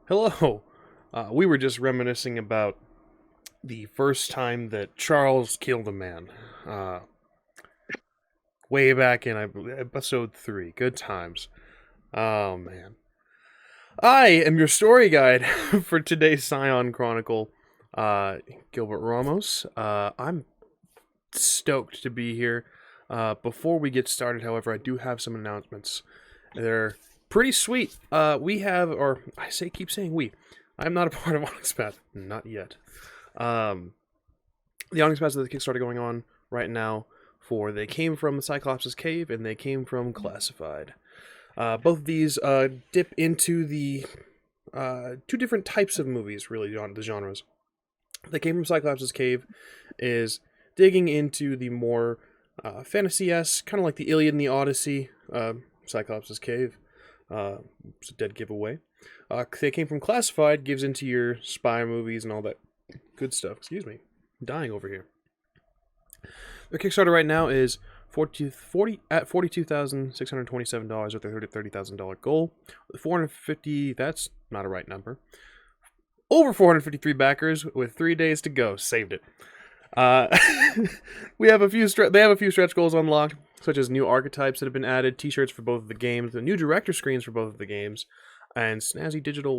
Hello. We were just reminiscing about the first time that Charles killed a man. Uh, Way back in episode 3. Good times. Oh, man. I am your story guide for today's Scion Chronicle, Gilbert Ramos. I'm stoked to be here. Before we get started, however, I do have some announcements. They're pretty sweet. We have, or keep saying we. I'm not a part of Onyx Path. Not yet. The Onyx Path is the Kickstarter going on right now for They Came From the Cyclops' Cave and They Came From Classified. Both of these dip into the two different types of movies, really, the genres. They Came From Cyclops' Cave is digging into the more fantasy-esque, kind of like the Iliad and the Odyssey, Cyclops' Cave. It's a dead giveaway. They Came From Classified gives into your spy movies and all that good stuff. Excuse me. I'm dying over here. Their Kickstarter right now is $42,627 with their $30,000 goal. With 450, that's not a right number. Over 453 backers with 3 days to go. Saved it. They have a few stretch goals unlocked, such as new archetypes that have been added, t-shirts for both of the games, the new director screens for both of the games, and snazzy digital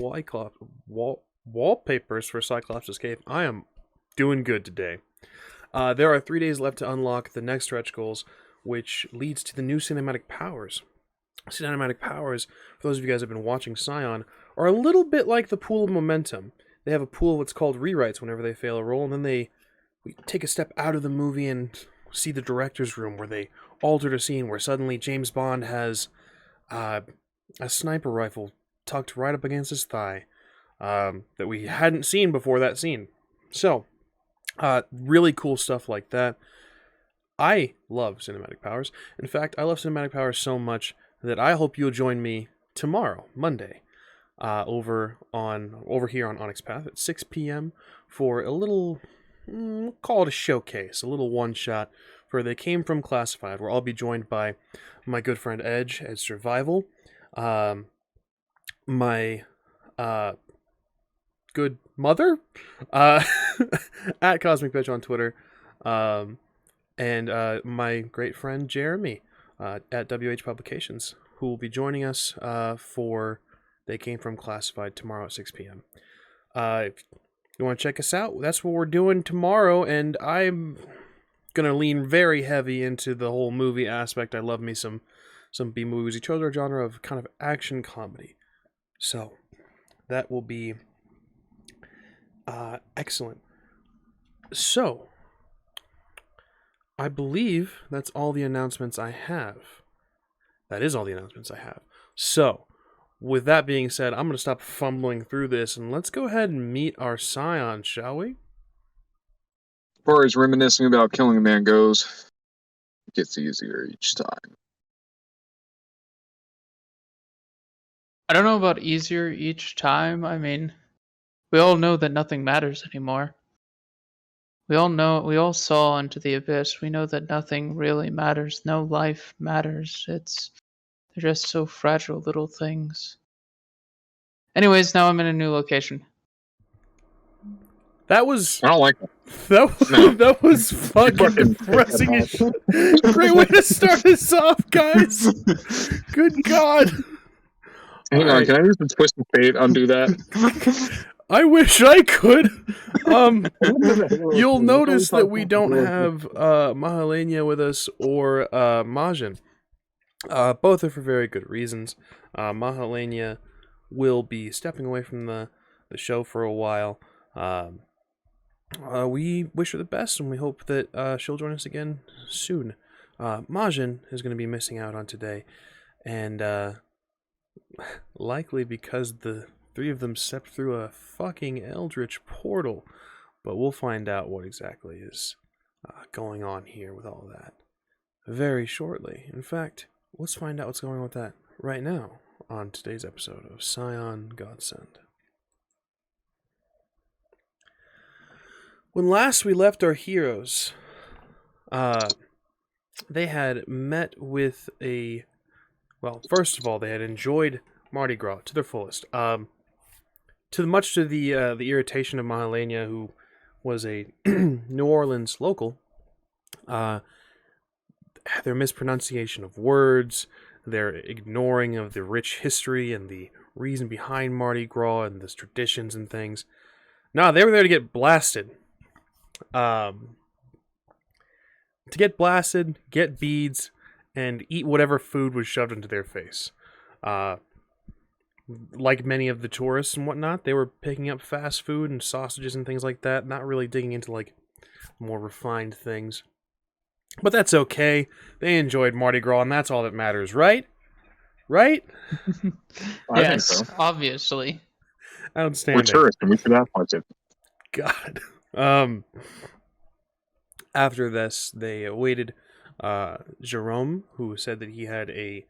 wallpapers for Cyclops' Cave. I am doing good today. There are 3 days left to unlock the next stretch goals, which leads to the new cinematic powers. Cinematic powers, for those of you guys who have been watching Scion, are a little bit like the pool of momentum. They have a pool of what's called rewrites whenever they fail a roll, and then we take a step out of the movie and see the director's room where they altered a scene where suddenly James Bond has a sniper rifle tucked right up against his thigh that we hadn't seen before that scene. So, really cool stuff like that. I love cinematic powers. In fact, I love cinematic powers so much that I hope you'll join me tomorrow, Monday, over here on Onyx Path at 6 p.m. for a little, call it a showcase, a little one-shot for They Came From Classified, where I'll be joined by my good friend Edge as Survival, my good mother, at Cosmic Bitch on Twitter, and my great friend Jeremy at WH Publications, who will be joining us for They Came From Classified tomorrow at 6 p.m. If you want to check us out, that's what we're doing tomorrow, and I'm going to lean very heavy into the whole movie aspect. I love me some B movies. We chose our genre of kind of action comedy. So, that will be excellent. So, I believe that's all the announcements I have. That is all the announcements I have. So, with that being said, I'm going to stop fumbling through this and let's go ahead and meet our Scion, shall we? As far as reminiscing about killing a man goes, it gets easier each time. I don't know about easier each time. I mean, we all know that nothing matters anymore. We all saw into the abyss. We know that nothing really matters. No life matters. They're just so fragile little things. Anyways, now I'm in a new location. That was... I don't like that. That was fucking depressing as shit. Great way to start us off, guys. Good God. Hang on, can I use the twist of fate undo that? I wish I could. You'll notice that we don't have Mahalenia with us or Majin. Both are for very good reasons. Mahalenia will be stepping away from the show for a while. We wish her the best, and we hope that she'll join us again soon. Majin is going to be missing out on today, and likely because the three of them stepped through a fucking eldritch portal. But we'll find out what exactly is going on here with all that very shortly. In fact, let's find out what's going on with that right now on today's episode of Scion Godsend. When last we left our heroes, they had met with well, first of all, they had enjoyed Mardi Gras to their fullest. much to the irritation of Mahalenia, who was a New Orleans local, their mispronunciation of words, their ignoring of the rich history and the reason behind Mardi Gras and the traditions and things. No, they were there to get blasted. To get blasted, get beads, and eat whatever food was shoved into their face. Like many of the tourists and whatnot, they were picking up fast food and sausages and things like that, not really digging into like more refined things. But that's okay. They enjoyed Mardi Gras, and that's all that matters, right? Right? I think Yes, so. obviously. Outstanding. We're tourists, and we should have much of it. God. After this, they awaited Jerome, who said that he had a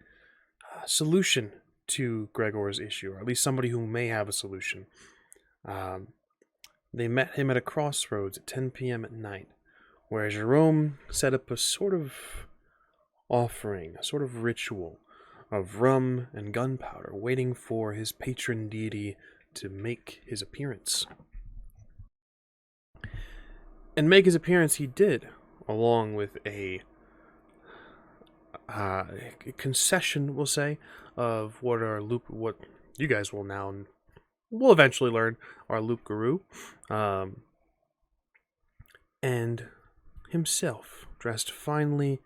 solution to Gregor's issue, or at least somebody who may have a solution. They met him at a crossroads at 10 p.m. at night, where Jerome set up a sort of offering, a sort of ritual of rum and gunpowder, waiting for his patron deity to make his appearance. And make his appearance he did, along with a concession, we'll say, of what you guys will eventually learn are Loop Guru, and himself, dressed finely,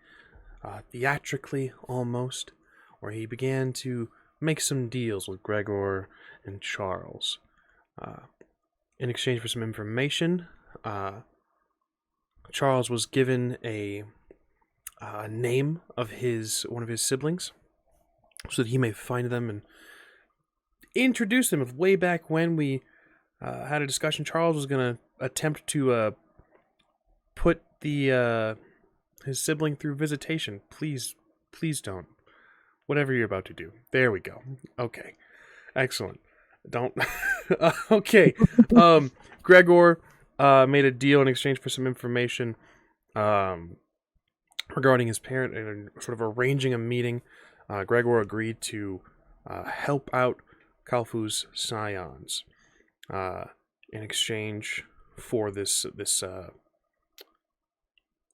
theatrically almost, where he began to make some deals with Gregor and Charles. In exchange for some information, Charles was given a name of one of his siblings, so that he may find them and introduce them. Of way back when we had a discussion, Charles was going to attempt to put his sibling through visitation. Please don't. Whatever you're about to do. There we go. Okay. Excellent. Don't. Okay. Gregor made a deal in exchange for some information regarding his parent and sort of arranging a meeting. Gregor agreed to help out Kalfu's Scions in exchange for this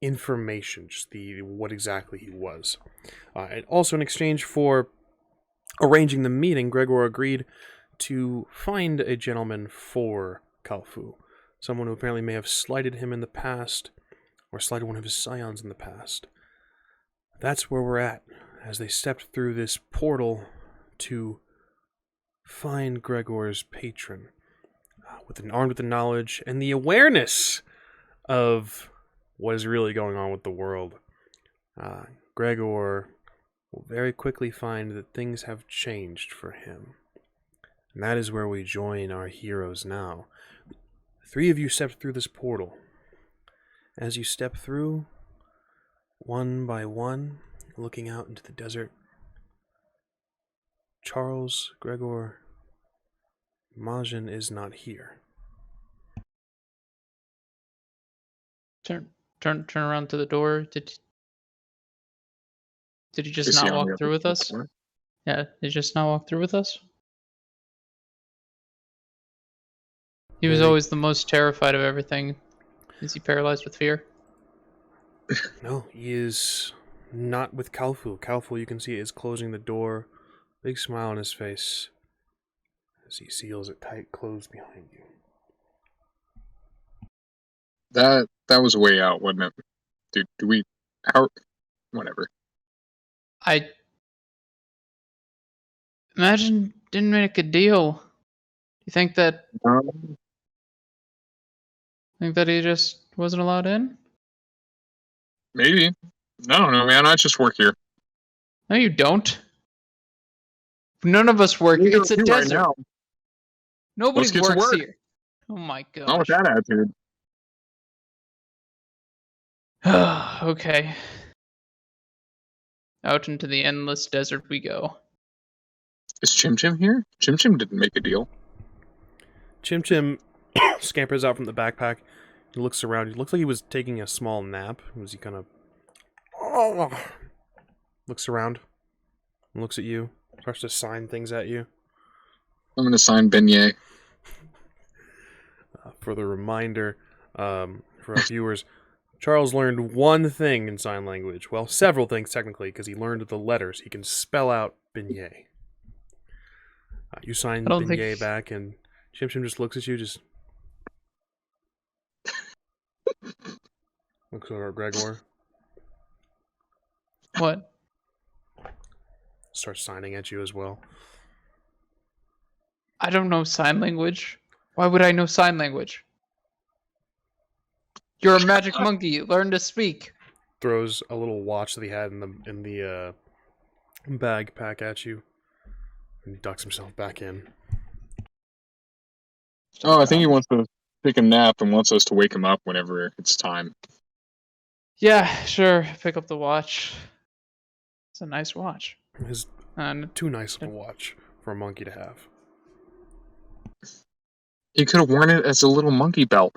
information, just what exactly he was. And also in exchange for arranging the meeting, Gregor agreed to find a gentleman for Kalfu, someone who apparently may have slighted him in the past, or slighted one of his scions in the past. That's where we're at, as they stepped through this portal to find Gregor's patron, armed with the knowledge and the awareness of what is really going on with the world. Gregor will very quickly find that things have changed for him. And that is where we join our heroes now. 3 of you stepped through this portal. As you step through, one by one, looking out into the desert, Charles, Gregor, Majin is not here. Turn around to the door. Did he just Is he not on walk the through with other us? floor? Yeah, did he just not walk through with us? He was Maybe. always the most terrified of everything. Is he paralyzed with fear? No, he is not with Kalfu. Kalfu, you can see, is closing the door. Big smile on his face as he seals it tight closed behind you. That was a way out, wasn't it? Do we... How... Whatever. I imagine didn't make a deal. You think that he just wasn't allowed in? Maybe. I don't know, man. I just work here. No, you don't. None of us work. It's a You desert. Right now. Nobody Let's get to works work. here. Oh my Not with gosh. that attitude. Okay. Out into the endless desert we go. Is Chim Chim here? Chim Chim didn't make a deal. Chim Chim scampers out from the backpack. He looks around. He looks like he was taking a small nap. Was he kind of... looks around. Looks at you. Starts to sign things at you. I'm going to sign beignet. for the reminder, for our viewers, Charles learned one thing in sign language. Well, several things technically, because he learned the letters. He can spell out beignet. You sign I don't think- beignet back, and Chim Chim just looks at you, just looks over at Gregor, What? starts signing at you as well. I don't know sign language. Why would I know sign language? You're a magic monkey. Learn to speak. Throws a little watch that he had in the bag pack at you, and ducks himself back in. Oh, I think he wants to take a nap and wants us to wake him up whenever it's time. Yeah, sure. Pick up the watch. It's a nice watch. It's And too nice of a watch for a monkey to have. He could have worn it as a little monkey belt.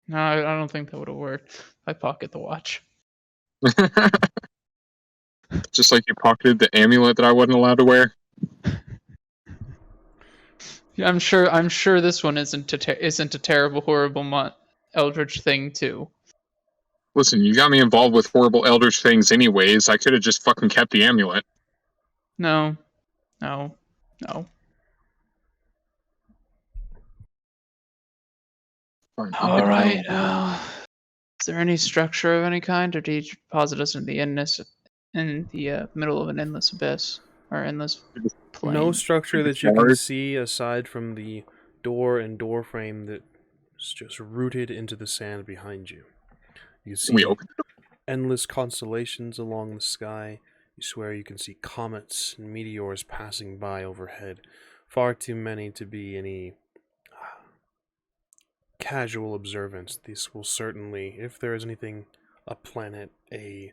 no, I don't think that would have worked. I pocket the watch. Just like you pocketed the amulet that I wasn't allowed to wear. Yeah, I'm sure this one isn't a terrible, horrible eldritch thing too. Listen, you got me involved with horrible eldritch things anyways. I could have just fucking kept the amulet. No. Fine, All right. Is there any structure of any kind, or do you posit us in the middle of an endless abyss or endless plain? No structure that you can Stars? see aside from the door and door frame that's just rooted into the sand behind you. You see We opened it. endless constellations along the sky. You swear you can see comets and meteors passing by overhead. Far too many to be any casual observance. This will certainly, if there is anything, a planet, a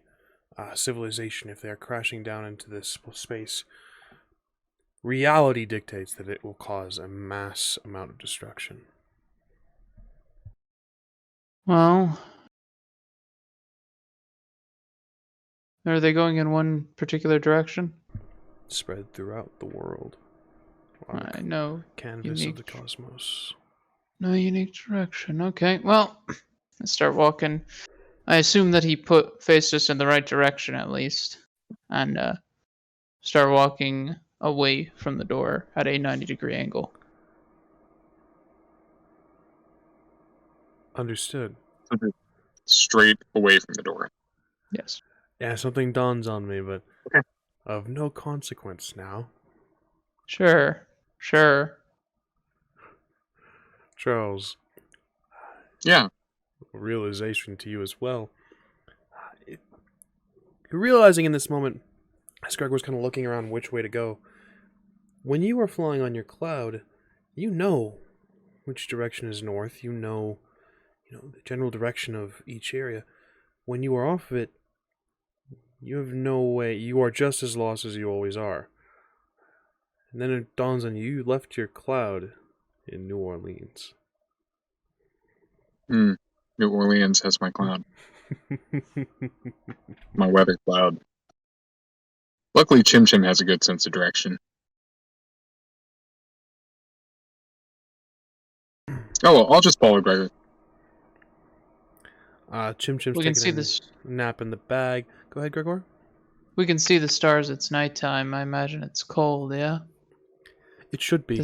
civilization, if they are crashing down into this space, reality dictates that it will cause a mass amount of destruction. Well, are they going in one particular direction? Spread throughout the world. On I the know. canvas unique of the cosmos. No unique direction. Okay, well, let's start walking. I assume that he faced us in the right direction at least, and start walking away from the door at a 90-degree angle. Understood. Straight away from the door. Yes. Yeah, something dawns on me, but Okay. of no consequence now. Sure. Charles, Yeah. a realization to you as well. You're realizing in this moment, as Greg was kind of looking around which way to go, when you are flying on your cloud, you know which direction is north. You know the general direction of each area. When you are off of it, you have no way. You are just as lost as you always are. And then it dawns on you, you left your cloud in New Orleans. New Orleans has my cloud. My weather cloud. Luckily, Chim Chim has a good sense of direction. Oh well, I'll just follow Gregor. Chim Chim's We can taking see a this. nap in the bag. Go ahead, Gregor. We can see the stars. It's nighttime. I imagine it's cold. Yeah. It should be.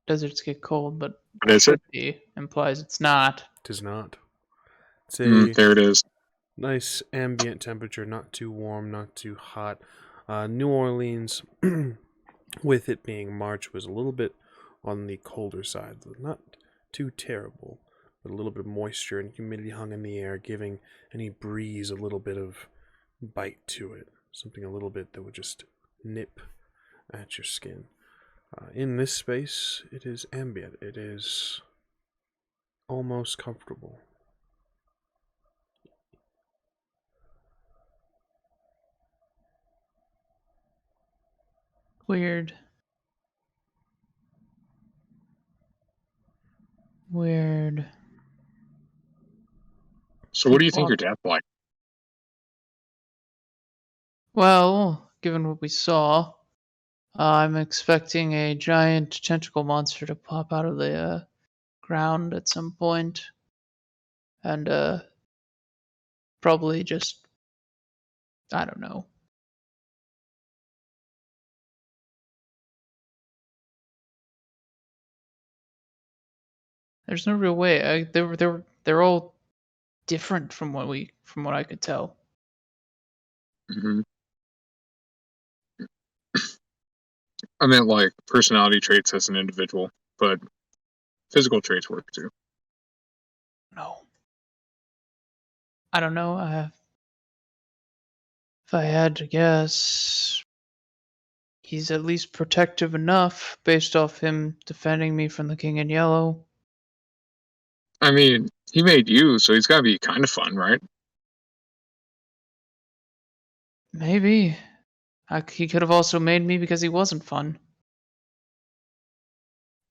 Deserts get cold, but What is it? should be implies it's not. Tis not. It's a There it is. nice ambient temperature, not too warm, not too hot. New Orleans, with it being March, was a little bit on the colder side. Not too terrible, but a little bit of moisture and humidity hung in the air, giving any breeze a little bit of bite to it. Something a little bit that would just nip at your skin. In this space, it is ambient. It is almost comfortable. Weird. So what do you think your dad's like? Well, given what we saw, I'm expecting a giant tentacle monster to pop out of the ground at some point, and probably just, I don't know. There's no real way. They're all different from what I could tell. Hmm. I meant like personality traits as an individual, but physical traits work too. No, I don't know. If I had to guess, he's at least protective enough based off him defending me from the King in Yellow. I mean, he made you, so he's got to be kind of fun, right? Maybe. He could have also made me because he wasn't fun.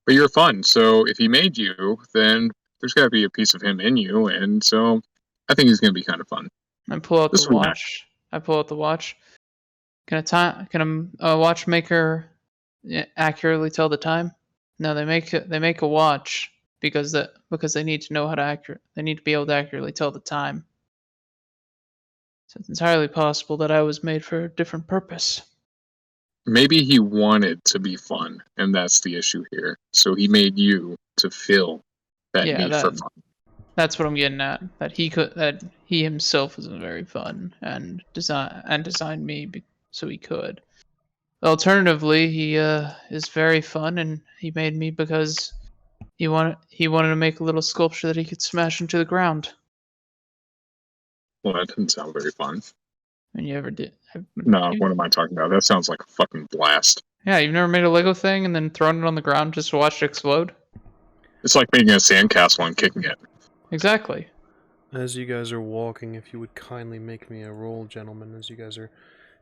But you're fun, so if he made you, then there's got to be a piece of him in you, and so I think he's going to be kind of fun. I pull out This the will be nice. watch. I pull out the watch. Can a watchmaker accurately tell the time? No, they make a watch because they need to know how to they need to be able to accurately tell the time. So it's entirely possible that I was made for a different purpose. Maybe he wanted to be fun, and that's the issue here. So he made you to fill that Yeah, need for fun. that's what I'm getting at. That he himself isn't very fun and designed me so he could. Alternatively, he is very fun and he made me because he wanted to make a little sculpture that he could smash into the ground. Well, that doesn't sound very fun. And you ever did? No, what am I talking about? That sounds like a fucking blast. Yeah, you've never made a Lego thing and then thrown it on the ground just to watch it explode? It's like making a sandcastle and kicking it. Exactly. As you guys are walking, if you would kindly make me a roll, gentlemen, as you guys are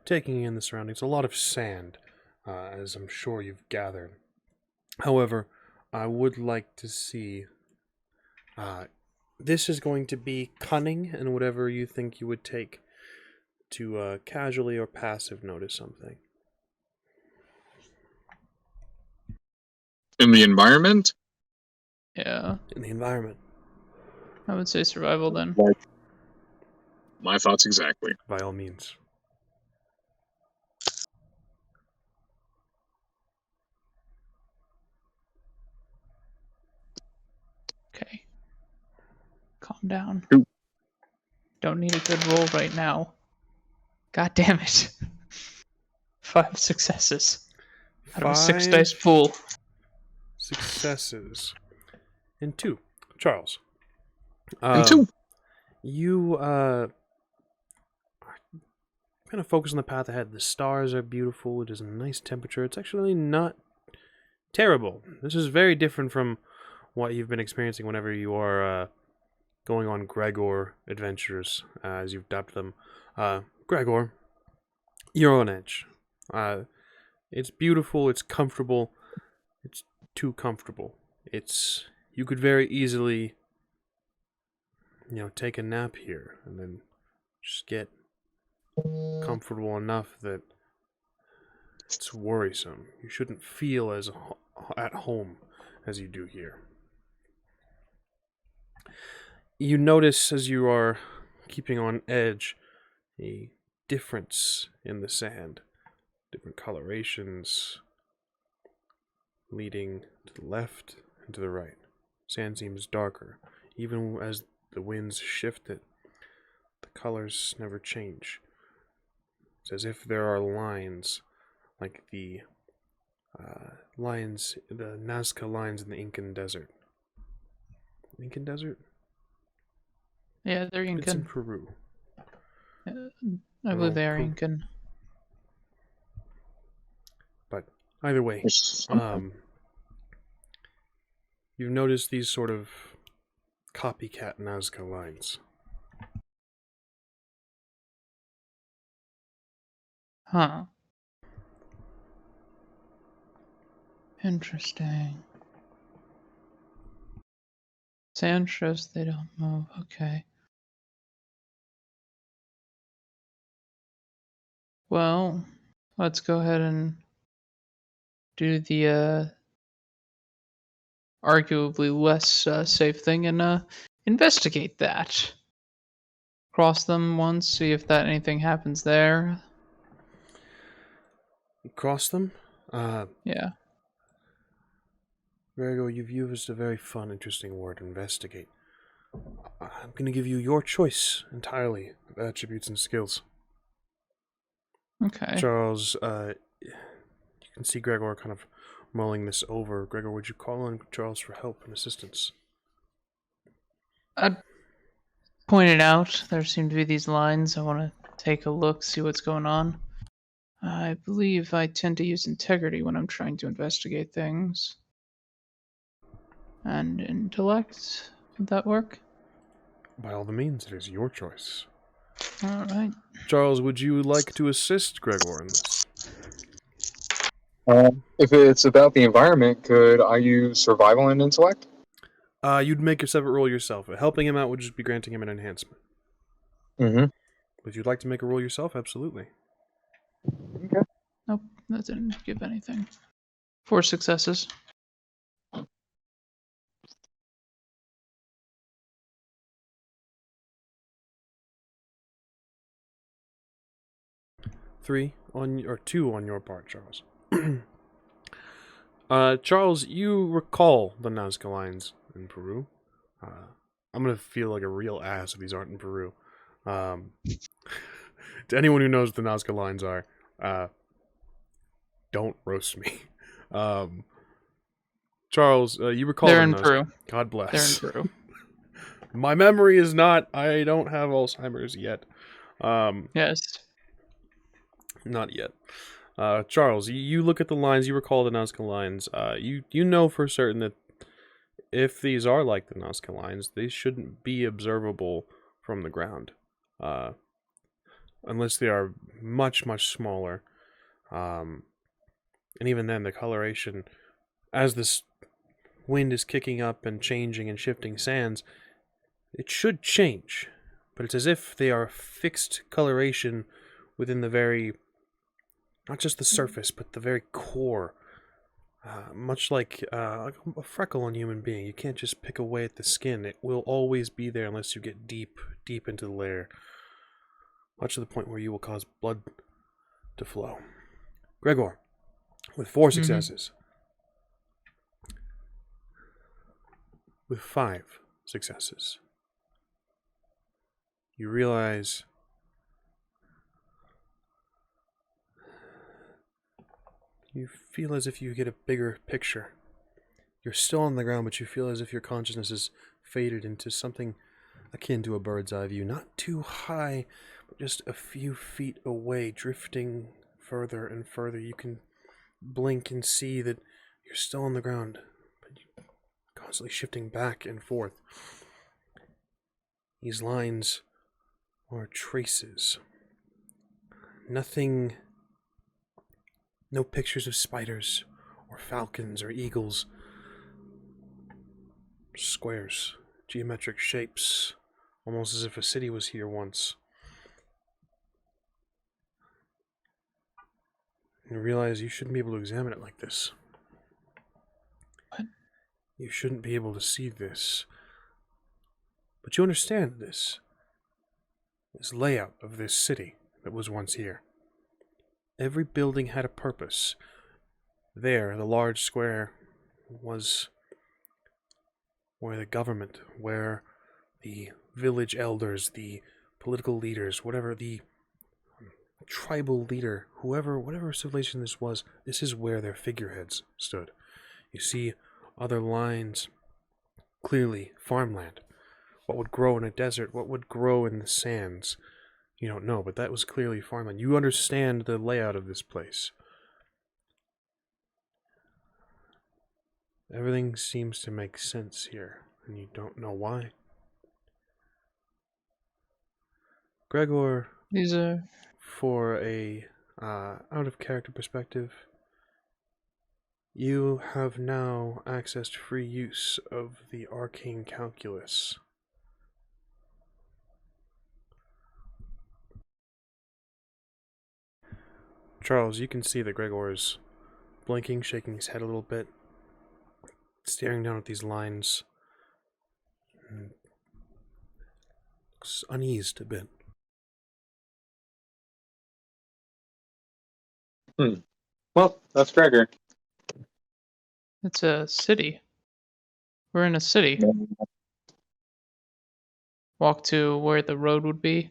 taking in the surroundings. A lot of sand, as I'm sure you've gathered. However, I would like to see... this is going to be cunning and whatever you think you would take to casually or passive notice something. In the environment? Yeah, In the environment. I would say survival then. Like, my thoughts exactly. By all means. Okay. Calm down. Ooh. Don't need a good roll right now. God damn it. 5 successes. Out of a 6 dice pool. Successes. And 2. Charles. And 2. You kind of focus on the path ahead. The stars are beautiful. It is a nice temperature. It's actually not terrible. This is very different from what you've been experiencing whenever you are going on GREGOR adventures, as you've dubbed them. GREGOR, you're on edge. It's beautiful. It's comfortable. It's too comfortable. You could very easily, take a nap here and then just get comfortable enough that it's worrisome. You shouldn't feel as at home as you do here. You notice as you are keeping on edge a difference in the sand, different colorations leading to the left and to the right. Sand seems darker. Even as the winds shift it, the colors never change. It's as if there are lines, like the Nazca lines in the Incan desert. Incan desert? Yeah, they're It's in Incan. Peru. I believe they are Incan. But either way, you've noticed these sort of copycat Nazca lines. Huh. Interesting. Sand shows they don't move. Okay. Well, let's go ahead and do the arguably less safe thing and investigate that. Cross them once, see if that anything happens there. Cross them? Yeah. Gregor, you've used a very fun, interesting word, investigate. I'm going to give you your choice entirely of attributes and skills. Okay. Charles, you can see Gregor kind of mulling this over. Gregor, would you call on Charles for help and assistance? I'd point it out. There seem to be these lines. I want to take a look, see what's going on. I believe I tend to use integrity when I'm trying to investigate things. And intellect? Would that work? By all the means, it is your choice. Alright. Charles, would you like to assist Gregor in this? If it's about the environment, could I use survival and intellect? You'd make a separate roll yourself. Helping him out would just be granting him an enhancement. Mm-hmm. If you'd like to make a roll yourself, absolutely. Okay. Nope, that didn't give anything. 4 successes. Two on your part, Charles. Charles, you recall the Nazca lines in Peru. I'm gonna feel like a real ass if these aren't in Peru. To anyone who knows what the Nazca lines are, don't roast me. Charles, you recall They're them, in Peru. God bless. They're in Peru. My memory is not. I don't have Alzheimer's yet. Yes. Not yet. Charles, you look at the lines. You recall the Nazca lines. You know for certain that if these are like the Nazca lines, they shouldn't be observable from the ground, unless they are much smaller. And even then, the coloration, as this wind is kicking up and changing and shifting sands, it should change, but it's as if they are fixed coloration within the very, not just the surface, but the very core. Much like a freckle on a human being. You can't just pick away at the skin. It will always be there unless you get deep into the layer. Much to the point where you will cause blood to flow. Gregor, with 4 successes. With 5 successes. You realize you feel as if you get a bigger picture. You're still on the ground, but you feel as if your consciousness is faded into something akin to a bird's eye view. Not too high, but just a few feet away, drifting further and further. You can blink and see that you're still on the ground, but you're constantly shifting back and forth. These lines are traces. Nothing. No pictures of spiders, or falcons, or eagles. Squares, geometric shapes, almost as if a city was here once. And you realize you shouldn't be able to examine it like this. What? You shouldn't be able to see this. But you understand this layout of this city that was once here. Every building had a purpose. There, the large square was where the government, where the village elders, the political leaders, whatever the tribal leader, whatever civilization this was, this is where their figureheads stood. You see other lines, clearly farmland. What would grow in a desert? What would grow in the sands? You don't know, but that was clearly farmland. You understand the layout of this place. Everything seems to make sense here, and you don't know why. Gregor, These are... for a out-of-character perspective, you have now accessed free use of the arcane calculus. Charles, you can see that Gregor is blinking, shaking his head a little bit, staring down at these lines. Looks uneased a bit. Well, that's Gregor. It's a city. We're in a city. Walk to where the road would be.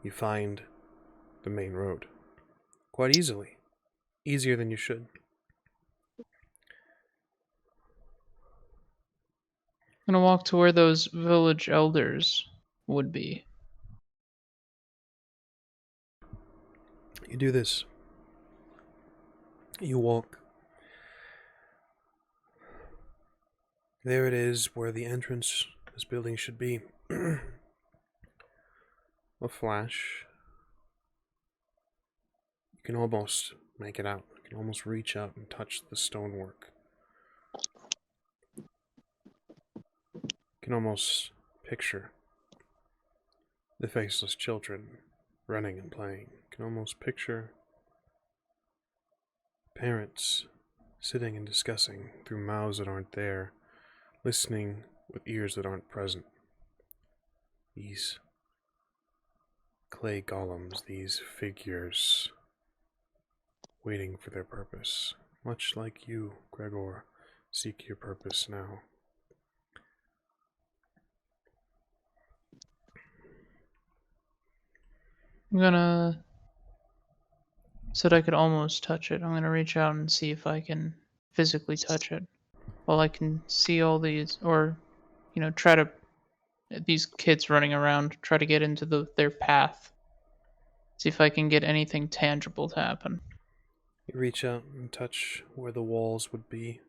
You find the main road quite easily. Easier than you should. I'm gonna walk to where those village elders would be. You do this. You walk. There it is, where the entrance to this building should be. A flash. You can almost make it out. You can almost reach out and touch the stonework. You can almost picture the faceless children running and playing. You can almost picture parents sitting and discussing through mouths that aren't there, listening with ears that aren't present. These clay golems, these figures, waiting for their purpose. Much like you, Gregor, seek your purpose now. I'm gonna... Said I could almost touch it. I'm gonna reach out and see if I can physically touch it. While I can see all these, or, try to... These kids running around, try to get into their path. See if I can get anything tangible to happen. You reach out and touch where the walls would be.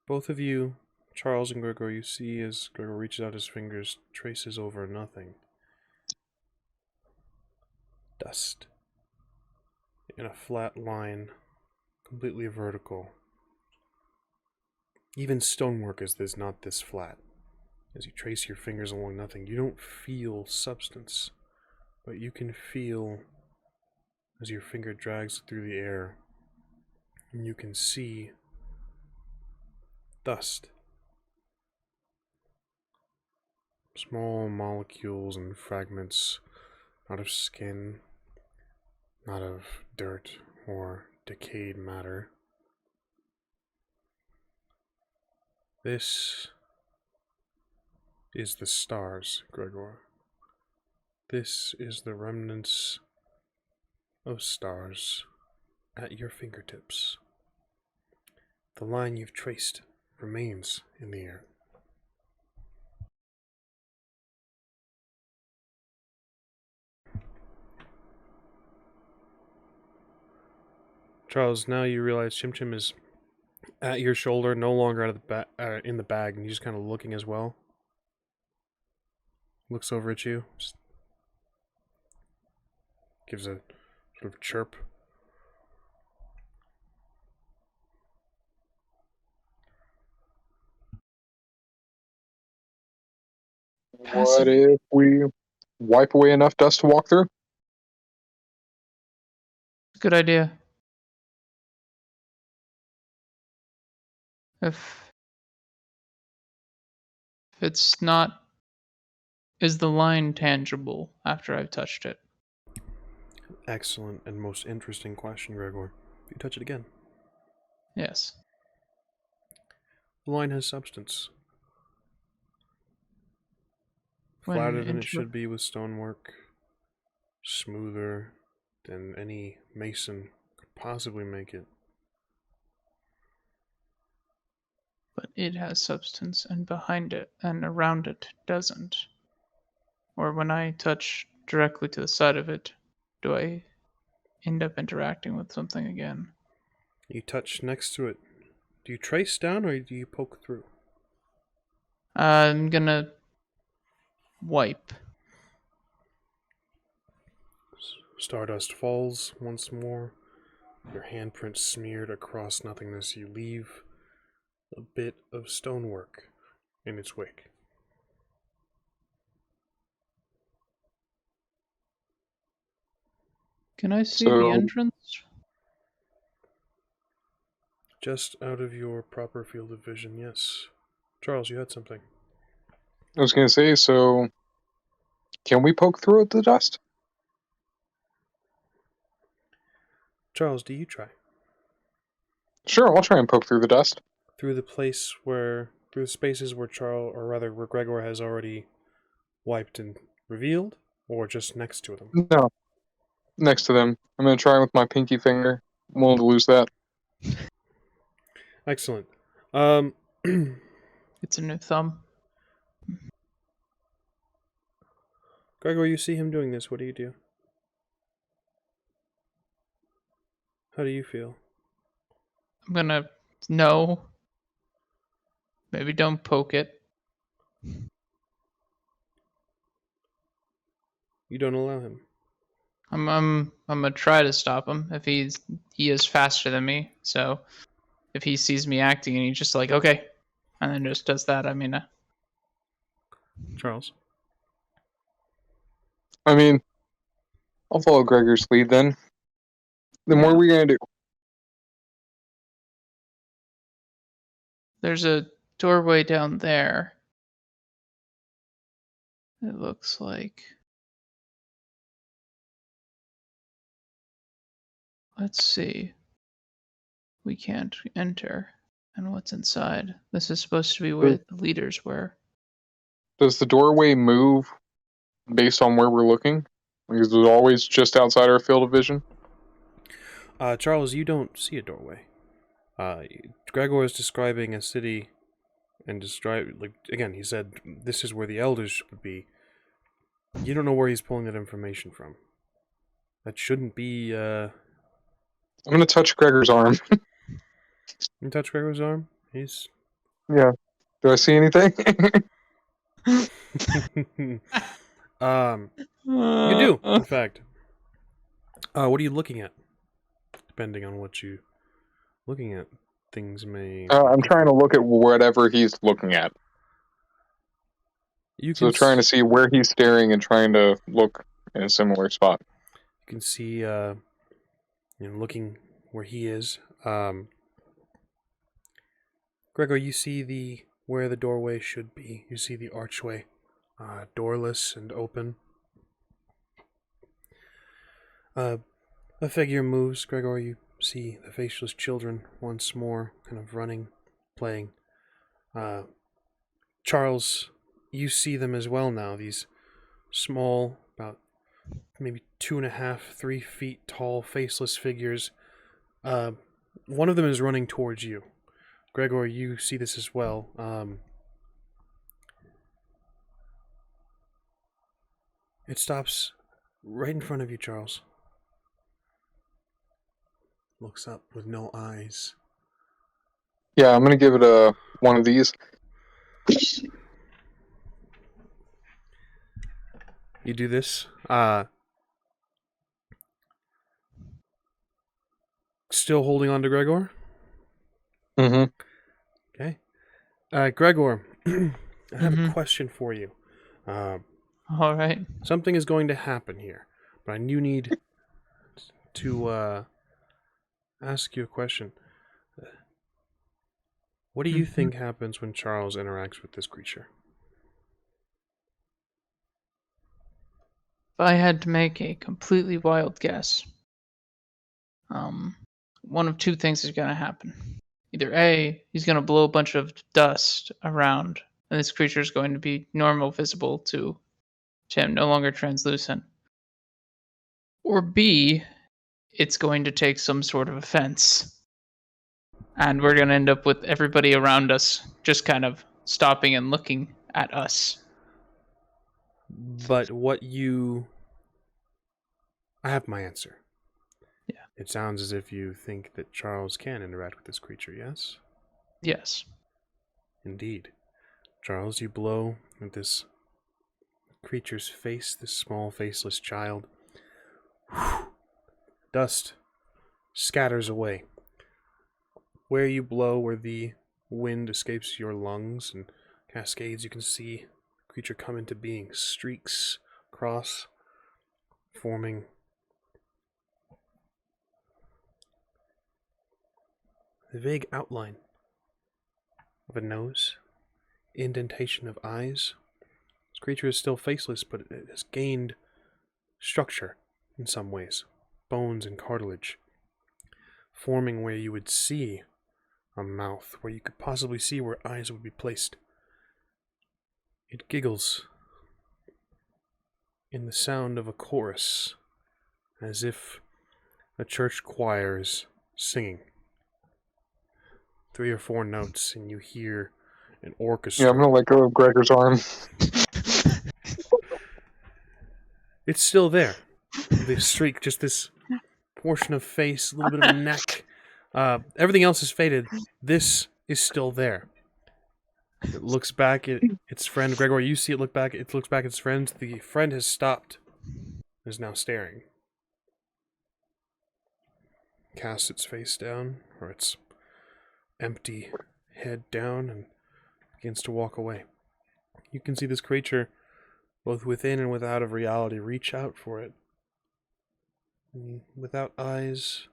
Both of you, Charles and Gregor, you see as Gregor reaches out his fingers, traces over nothing. Dust. In a flat line, completely vertical. Even stonework is not this flat. As you trace your fingers along nothing, you don't feel substance, but you can feel as your finger drags through the air, and you can see dust. Small molecules and fragments, not of skin, not of dirt or decayed matter. This is the stars, Gregor. This is the remnants of stars at your fingertips. The line you've traced remains in the air. Charles, now you realize Chim Chim is at your shoulder, no longer out of the in the bag, and he's just kind of looking as well. Looks over at you, just gives a sort of chirp. What if we wipe away enough dust to walk through? Good idea. If it's not... Is the line tangible after I've touched it? Excellent and most interesting question, Gregor. If you touch it again. Yes. The line has substance. When Flatter than it should be with stonework. Smoother than any mason could possibly make it. But it has substance, and behind it and around it doesn't. Or when I touch directly to the side of it, do I end up interacting with something again? You touch next to it. Do you trace down or do you poke through? I'm gonna wipe. Stardust falls once more. Your handprint smeared across nothingness. You leave a bit of stonework in its wake. Can I see the So- entrance? Just out of your proper field of vision, yes. Charles, you had something. I was going to say, so can we poke through the dust? Charles, do you try? Sure, I'll try and poke through the dust. Through the spaces where Charles, or rather where Gregor has already wiped and revealed, or just next to them? No, next to them. I'm going to try with my pinky finger. I'm willing to lose that. Excellent. It's a new thumb. Gregor, you see him doing this. What do you do? How do you feel? I'm gonna no. Maybe don't poke it. You don't allow him. I'm gonna try to stop him if he is faster than me. So if he sees me acting and he's just like okay, and then just does that, I mean, Charles? I mean, I'll follow Gregor's lead then. Then what are we going to do? there's a doorway down there. It looks like. Let's see. We can't enter. And what's inside? This is supposed to be where the leaders were. Does the doorway move based on where we're looking? Like, is it always just outside our field of vision? Charles, you don't see a doorway. Gregor is describing a city, and again, he said this is where the elders would be. You don't know where he's pulling that information from. That shouldn't be. I'm going to touch Gregor's arm. You touch Gregor's arm. He's. Yeah. Do I see anything? You do, in fact. What are you looking at? Depending on what you looking at, things may. I'm trying to look at whatever he's looking at. You trying to see where he's staring and trying to look in a similar spot. You can see, looking where he is. Gregor, you see where the doorway should be. You see the archway, doorless and open. A figure moves. Gregor, you see the faceless children once more, kind of running, playing. Charles, you see them as well now. These small, about maybe 2.5, 3 feet tall, faceless figures. One of them is running towards you. Gregor, you see this as well. It stops right in front of you, Charles. Looks up with no eyes. Yeah, I'm going to give it one of these. You do this. Still holding on to Gregor? Mm-hmm. Okay. Gregor, I have a question for you. All right. Something is going to happen here, but you need to ask you a question. What do you think happens when Charles interacts with this creature? If I had to make a completely wild guess, one of two things is going to happen. Either A, he's going to blow a bunch of dust around, and this creature is going to be normal, visible to him, no longer translucent. Or B, it's going to take some sort of offense, and we're going to end up with everybody around us just kind of stopping and looking at us. But I have my answer. Yeah. It sounds as if you think that Charles can interact with this creature, yes? Yes. Indeed. Charles, you blow at this creature's face, this small, faceless child. Dust scatters away. Where you blow, where the wind escapes your lungs and cascades, you can see the creature come into being. Streaks cross, forming the vague outline of a nose, indentation of eyes. This creature is still faceless, but it has gained structure in some ways. Bones and cartilage, forming where you would see a mouth, where you could possibly see where eyes would be placed. It giggles in the sound of a chorus, as if a church choir is singing. 3 or 4 notes, and you hear an orchestra. Yeah, I'm gonna let go of Gregor's arm. It's still there. The streak, just this portion of face, a little bit of a neck. Everything else is faded. This is still there. It looks back at its friend. Gregor, you see it look back. It looks back at its friend. The friend has stopped. Is now staring. Casts its face down, or its empty head down, and begins to walk away. You can see this creature, both within and without of reality, reach out for it. And without eyes,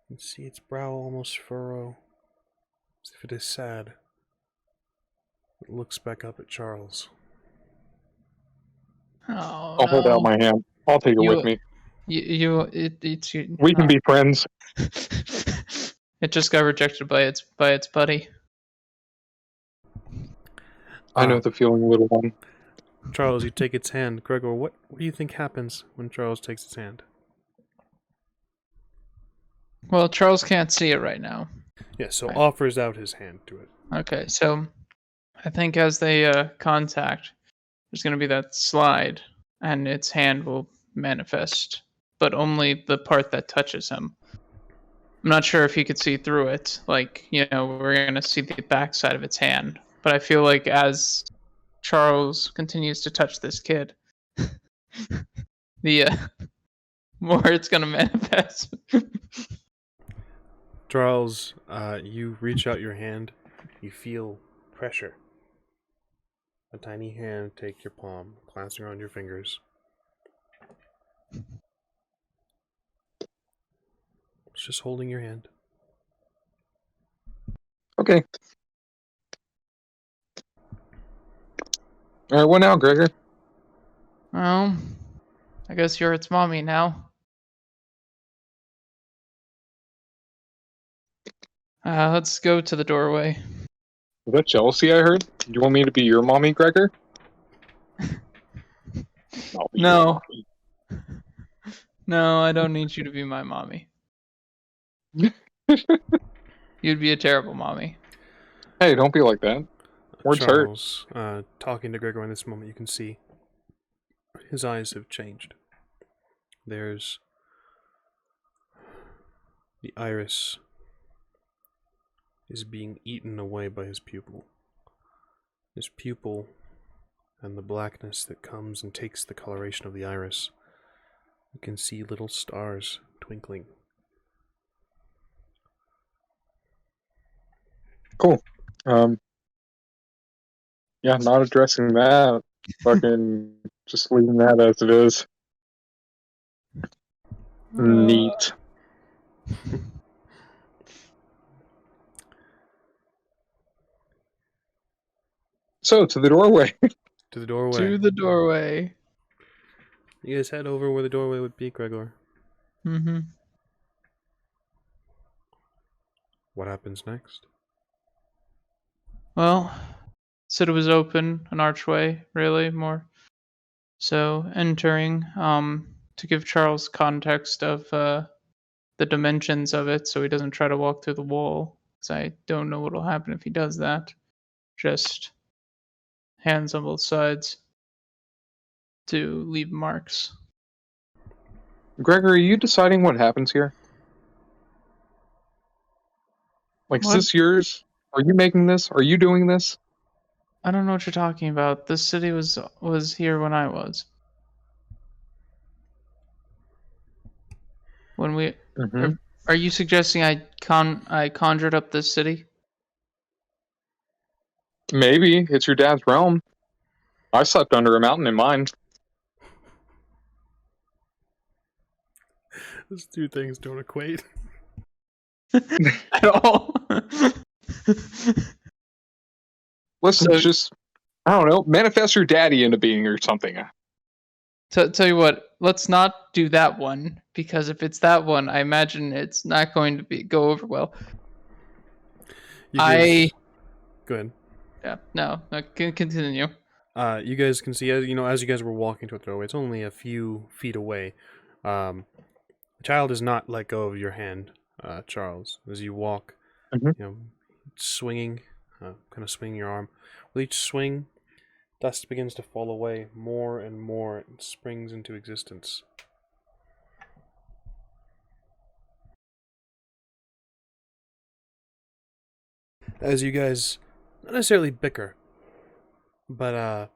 you can see its brow almost furrow, as if it is sad. It looks back up at Charles. Oh, I'll hold out my hand. I'll take it with me. It's We can be friends. It just got rejected by its buddy. I know the feeling, little one. Charles, you take its hand. Gregor, what do you think happens when Charles takes its hand? Well, Charles can't see it right now. Yeah, so Right. offers out his hand to it. Okay, so I think as they contact, there's going to be that slide, and its hand will manifest, but only the part that touches him. I'm not sure if you could see through it. Like, we're going to see the backside of its hand. But I feel like as Charles continues to touch this kid, the more it's going to manifest. Charles, you reach out your hand. You feel pressure. A tiny hand take your palm, clasping around your fingers. It's just holding your hand. Okay. Alright, what now, Gregor? Well, I guess you're its mommy now. Let's go to the doorway. Is that jealousy I heard? Do you want me to be your mommy, Gregor? I'll be your No. mommy. No, I don't need you to be my mommy. You'd be a terrible mommy. Hey, don't be like that. Words hurt. Charles, talking to Gregor in this moment, you can see his eyes have changed. There's the iris is being eaten away by his pupil. His pupil and the blackness that comes and takes the coloration of the iris. You can see little stars twinkling. Cool. Yeah, not addressing that. Fucking just leaving that as it is. Neat. So, to the doorway. To the doorway. To the doorway. You guys head over where the doorway would be, Gregor. Mm-hmm. What happens next? Well, said it was open, an archway, really, more. So, entering, to give Charles context of the dimensions of it so he doesn't try to walk through the wall, because I don't know what will happen if he does that. Just hands on both sides to leave marks. Gregor, are you deciding what happens here? Like, What? is this yours? Are you making this? Are you doing this? I don't know what you're talking about. This city was here when I was. When we are you suggesting I conjured up this city? Maybe. It's your dad's realm. I slept under a mountain in mine. Those two things don't equate. at all. Listen, So- just I don't know, manifest your daddy into being or something. Tell you what, let's not do that one, because if it's that one, I imagine it's not going to go over well. You guys, I go ahead. yeah no continue. You guys can see, as you guys were walking to a doorway, it's only a few feet away. The child does not let go of your hand, Charles, as you walk. Mhm. Swinging, kind of swinging your arm. With each swing, dust begins to fall away more and more and springs into existence. As you guys not necessarily bicker, but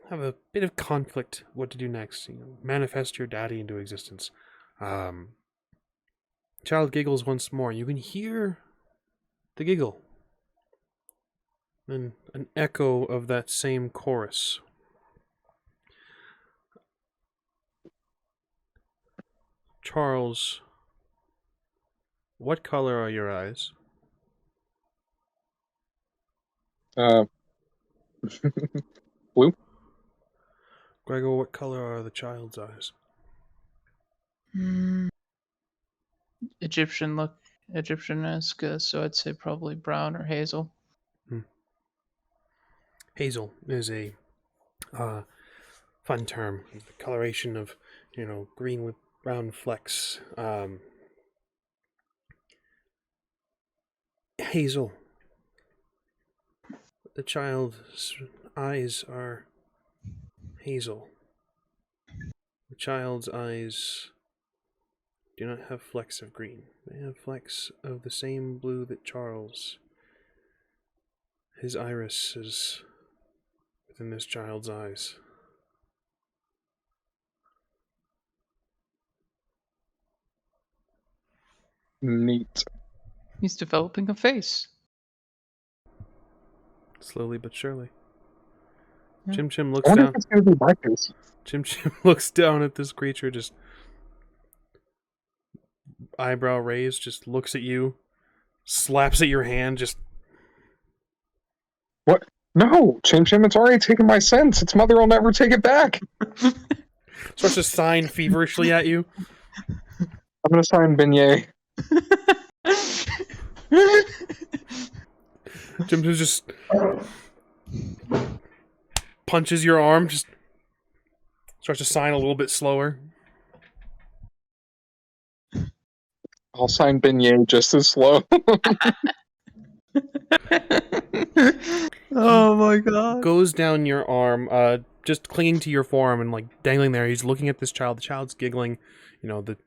have a bit of conflict what to do next. Manifest your daddy into existence. Child giggles once more. You can hear the giggle. And an echo of that same chorus. Charles, what color are your eyes? Blue. Gregor, what color are the child's eyes? Egyptian-esque, so I'd say probably brown or hazel. Hazel is a fun term. The coloration of, green with brown flecks. Hazel. The child's eyes are hazel. The child's eyes do not have flecks of green. They have flecks of the same blue that Charles. His iris is within this child's eyes. Neat. He's developing a face. Slowly but surely. Yeah. Chim Chim I looks wonder down. if it's going to be my face. Chim Chim looks down at this creature, just eyebrow raised, just looks at you, slaps at your hand, just What? No, Chim Chim, it's already taken my sense. Its mother will never take it back. starts to sign feverishly at you. I'm going to sign beignet. Chim Chim just punches your arm, just starts to sign a little bit slower. I'll sign beignet just as slow. Oh my god. Goes down your arm, just clinging to your forearm and like dangling there. He's looking at this child. The child's giggling. The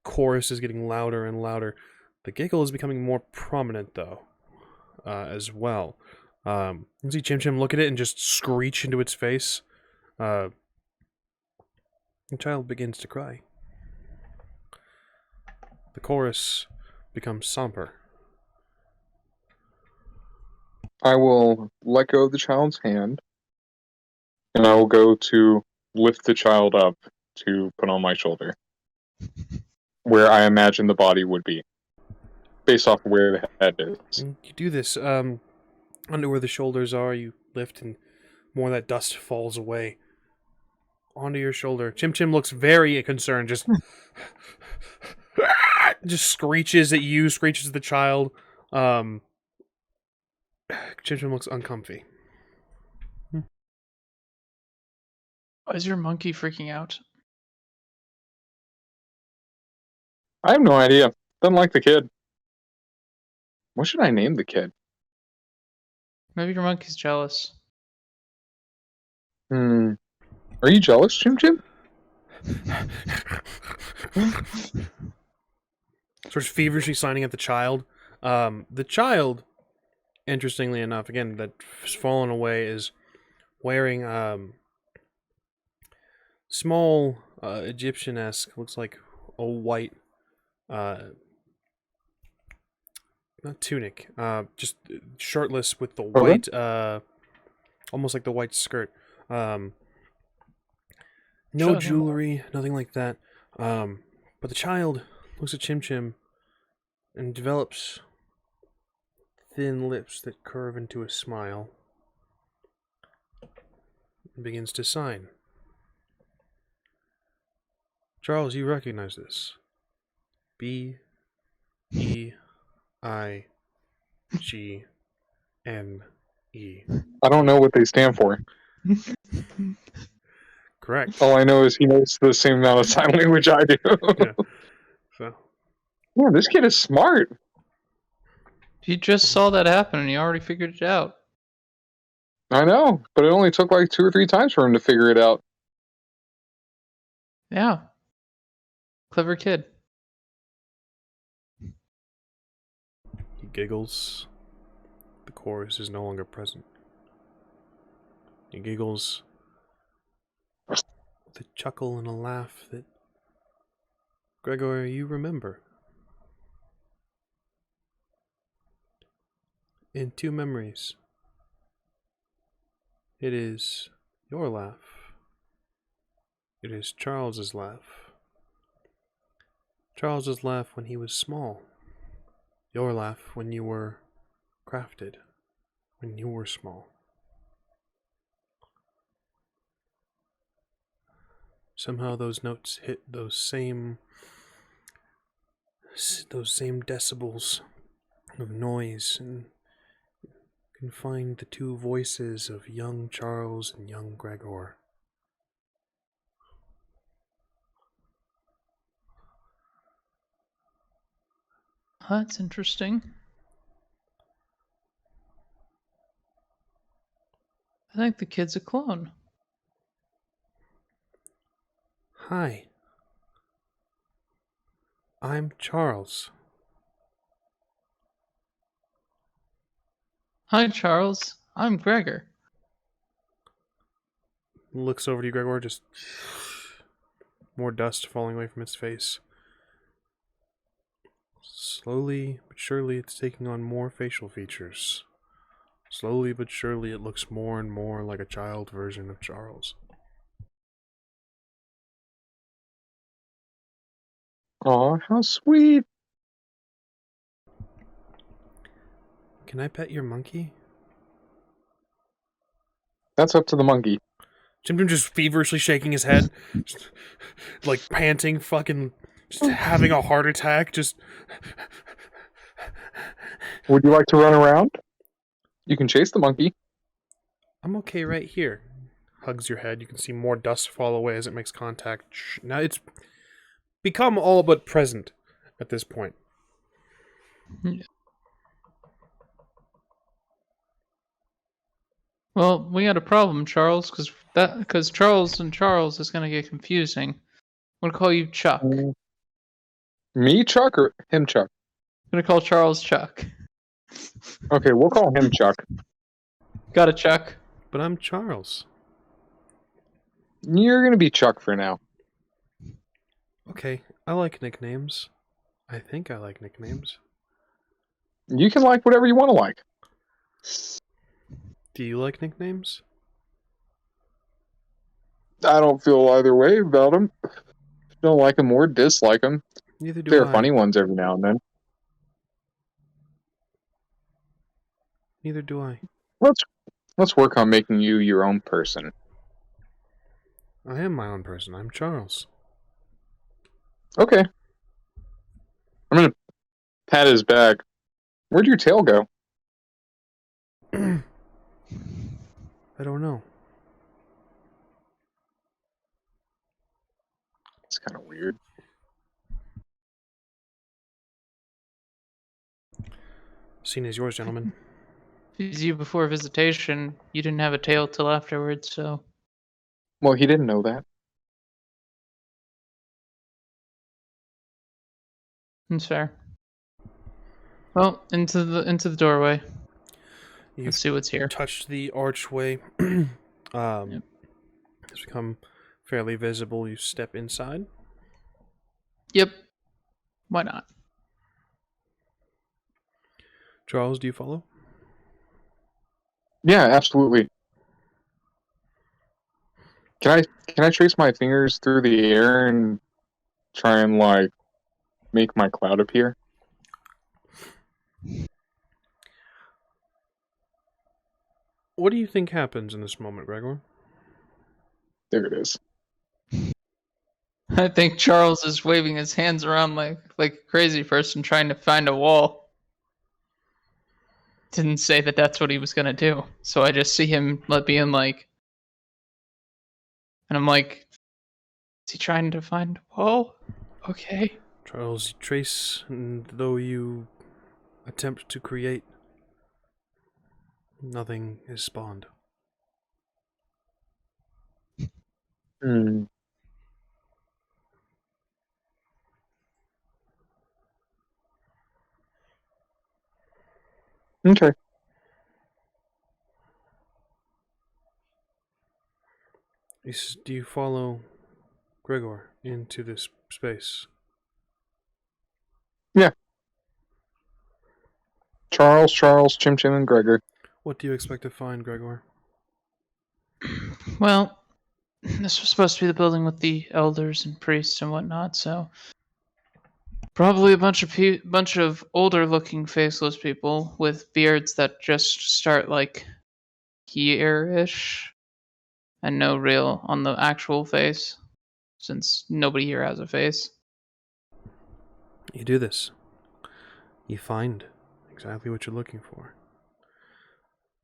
chorus is getting louder and louder. The giggle is becoming more prominent though, as well. You can see Chim Chim look at it and just screech into its face. The child begins to cry. The chorus becomes somber. I will let go of the child's hand, and I will go to lift the child up to put on my shoulder, where I imagine the body would be, based off of where the head is. And you do this, under where the shoulders are, you lift and more of that dust falls away onto your shoulder. Chim Chim looks very concerned, just screeches at you, screeches at the child. Chim Chim looks uncomfy. Why is your monkey freaking out? I have no idea. Doesn't like the kid. What should I name the kid? Maybe your monkey's jealous. Are you jealous, Chim Chim? Starts feverishly signing at the child. The child, interestingly enough, again, that's fallen away, is wearing small Egyptian-esque, looks like a white, not tunic, just shirtless with the white, almost like the white skirt. No jewelry, nothing like that. But the child looks at Chim Chim and develops thin lips that curve into a smile and begins to sign. Charles, you recognize this. B-E-I-G-N-E. I don't know what they stand for. Correct. All I know is he knows the same amount of sign language I do. Yeah. So, Yeah, this kid is smart. You just saw that happen and you already figured it out. I know, but it only took like 2 or 3 times for him to figure it out. Yeah. Clever kid. he giggles. The chorus is no longer present. He giggles with a chuckle and a laugh that, Gregor, you remember. In 2 memories. It is your laugh. It is Charles's laugh. Charles's laugh when he was small. Your laugh when you were crafted. When you were small. Somehow those notes hit those same decibels of noise, and can find the 2 voices of young Charles and young Gregor. That's interesting. I think the kid's a clone. Hi. I'm Charles. Hi, Charles. I'm Gregor. Looks over to you, Gregor, just more dust falling away from its face. Slowly but surely it's taking on more facial features. Slowly but surely it looks more and more like a child version of Charles. Aw, how sweet. Can I pet your monkey? That's up to the monkey. Jim just feverishly shaking his head, just, like panting, fucking, just having a heart attack, just... Would you like to run around? You can chase the monkey. I'm okay right here. Hugs your head. You can see more dust fall away as it makes contact. Now it's become all but present at this point. Well, we got a problem, Charles, because Charles and Charles is gonna get confusing. I'm gonna call you Chuck. I'm Me, Chuck, or him, Chuck? gonna call Charles Chuck. Okay, we'll call him Chuck. Got it, Chuck. But I'm Charles. You're gonna be Chuck for now. Okay, I like nicknames. I think I like nicknames. You can like whatever you want to like. Do you like nicknames? I don't feel either way about them. Don't like them or dislike them. Neither do There are I. funny ones every now and then. Neither do I. Let's work on making you your own person. I am my own person. I'm Charles. Okay. I'm gonna pat his back. Where'd your tail go? I don't know. It's kind of weird. Scene is yours, gentlemen. It's you before visitation. You didn't have a tail till afterwards, so Well, he didn't know that. it's fair. Well, into the doorway. You've Let's see what's here. touched the archway. Yep. It's become fairly visible. You step inside. Yep. Why not? Charles, do you follow? Yeah, absolutely. Can I trace my fingers through the air and try and like make my cloud appear? What do you think happens in this moment, Gregor? There it is. I think Charles is waving his hands around like a crazy person trying to find a wall. Didn't say that that's what he was gonna do, so I just see him being like, and I'm like, is he trying to find a wall? Okay. Charles, you trace, and though you attempt to create, nothing is spawned. Hmm. Okay. Do you follow Gregor into this space? Yeah. Charles, Chim Chim, and Gregor. What do you expect to find, Gregor? Well, this was supposed to be the building with the elders and priests and whatnot, so probably a bunch of older-looking faceless people with beards that just start like here-ish, and no real on the actual face, since nobody here has a face. You do this. You find exactly what you're looking for.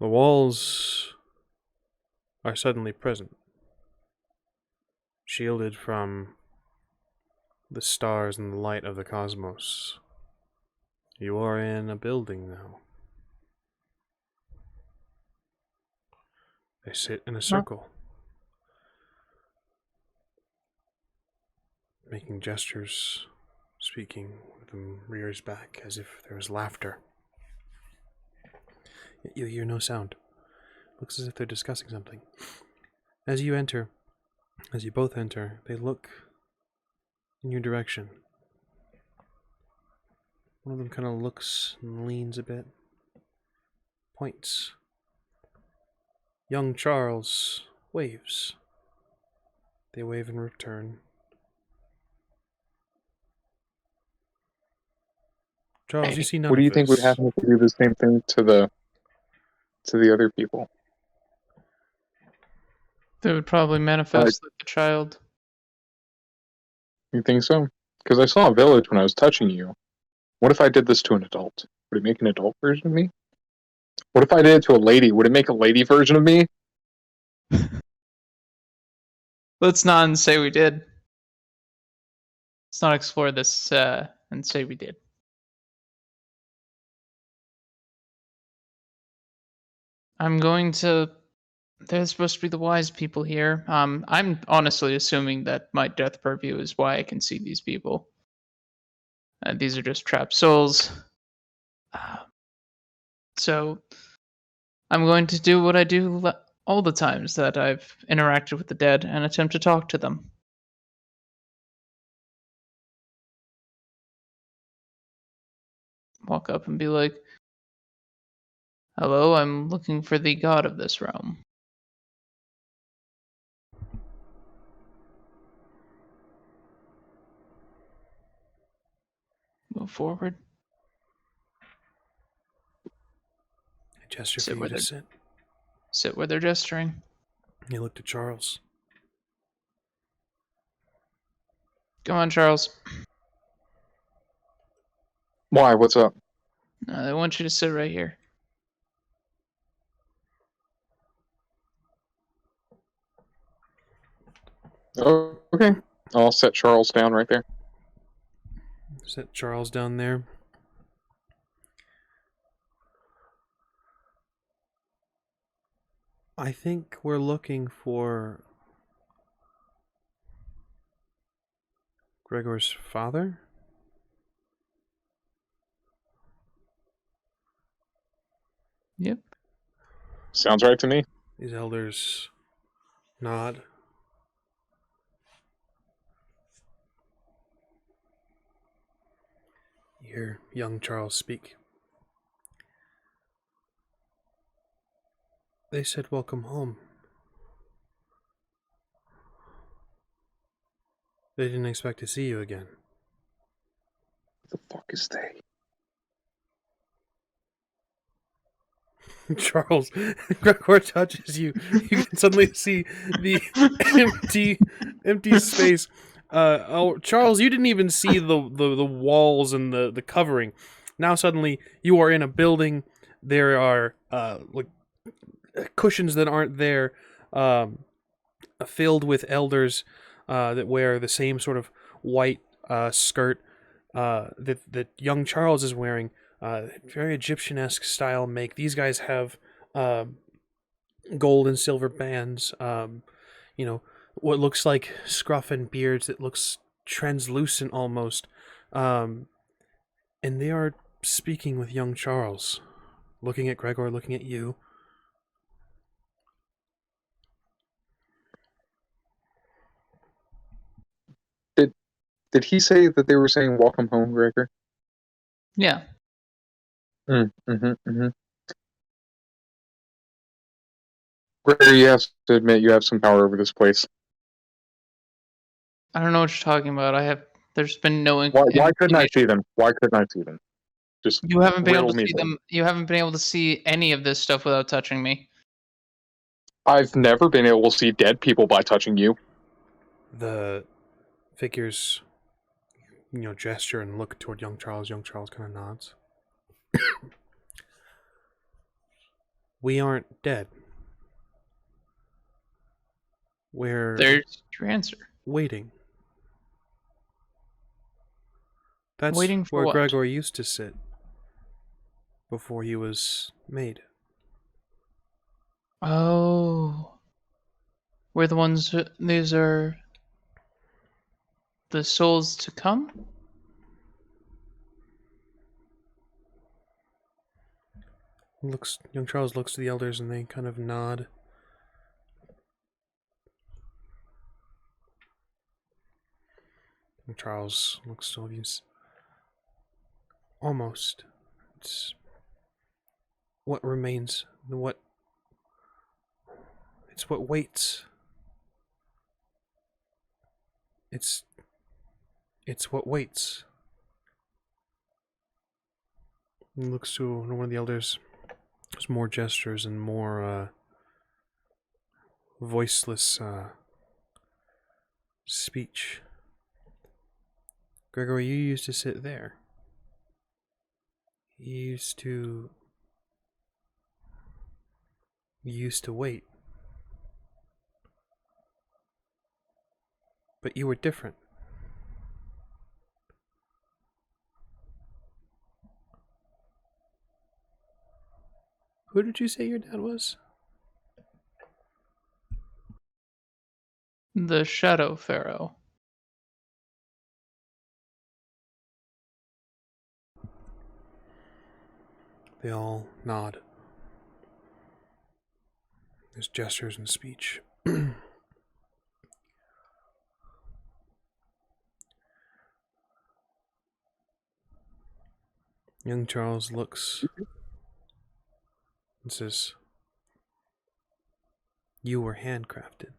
The walls are suddenly present, shielded from the stars and the light of the cosmos. You are in a building now. They sit in a circle, making gestures, speaking with them rears back as if there was laughter. Yet you hear no sound. Looks as if they're discussing something. As you both enter, they look in your direction. One of them kind of looks and leans a bit, points. Young Charles waves. They wave in return. Charles, you see none What do of you think would this. happen if we do the same thing to the other people? They would probably manifest like a child. You think so? Because I saw a village when I was touching you. What if I did this to an adult? Would it make an adult version of me? What if I did it to a lady? Would it make a lady version of me? Let's not say we did. Let's not explore this and say we did. I'm going to. They're supposed to be the wise people here. I'm honestly assuming that my death purview is why I can see these people. These are just trapped souls. So I'm going to do what I do all the times that I've interacted with the dead and attempt to talk to them. Walk up and be like, "Hello, I'm looking for the god of this realm." Move forward. I gesture Sit for where you to sit. Sit where they're gesturing. You look to Charles. Come on, Charles. Why? What's up? I want you to sit right here. Oh, okay. I'll set Charles down right there. Set Charles down there. I think we're looking for Gregor's father? Yep. Sounds right to me. These elders nod. You hear young Charles speak. They said welcome home. They didn't expect to see you again. What the fuck is they? Charles, Gregor touches you. You can suddenly see the empty space. Charles, you didn't even see the walls and the covering. Now suddenly you are in a building. There are like cushions that aren't there, filled with elders that wear the same sort of white skirt that young Charles is wearing. Very Egyptian-esque style make. These guys have gold and silver bands. What looks like scruff and beards that looks translucent almost. And they are speaking with young Charles, looking at Gregor, looking at you. Did he say that they were saying "Welcome home, Gregor"? Yeah. Mm-hmm. Gregor, you have to admit you have some power over this place. I don't know what you're talking about. There's been no. Why couldn't I see them? Why couldn't I see them? Just You haven't been able riddle to me see them. them. You haven't been able to see any of this stuff without touching me. I've never been able to see dead people by touching you. The figures, gesture and look toward young Charles. Young Charles kind of nods. We aren't dead. There's your answer. Waiting. That's Waiting for where what? Gregor used to sit before he was made. Oh. We're the ones. These are the souls to come? Young Charles looks to the elders and they kind of nod. Young Charles looks to you. Almost. It's what remains. It's what waits. It's what waits. He looks to one of the elders. There's more gestures and more voiceless speech. Gregor, you used to sit there. You used to wait. But you were different. Who did you say your dad was? The Shadow Pharaoh. They all nod. There's gestures and speech. Young Charles looks and says, "You were handcrafted.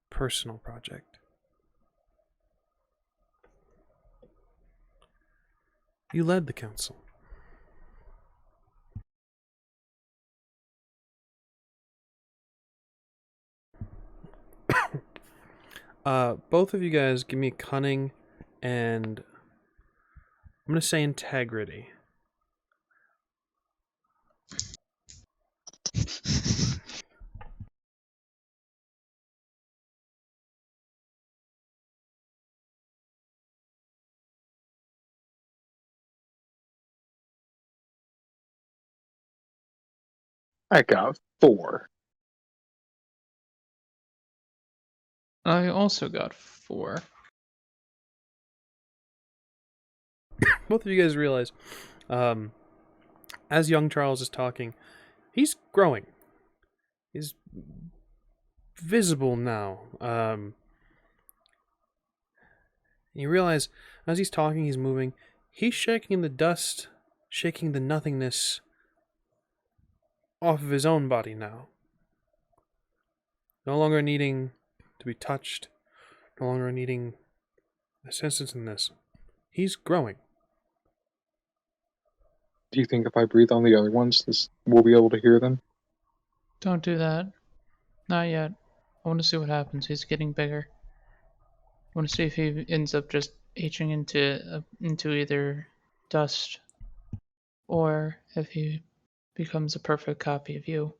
Personal project. You led the council. Both of you guys give me cunning and I'm going to say integrity. I got 4. I also got 4. Both of you guys realize, as young Charles is talking, he's growing. He's visible now. You realize, as he's talking, he's moving. He's shaking the dust, shaking the nothingness off of his own body now. No longer needing to be touched. No longer needing assistance in this. He's growing. Do you think if I breathe on the other ones, we'll be able to hear them? Don't do that. Not yet. I want to see what happens. He's getting bigger. I want to see if he ends up just aging into either dust, or if he becomes a perfect copy of you.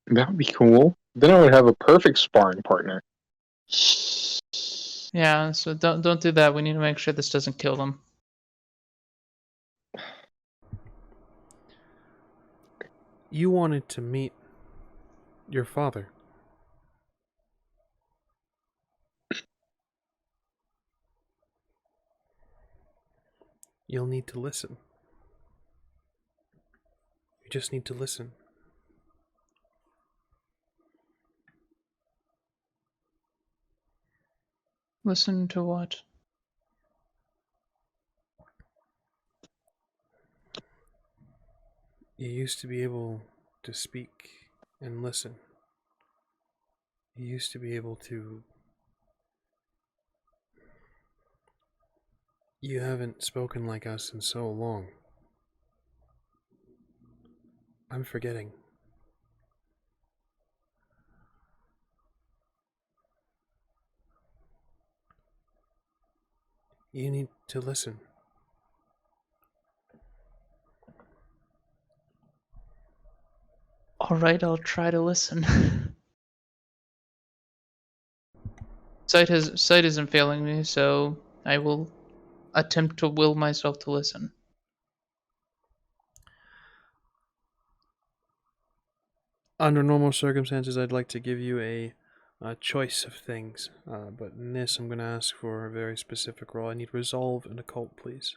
That would be cool. Then I would have a perfect sparring partner. Yeah, so don't do that. We need to make sure this doesn't kill them. You wanted to meet your father. You'll need to listen. You just need to listen. Listen to what? You used to be able to speak and listen. You used to be able to... You haven't spoken like us in so long. I'm forgetting. You need to listen. Alright, I'll try to listen. Sight isn't failing me, so I will attempt to will myself to listen. Under normal circumstances, I'd like to give you a choice of things, but in this, I'm going to ask for a very specific role. I need resolve and occult, please.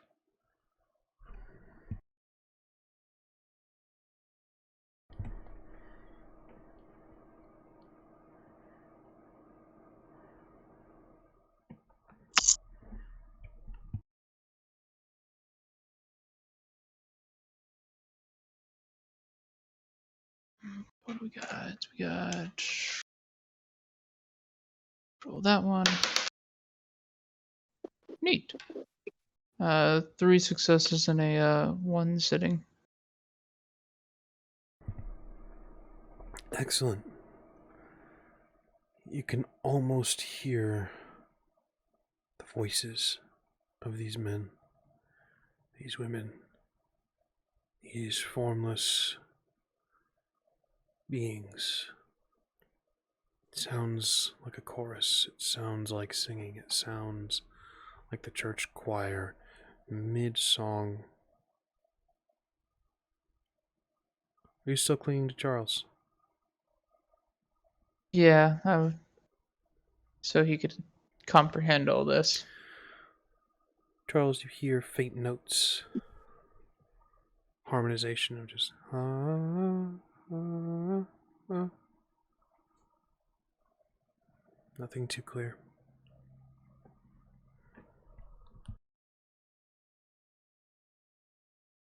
What do we got? We got... Roll that one. Neat. 3 successes and a 1 sitting. Excellent. You can almost hear the voices of these men, these women, these formless beings. It sounds like a chorus. It sounds like singing. It sounds like the church choir mid-song. Are you still clinging to Charles? Yeah, so he could comprehend all this. Charles, you hear faint notes. Harmonization of just nothing too clear.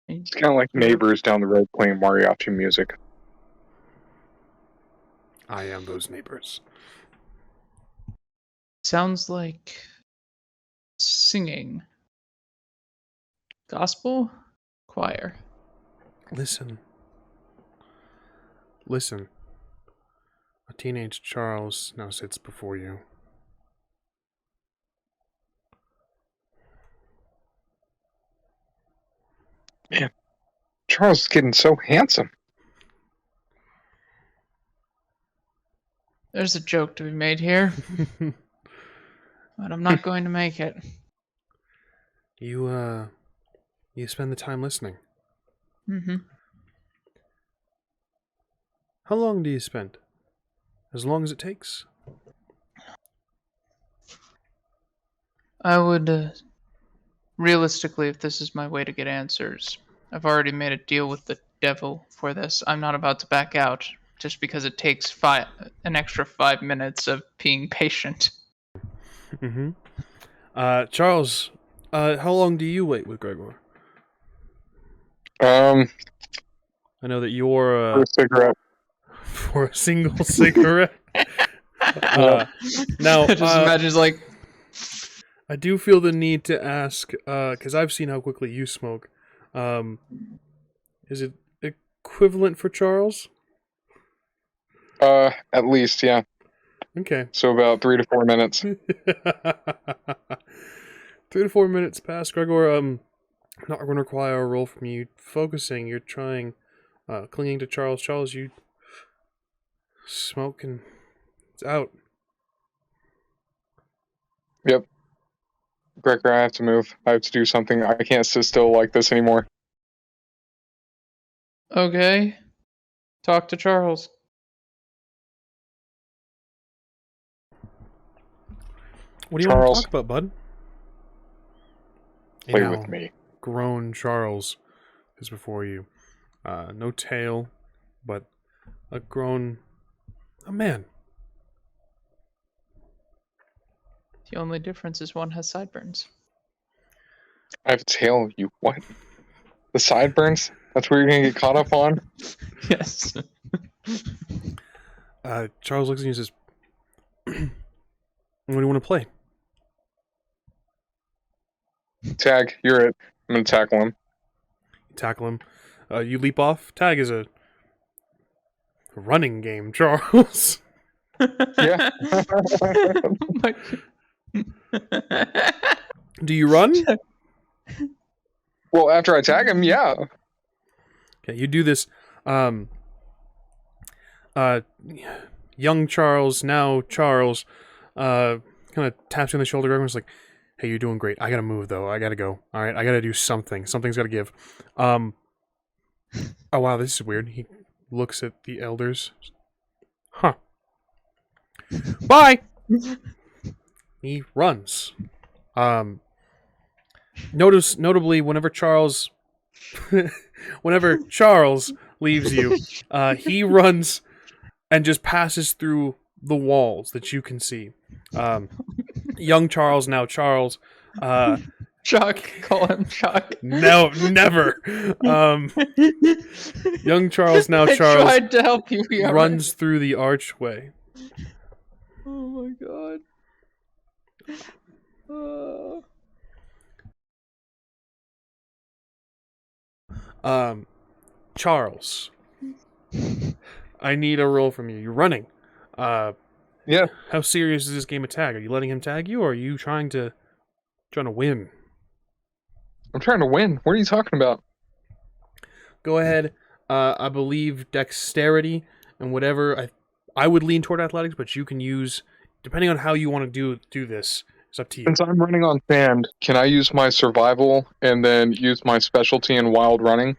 It's kind of like neighbors down the road playing mariachi music. I am those neighbors. Sounds like singing. Gospel? Choir. Listen. Listen. A teenage Charles now sits before you. Man, Charles is getting so handsome. There's a joke to be made here, but I'm not going to make it. You spend the time listening. Mm-hmm. How long do you spend? As long as it takes? I would, realistically, if this is my way to get answers, I've already made a deal with the devil for this. I'm not about to back out just because it takes an extra 5 minutes of being patient. Mm-hmm. Charles, how long do you wait with Gregor? I know that you're for a cigarette. for a single cigarette. Now, Just imagine it's like I do feel the need to ask, because I've seen how quickly you smoke. Is it equivalent for Charles? At least, yeah. Okay. So about 3 to 4 minutes. 3 to 4 minutes pass, Gregor. Not going to require a roll from you. Focusing, you're trying, clinging to Charles. Charles, you smoke and it's out. Yep. Gregor, I have to move. I have to do something. I can't sit still like this anymore. Okay. Talk to Charles. What do you want to Charles, talk about, bud? play Now, with me. grown Charles is before you. No tail, but a man. The only difference is one has sideburns. I have a tail. You what? The sideburns? That's where you're gonna get caught up on? Yes. Charles looks at you and says, "What do you want to play?" Tag, you're it. I'm gonna tackle him. You tackle him. You leap off. Tag is a running game, Charles. Yeah. Do you run? Well, after I tag him, yeah. Okay, you do this. Young Charles, now Charles, kind of taps you on the shoulder. Everyone's like, "Hey, you're doing great. I gotta move though. I gotta go. All right, I gotta do something. Something's gotta give." Oh wow, this is weird. He looks at the elders. Huh. Bye. He runs. Notably, whenever Charles leaves you, he runs and just passes through the walls that you can see. Young Charles, now Charles. Chuck, call him Chuck. No, never. Young Charles, now I Charles, tried to help you. runs through the archway. Oh my god. Charles, I need a roll from you. You're running. Yeah. How serious is this game of tag? Are you letting him tag you, or are you trying to win? I'm trying to win. What are you talking about? Go ahead. I believe dexterity and whatever. I would lean toward athletics, but you can use, depending on how you want to do this. It's up to you. Since I'm running on sand, can I use my survival and then use my specialty in wild running?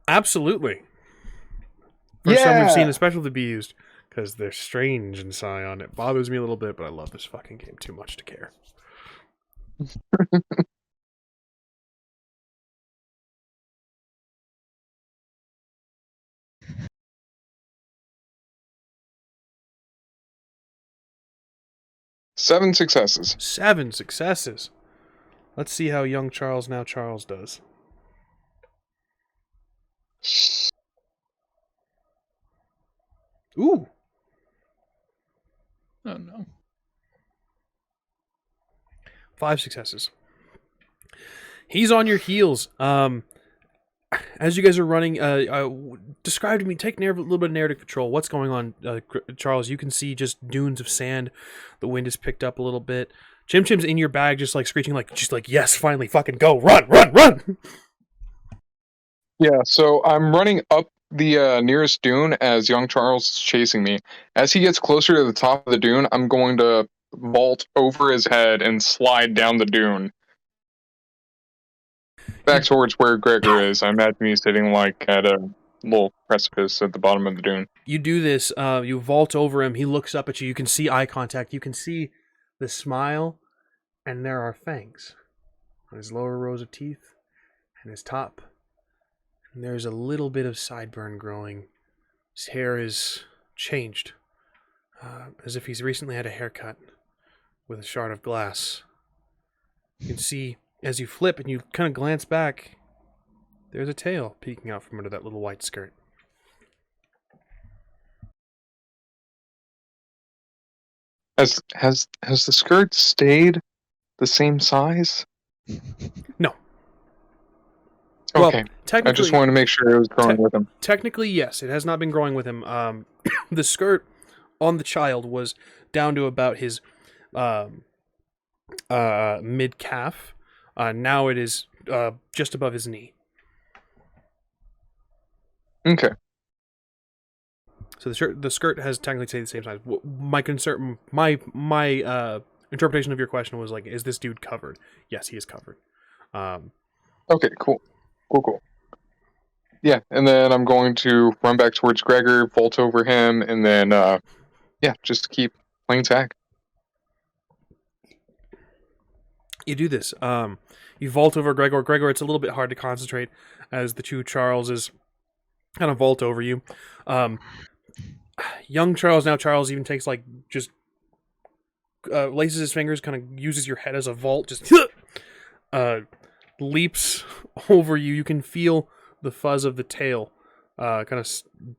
Absolutely. First time we've seen a specialty be used, because they're strange in Scion. It bothers me a little bit, but I love this fucking game too much to care. Seven successes. 7 successes. Let's see how young Charles, now Charles, does. Ooh. Oh no. 5 successes. He's on your heels. As you guys are running, describe to me, take a little bit of narrative control. What's going on, Charles? You can see just dunes of sand. The wind has picked up a little bit. Chim Chim's in your bag, just like screeching, like, yes, finally, fucking go, run, run, run. Yeah, so I'm running up the nearest dune as young Charles is chasing me. As he gets closer to the top of the dune, I'm going to vault over his head and slide down the dune. Back towards where Gregor is. I imagine he's sitting like at a little precipice at the bottom of the dune. You do this, you vault over him, he looks up at you, you can see eye contact, you can see the smile, and there are fangs on his lower rows of teeth and his top. And there's a little bit of sideburn growing. His hair is changed, as if he's recently had a haircut with a shard of glass. You can see, as you flip and you kind of glance back, there's a tail peeking out from under that little white skirt. Has the skirt stayed the same size? No. Okay. Well, technically, I just wanted to make sure it was growing with him. Technically, yes, it has not been growing with him. The skirt on the child was down to about his mid calf. Now it is just above his knee. Okay. So the skirt has technically stayed the same size. My concern, my interpretation of your question was like, is this dude covered? Yes, he is covered. Okay, cool. Cool. Yeah, and then I'm going to run back towards Gregor, vault over him, and then, just keep playing tag. You do this. You vault over Gregor. Gregor, it's a little bit hard to concentrate as the two Charleses kind of vault over you. Young Charles, now Charles, even takes like just laces his fingers, kind of uses your head as a vault, just leaps over you. You can feel the fuzz of the tail kind of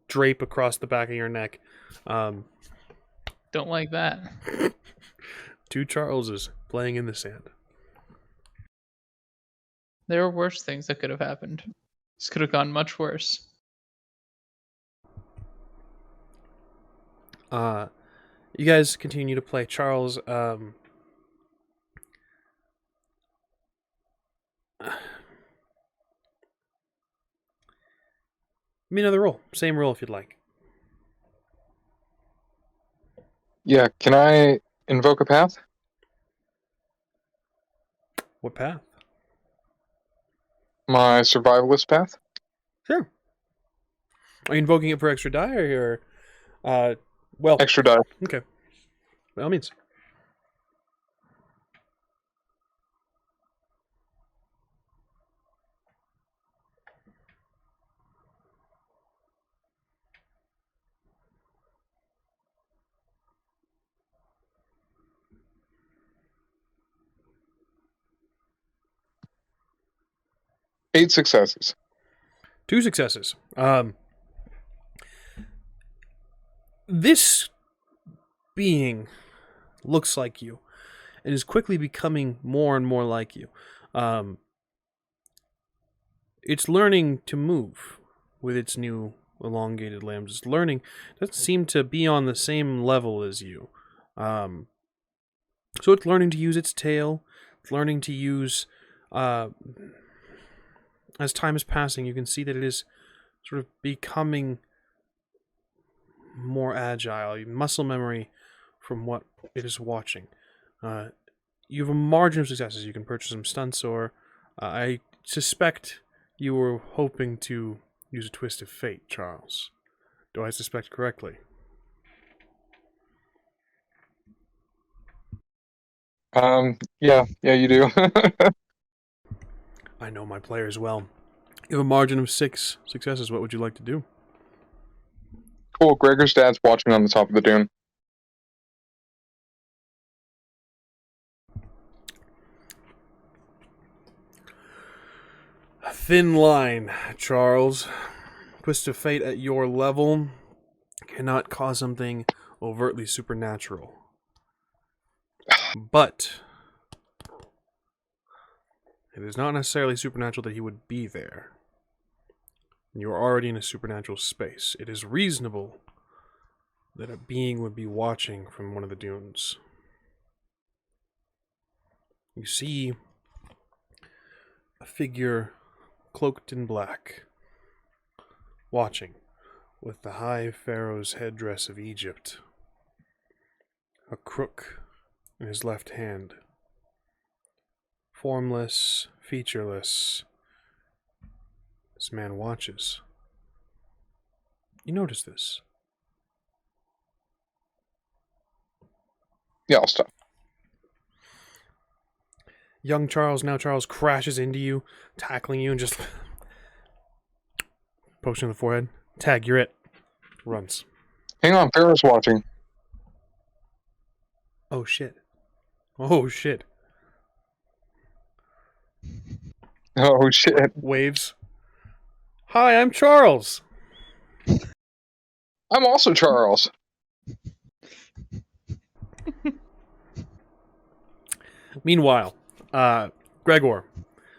drape across the back of your neck. Don't like that. Two Charleses playing in the sand. There are worse things that could have happened. This could have gone much worse. You guys continue to play. Charles, give me another roll. Same roll if you'd like. Yeah, can I invoke a path? What path? My survivalist path? Sure. Are you invoking it for extra die or well, Extra die. okay. By all means. Eight successes. 2 successes. This being looks like you and is quickly becoming more and more like you. It's learning to move with its new elongated limbs. It's learning, doesn't seem to be on the same level as you. So it's learning to use its tail. It's learning to use, as time is passing, you can see that it is sort of becoming more agile. Muscle memory from what it is watching. You have a margin of successes. You can purchase some stunts, or I suspect you were hoping to use a twist of fate, Charles. Do I suspect correctly? Yeah, you do. I know my players well. You have a margin of 6 successes. What would you like to do? Cool, Gregor's dad's watching on the top of the dune. A thin line, Charles. Twist of fate at your level cannot cause something overtly supernatural. But it is not necessarily supernatural that he would be there. You are already in a supernatural space. It is reasonable that a being would be watching from one of the dunes. You see a figure cloaked in black, watching, with the high Pharaoh's headdress of Egypt, a crook in his left hand. Formless, featureless, this man watches. You notice this. Yeah, I'll stop. Young Charles, now Charles, crashes into you, tackling you and just pokes you in the forehead. Tag, you're it. Runs. Hang on, Pharaoh's watching. Oh shit. Oh shit. Oh shit. Waves. Hi, I'm Charles. I'm also Charles. Meanwhile, Gregor,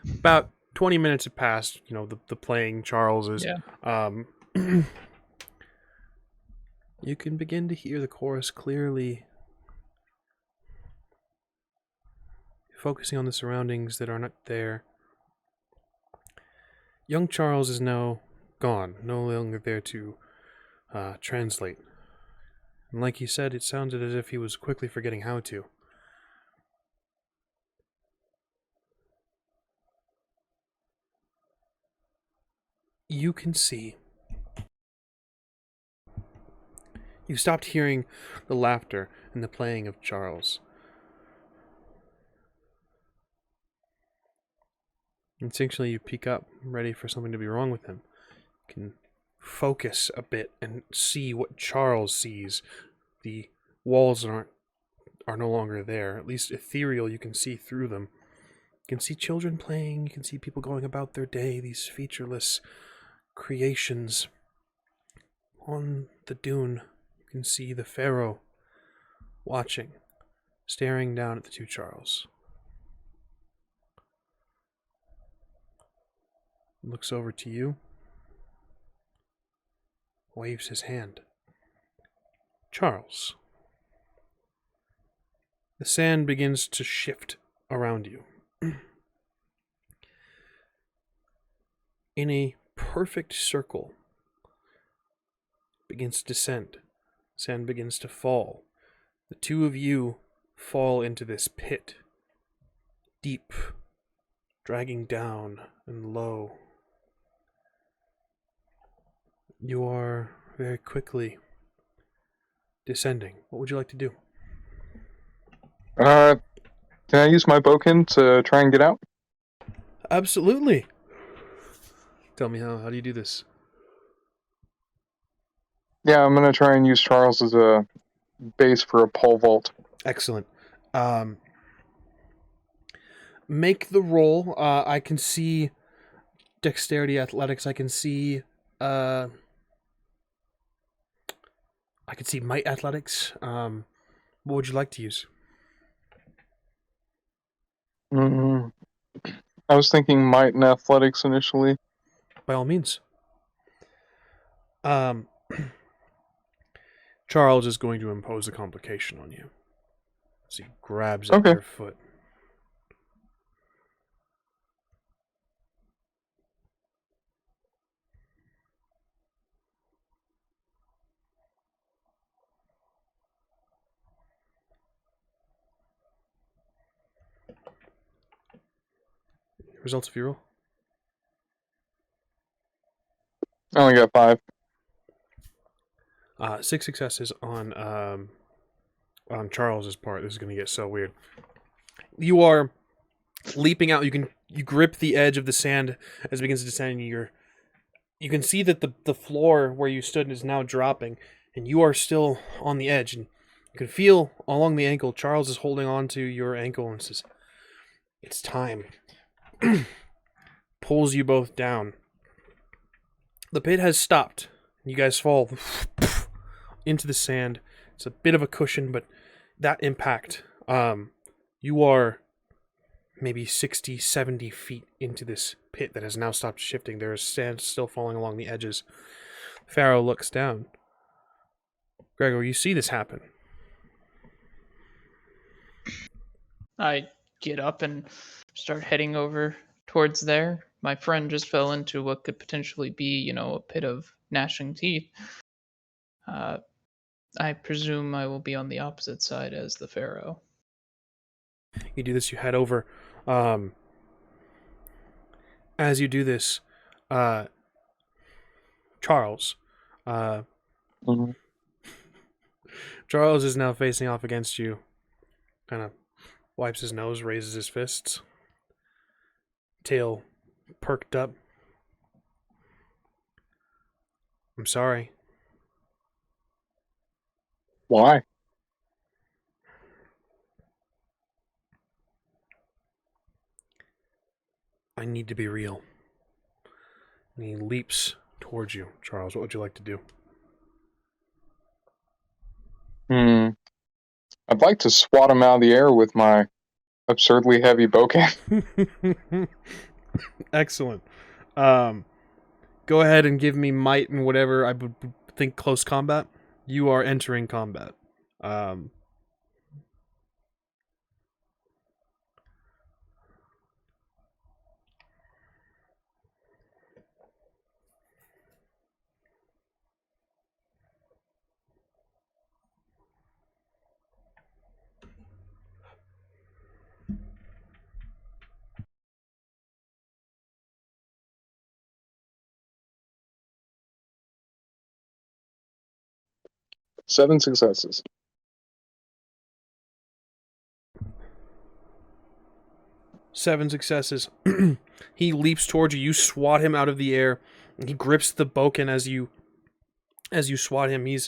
about 20 minutes have passed. You know, the playing Charles is. Yeah. You can begin to hear the chorus clearly, focusing on the surroundings that are not there. Young Charles is now gone, no longer there to translate. And like he said, it sounded as if he was quickly forgetting how to. You can see. You stopped hearing the laughter and the playing of Charles. Instinctually, you peek up, ready for something to be wrong with him. You can focus a bit and see what Charles sees. The walls are no longer there. At least ethereal, you can see through them. You can see children playing. You can see people going about their day. These featureless creations. On the dune, you can see the Pharaoh watching, staring down at the two Charles. Looks over to you, waves his hand. Charles. The sand begins to shift around you. In a perfect circle, begins to descend. Sand begins to fall. The two of you fall into this pit, deep, dragging down and low. You are very quickly descending. What would you like to do? Can I use my bokin to try and get out? Absolutely. Tell me how do you do this? Yeah, I'm gonna try and use Charles as a base for a pole vault. Excellent. Make the roll. I can see dexterity, athletics. I can see might athletics. What would you like to use? I was thinking might and athletics initially. By all means. Charles is going to impose a complication on you. So he grabs at your foot. Results of your roll? I only got 5. 6 successes on Charles's part. This is going to get so weird. You are leaping out. You grip the edge of the sand as it begins to descend. You can see that the floor where you stood is now dropping, and you are still on the edge. And you can feel along the ankle. Charles is holding on to your ankle and says, "It's time." Pulls you both down. The pit has stopped. You guys fall into the sand. It's a bit of a cushion, but that impact, you are maybe 60, 70 feet into this pit that has now stopped shifting. There is sand still falling along the edges. Pharaoh looks down. Gregor, you see this happen. I get up and start heading over towards there. My friend just fell into what could potentially be, a pit of gnashing teeth. I presume I will be on the opposite side as the Pharaoh. You do this, you head over. As you do this, Charles. Charles is now facing off against you. Kind of wipes his nose, raises his fists. Tail perked up. I'm sorry. Why? I need to be real. And he leaps towards you. Charles, what would you like to do? I'd like to swat him out of the air with my absurdly heavy bouquet. Excellent. Go ahead and give me might and whatever I would think close combat. You are entering combat. 7 successes. Seven successes. He leaps towards you. You swat him out of the air. He grips the boken as you swat him. He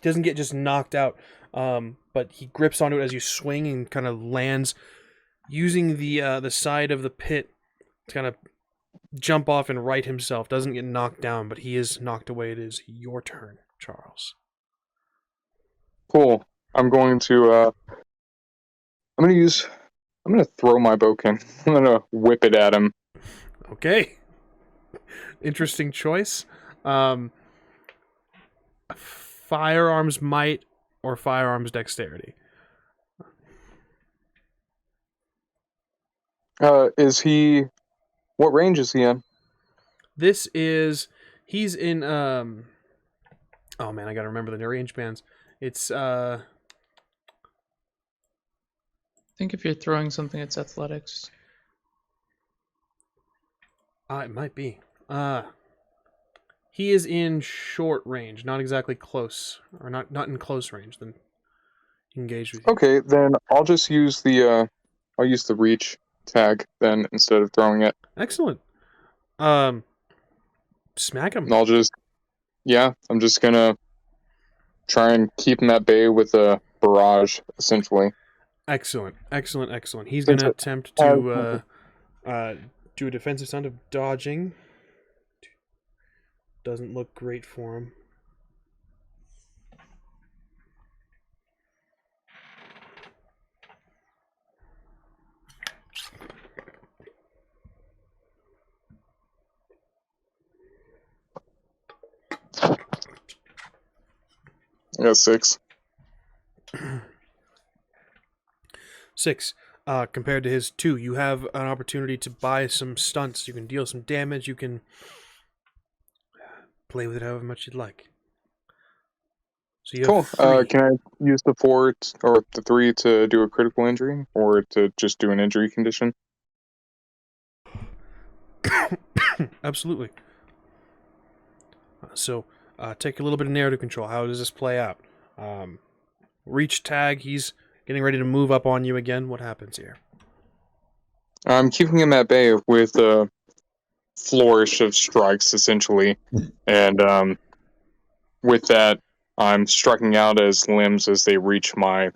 doesn't get just knocked out, but he grips onto it as you swing and kind of lands, using the side of the pit to kind of jump off and right himself. Doesn't get knocked down, but he is knocked away. It is your turn, Charles. Cool. I'm going to throw my boken. I'm gonna whip it at him. Okay. Interesting choice. Firearms might or firearms dexterity. What range is he in? He's in oh man, I gotta remember the range bands. It's I think if you're throwing something, it's athletics. It might be. He is in short range, not exactly close, or not in close range. Then engage with you. Okay, then I'll just use the reach tag then instead of throwing it. Excellent. Smack him. And I'm just gonna try and keep him at bay with a barrage, essentially. Excellent. He's going to attempt to do a defensive sound of dodging. Doesn't look great for him. I got 6. 6. Compared to his 2, you have an opportunity to buy some stunts. You can deal some damage. You can play with it however much you'd like. So you Cool. have 3. Can I use the 4 or the 3 to do a critical injury, or to just do an injury condition? Absolutely. So take a little bit of narrative control. How does this play out? Reach tag. He's getting ready to move up on you again. What happens here? I'm keeping him at bay with a flourish of strikes, essentially. And with that, I'm striking out as limbs as they reach my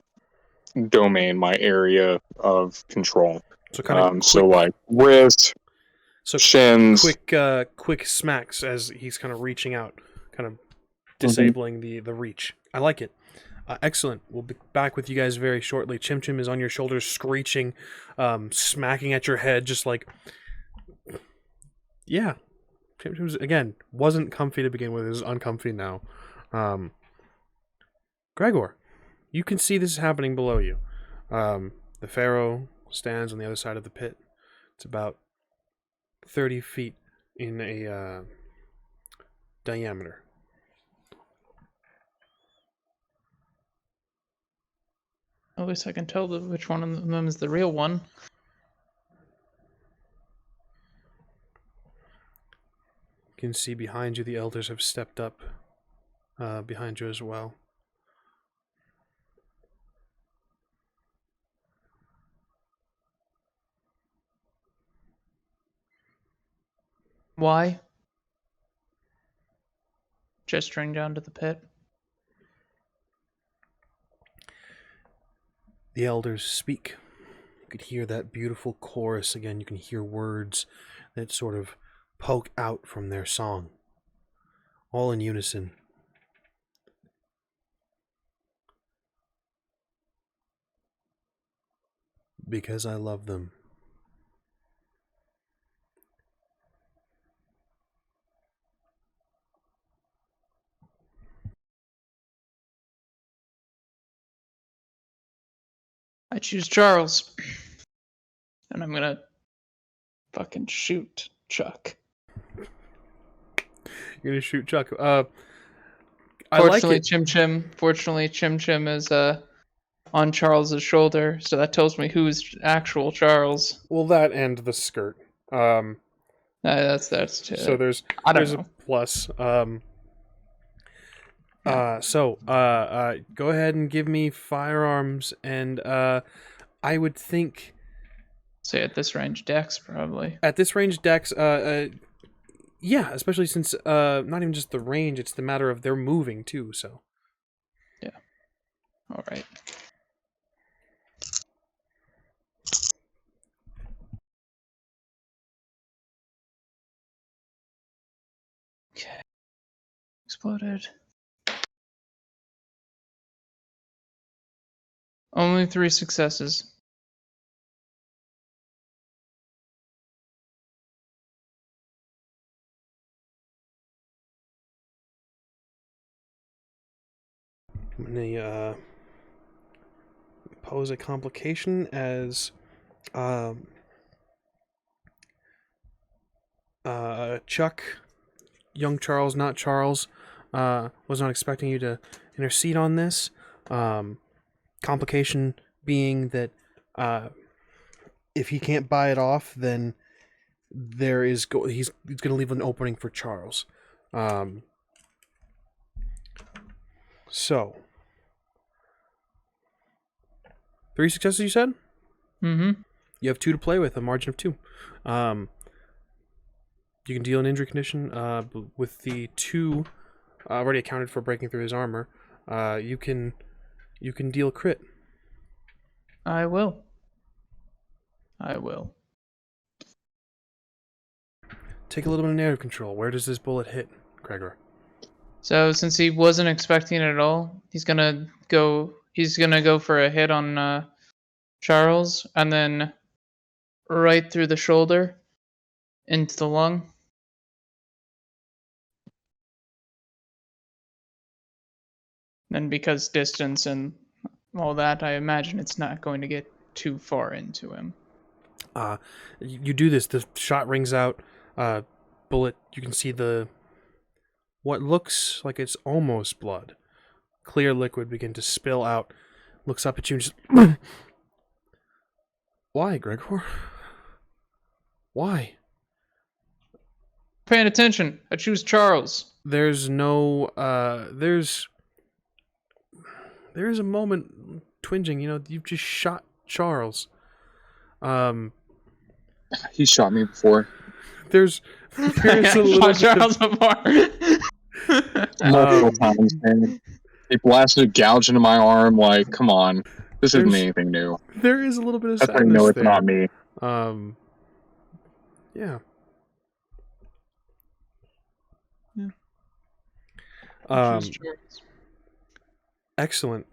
domain, my area of control. So kind of so like wrist, shins. Quick smacks as he's kind of reaching out, kind of disabling the reach. I like it. Excellent. We'll be back with you guys very shortly. Chim Chim is on your shoulders, screeching, smacking at your head, just like... Yeah. Chim Chim's, again, wasn't comfy to begin with. Is uncomfy now. Gregor, you can see this is happening below you. The Pharaoh stands on the other side of the pit. It's about 30 feet in a diameter. At least I can tell which one of them is the real one. You can see behind you the elders have stepped up behind you as well. Why? Gesturing down to the pit. The elders speak. You could hear that beautiful chorus again. You can hear words that sort of poke out from their song, all in unison. Because I love them. I choose Charles. And I'm gonna fucking shoot Chuck. You're gonna shoot Chuck. I like it. Fortunately, Chim Chim is on Charles's shoulder, so that tells me who's actual Charles. Well, that and the skirt. That's So there's I don't a know. plus. Yeah. Go ahead and give me firearms, and I would think Say at this range, Dex probably. at this range, Dex. Yeah, especially since not even just the range; it's the matter of they're moving too. So. Yeah. All right. Okay. Exploded. Only 3 successes. I'm gonna pose a complication as Chuck, young Charles, not Charles, was not expecting you to intercede on this. Complication being that if he can't buy it off, then he's going to leave an opening for Charles. So 3 successes, you said? Mm-hmm. You have 2 to play with, a margin of 2. You can deal an injury condition with the 2 already accounted for breaking through his armor. You can deal a crit. I will. Take a little bit of narrative control. Where does this bullet hit, Gregor? So since he wasn't expecting it at all, he's gonna go for a hit on Charles, and then right through the shoulder into the lung. And because distance and all that, I imagine it's not going to get too far into him. You do this. The shot rings out. Bullet. You can see what looks like it's almost blood. Clear liquid begin to spill out. Looks up at you and just. Why, Gregor? Why? Paying attention. I choose Charles. There's no. There's a moment twinging. You've just shot Charles. He shot me before. There's a little shot Charles before. Multiple times, man. He blasted a gouge into my arm. Like, come on, this isn't anything new. There is a little bit of That's how sadness you know it's there. not me. Yeah. Choose Charles. Excellent.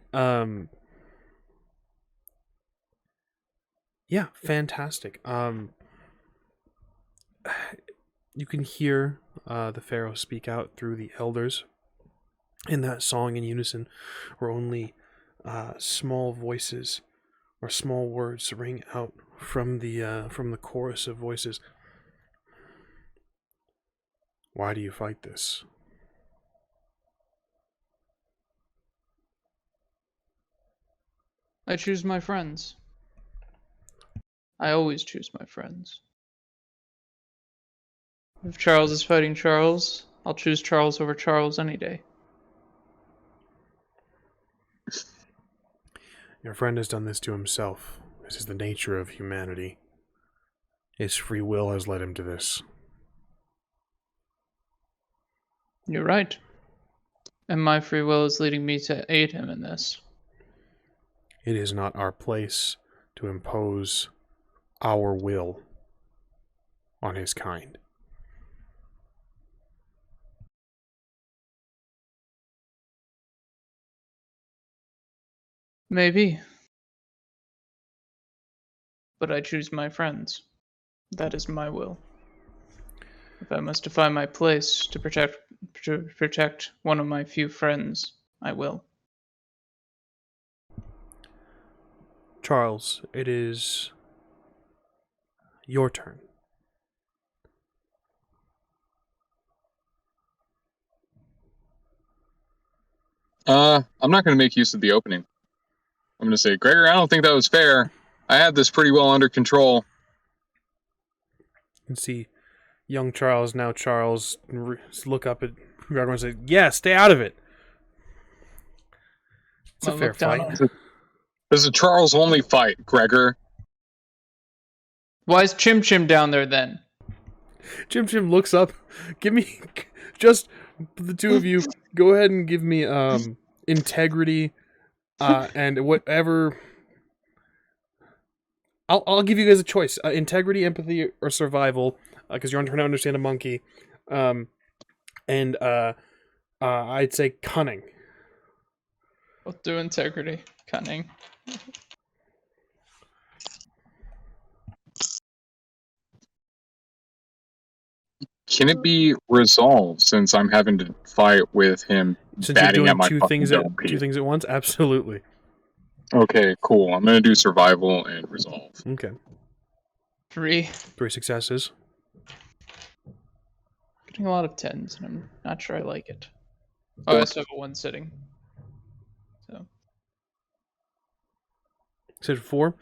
Yeah, fantastic. You can hear the Pharaoh speak out through the elders in that song in unison, where only small voices or small words ring out from the chorus of voices. Why do you fight this? I choose my friends. I always choose my friends. If Charles is fighting Charles, I'll choose Charles over Charles any day. Your friend has done this to himself. This is the nature of humanity. His free will has led him to this. You're right. And my free will is leading me to aid him in this. It is not our place to impose our will on his kind. Maybe. but I choose my friends. That is my will. If I must define my place to protect one of my few friends, I will. Charles, it is your turn. I'm not going to make use of the opening. I'm going to say, Gregor, I don't think that was fair. I had this pretty well under control. You can see young Charles, now Charles, look up at Gregor and say, yeah, stay out of it. It's a I'll fair look down fight. on- This is a Charles only fight, Gregor. Why is Chim Chim down there then? Chim Chim looks up. Give me, just the two of you, go ahead and give me integrity and whatever. I'll give you guys a choice: integrity, empathy, or survival, because you're trying to understand a monkey. And I'd say cunning. I'll do integrity, cunning. Can it be resolved since I'm having to fight with him Since batting you're at my doing fucking dome two piece? things at once, absolutely. Okay, cool. I'm gonna do survival and resolve. Okay, 3. 3 successes. Getting a lot of 10s, and I'm not sure I like it. Oh, I also have a 1 sitting. So Said 4,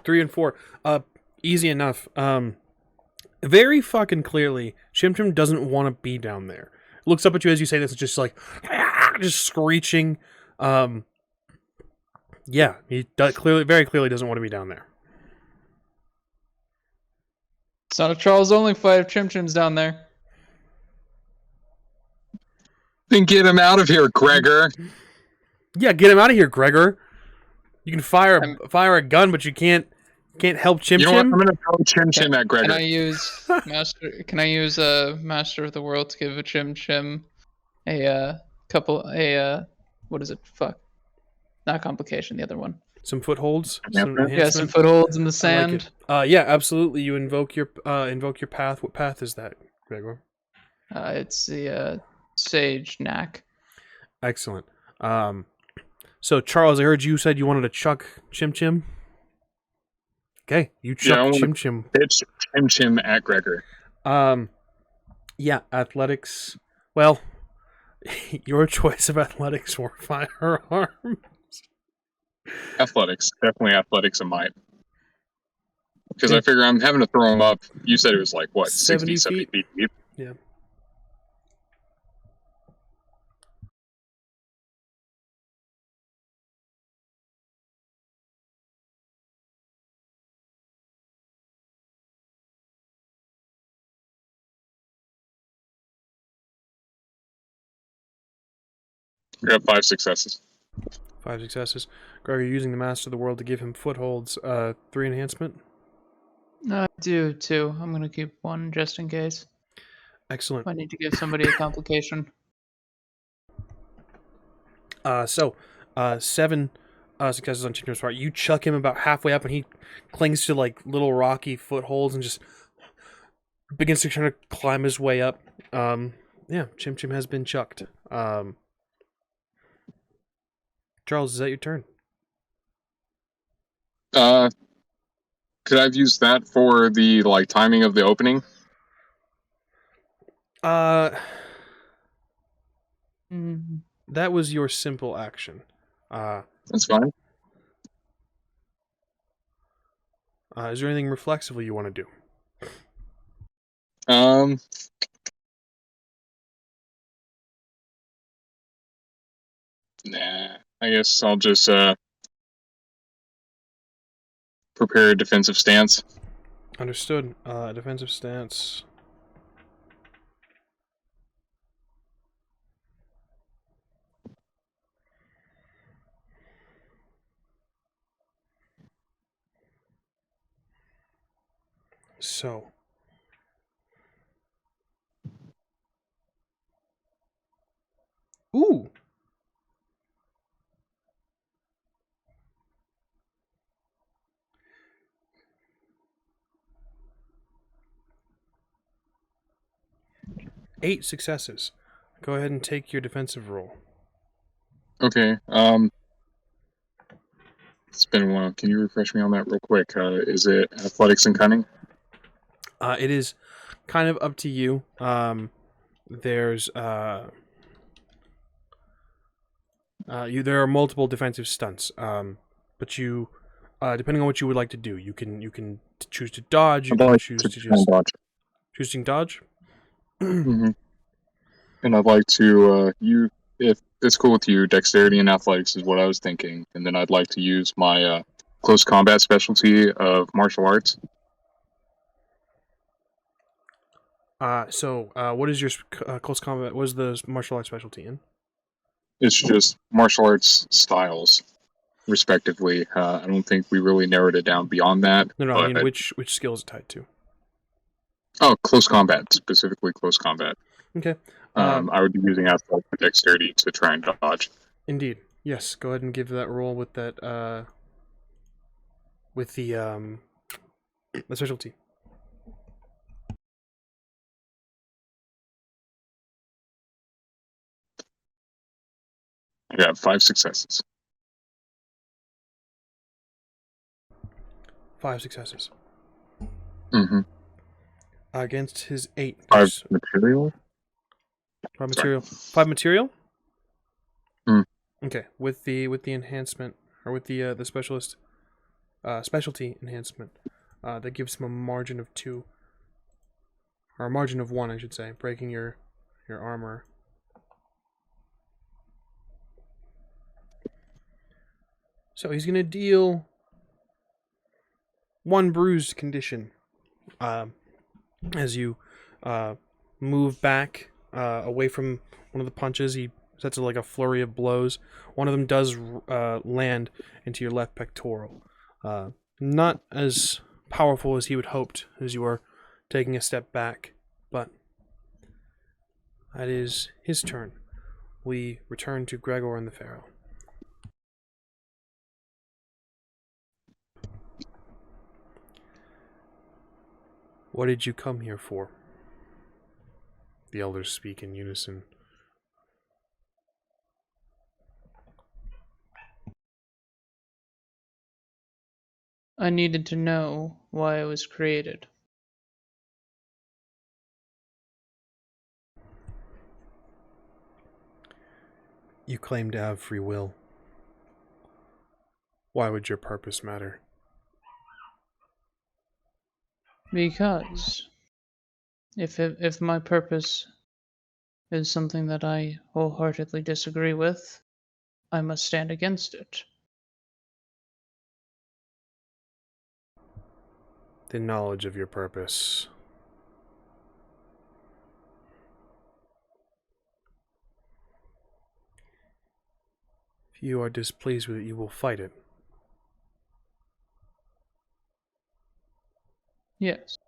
3 and 4. Easy enough. Very fucking clearly, Chim Chim doesn't want to be down there. Looks up at you as you say this, just like, just screeching. Yeah, he very clearly doesn't want to be down there. it's not a Charles only fight if Chim Chim's down there. Then get him out of here, Gregor. Yeah, get him out of here, Gregor. You can fire a gun, but you can't help Chim You know what? Chim. I'm gonna throw Chim Chim at Gregor. Can I use master? Can I use Master of the World to give a Chim Chim a what is it? Fuck, not complication. The other one. Some footholds, some Enhancement? Yeah, some enhancement. footholds in the I like sand. it. Yeah, absolutely. You invoke your path. What path is that, Gregor? It's the Sage Knack. Excellent. So Charles, I heard you said you wanted to chuck Chim Chim. Okay, you Yeah, I chuck wanna Chim Chim. pitch Chim Chim at Gregor. Yeah, athletics. Well, your choice of athletics or firearm. Athletics, definitely athletics and might. Because I figure I'm having to throw him up. You said it was like what, 70 70 feet deep? Yeah. We have 5 successes. 5 successes. Gregor, you're using the Master of the World to give him footholds. 3 enhancement. I do 2. I'm gonna keep 1 just in case. Excellent. I need to give somebody a complication. So 7 successes on Chim Chim's part. You chuck him about halfway up, and he clings to like little rocky footholds and just begins to try to climb his way up. Yeah, Chim Chim has been chucked. Charles, is that your turn? Could I have used that for the timing of the opening? That was your simple action. That's fine. Is there anything reflexively you want to do? Nah. I guess I'll just prepare a defensive stance. Understood. Defensive stance. So. Ooh. 8 successes. Go ahead and take your defensive roll. Okay. It's been a while. Can you refresh me on that real quick? Is it athletics and cunning? It is kind of up to you. There's there are multiple defensive stunts. But you, depending on what you would like to do, you can choose to dodge. You I'd can like choose to to try and just dodge. choosing dodge. hmm And I'd like to if it's cool with you, dexterity and athletics is what I was thinking, and then I'd like to use my close combat specialty of martial arts. What is your close combat? What is the martial arts specialty in? It's just martial arts styles, respectively. I don't think we really narrowed it down beyond that. No, I But, mean which skill is it tied to? oh, close combat, specifically close combat. Okay. I would be using athletics and dexterity to try and dodge. Indeed. Yes. Go ahead and give that roll with that. With the specialty. I got 5 successes. 5 successes. Mm-hmm. Against his 8. 5 material? 5 material. 5 material? Mm. Okay. With the enhancement, or with the specialist specialty enhancement, that gives him a margin of 2. Or a margin of 1, I should say, breaking your armor. So he's gonna deal 1 bruised condition. As you move back away from one of the punches, he sets like a flurry of blows. One of them does land into your left pectoral. Not as powerful as he would hoped as you are taking a step back, but that is his turn. We return to Gregor and the Pharaoh. What did you come here for? The elders speak in unison. I needed to know why I was created. You claim to have free will. Why would your purpose matter? Because if my purpose is something that I wholeheartedly disagree with, I must stand against it. The knowledge of your purpose. If you are displeased with it, you will fight it. Yes.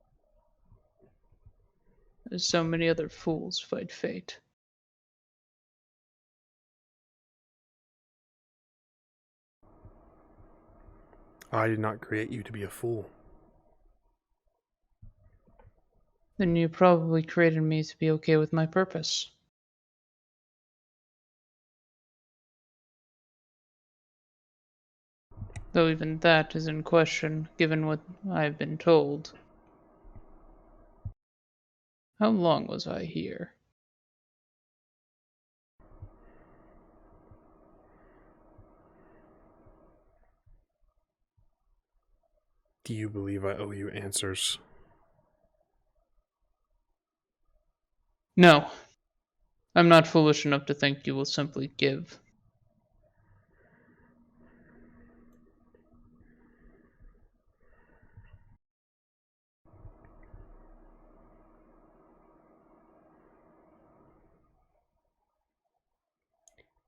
As so many other fools fight fate. I did not create you to be a fool. Then you probably created me to be okay with my purpose. Though even that is in question, given what I've been told. How long was I here? Do you believe I owe you answers? No. I'm not foolish enough to think you will simply give.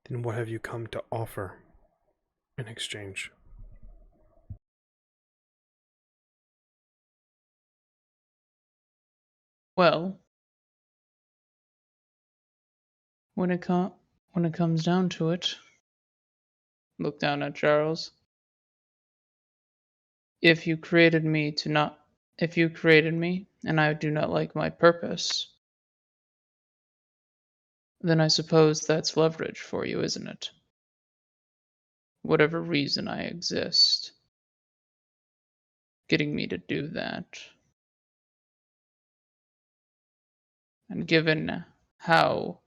Then what have you come to offer in exchange? Well, when it comes down to it, look down at Charles. If you created me and I do not like my purpose, then I suppose that's leverage for you, isn't it? Whatever reason I exist, getting me to do that. And given how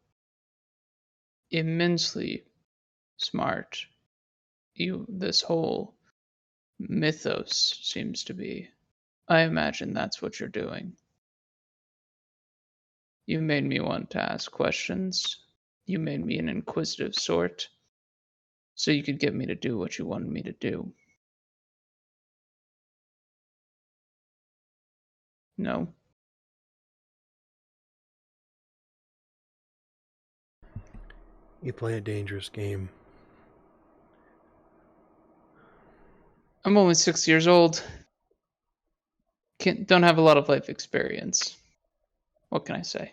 immensely smart this whole mythos seems to be, I imagine that's what you're doing. You made me want to ask questions. You made me an inquisitive sort, so you could get me to do what you wanted me to do. No? You play a dangerous game. I'm only 6 years old. Don't have a lot of life experience. What can I say?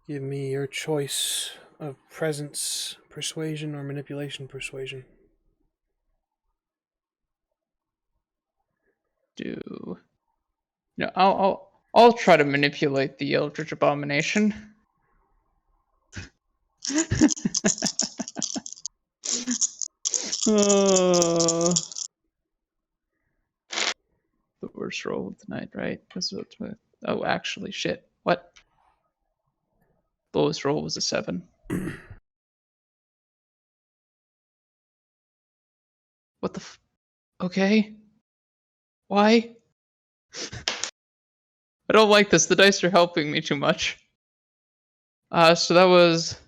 Give me your choice of presence, persuasion, or manipulation, persuasion. No, I'll try to manipulate the Eldritch Abomination. The worst roll of the night, right? Oh, actually, shit. What? Lowest roll was a 7. What the okay. Why? I don't like this. The dice are helping me too much. So that was...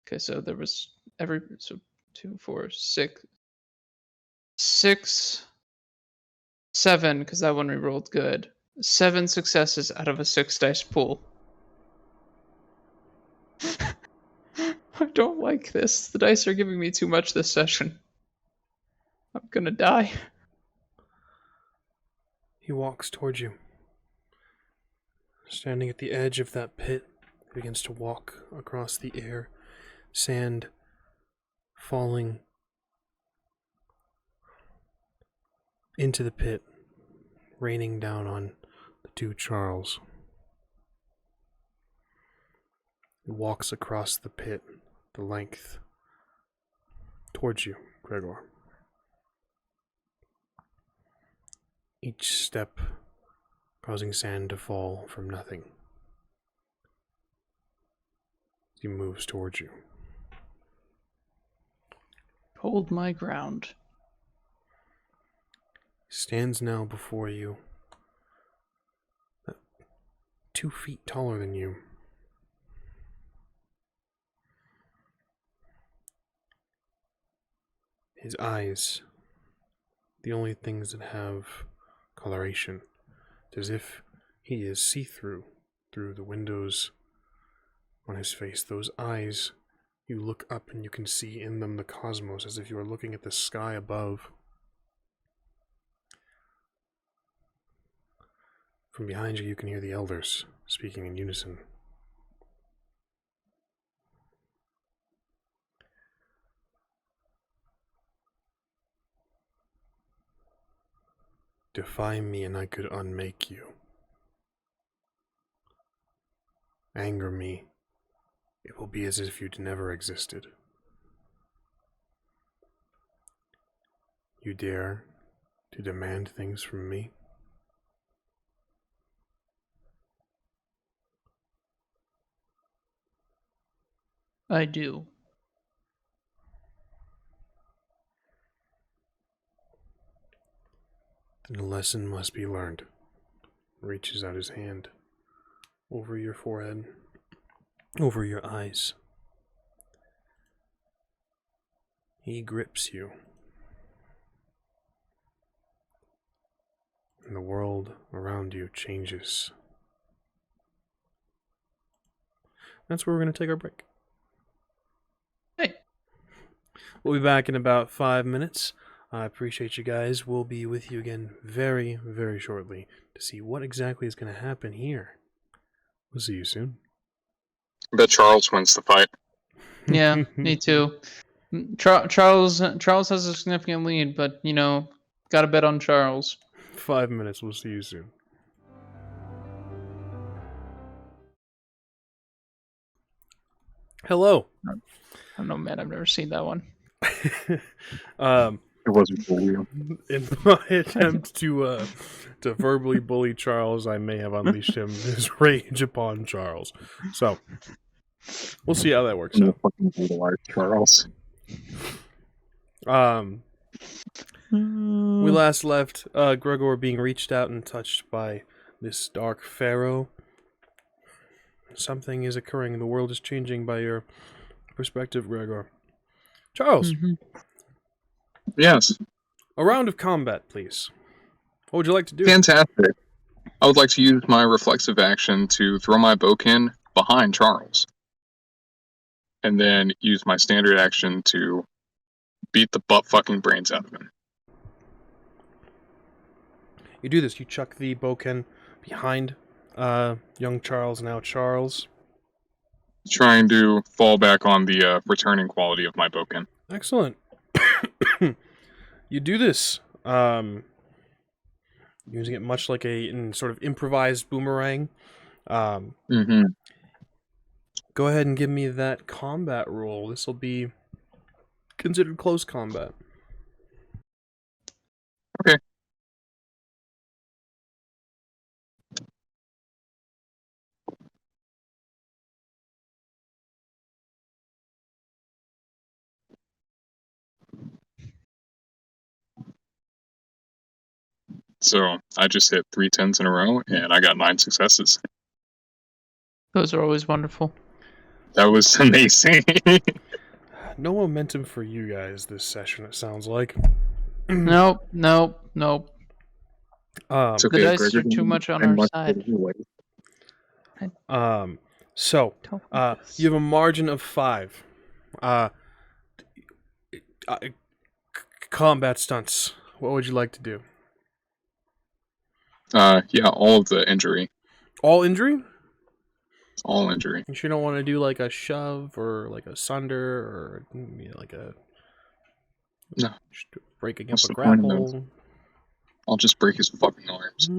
Okay, so there was 2, 4, 6... 6, 7, because that one we rolled good. 7 successes out of a 6 dice pool. I don't like this. The dice are giving me too much this session. I'm gonna die. He walks towards you. Standing at the edge of that pit, he begins to walk across the air, sand falling into the pit, raining down on the two Charles. He walks across the pit, the length, towards you, Gregor. Each step causing sand to fall from nothing. He moves towards you. Hold my ground. He stands now before you, 2 feet taller than you. His eyes, the only things that have coloration. It's as if he is see-through through the windows on his face. Those eyes, you look up and you can see in them the cosmos, as if you are looking at the sky above. From behind you, you can hear the elders speaking in unison. Defy me and I could unmake you. Anger me, it will be as if you'd never existed. You dare to demand things from me? I do. Then a lesson must be learned. Reaches out his hand over your forehead, over your eyes. He grips you. And the world around you changes. That's where we're going to take our break. Hey. We'll be back in about 5 minutes. I appreciate you guys. We'll be with you again very, very shortly to see what exactly is going to happen here. We'll see you soon. I bet Charles wins the fight. Yeah, me too. Charles has a significant lead, but gotta bet on Charles. 5 minutes. We'll see you soon. Hello. I don't know, man. I've never seen that one. It wasn't for you. In my attempt to verbally bully Charles, I may have unleashed his rage upon Charles. So we'll see how that works out. Fucking brutalize Charles. We last left Gregor being reached out and touched by this dark Pharaoh. Something is occurring. The world is changing by your perspective, Gregor. Charles, Yes. a round of combat, please. What would you like to do? Fantastic. I would like to use my reflexive action to throw my bokin behind Charles. And then use my standard action to beat the butt-fucking brains out of him. You do this. You chuck the boken behind young Charles, now Charles. Trying to fall back on the returning quality of my bokin. Excellent. You do this. Using it much like a sort of improvised boomerang. Go ahead and give me that combat roll. This will be considered close combat. Okay. So I just hit 3 10s in a row, and I got 9 successes. Those are always wonderful. That was amazing. No momentum for you guys this session, it sounds like. Nope. It's okay, The dice Gregor, are too much on I'm our much side. better anyway. So you have a margin of 5. Combat stunts. What would you like to do? Yeah, all of the injury. All injury? All injury. You sure don't want to do like a shove or like a sunder or like a No. breaking What's up a the point of grapple? I'll just break his fucking arms.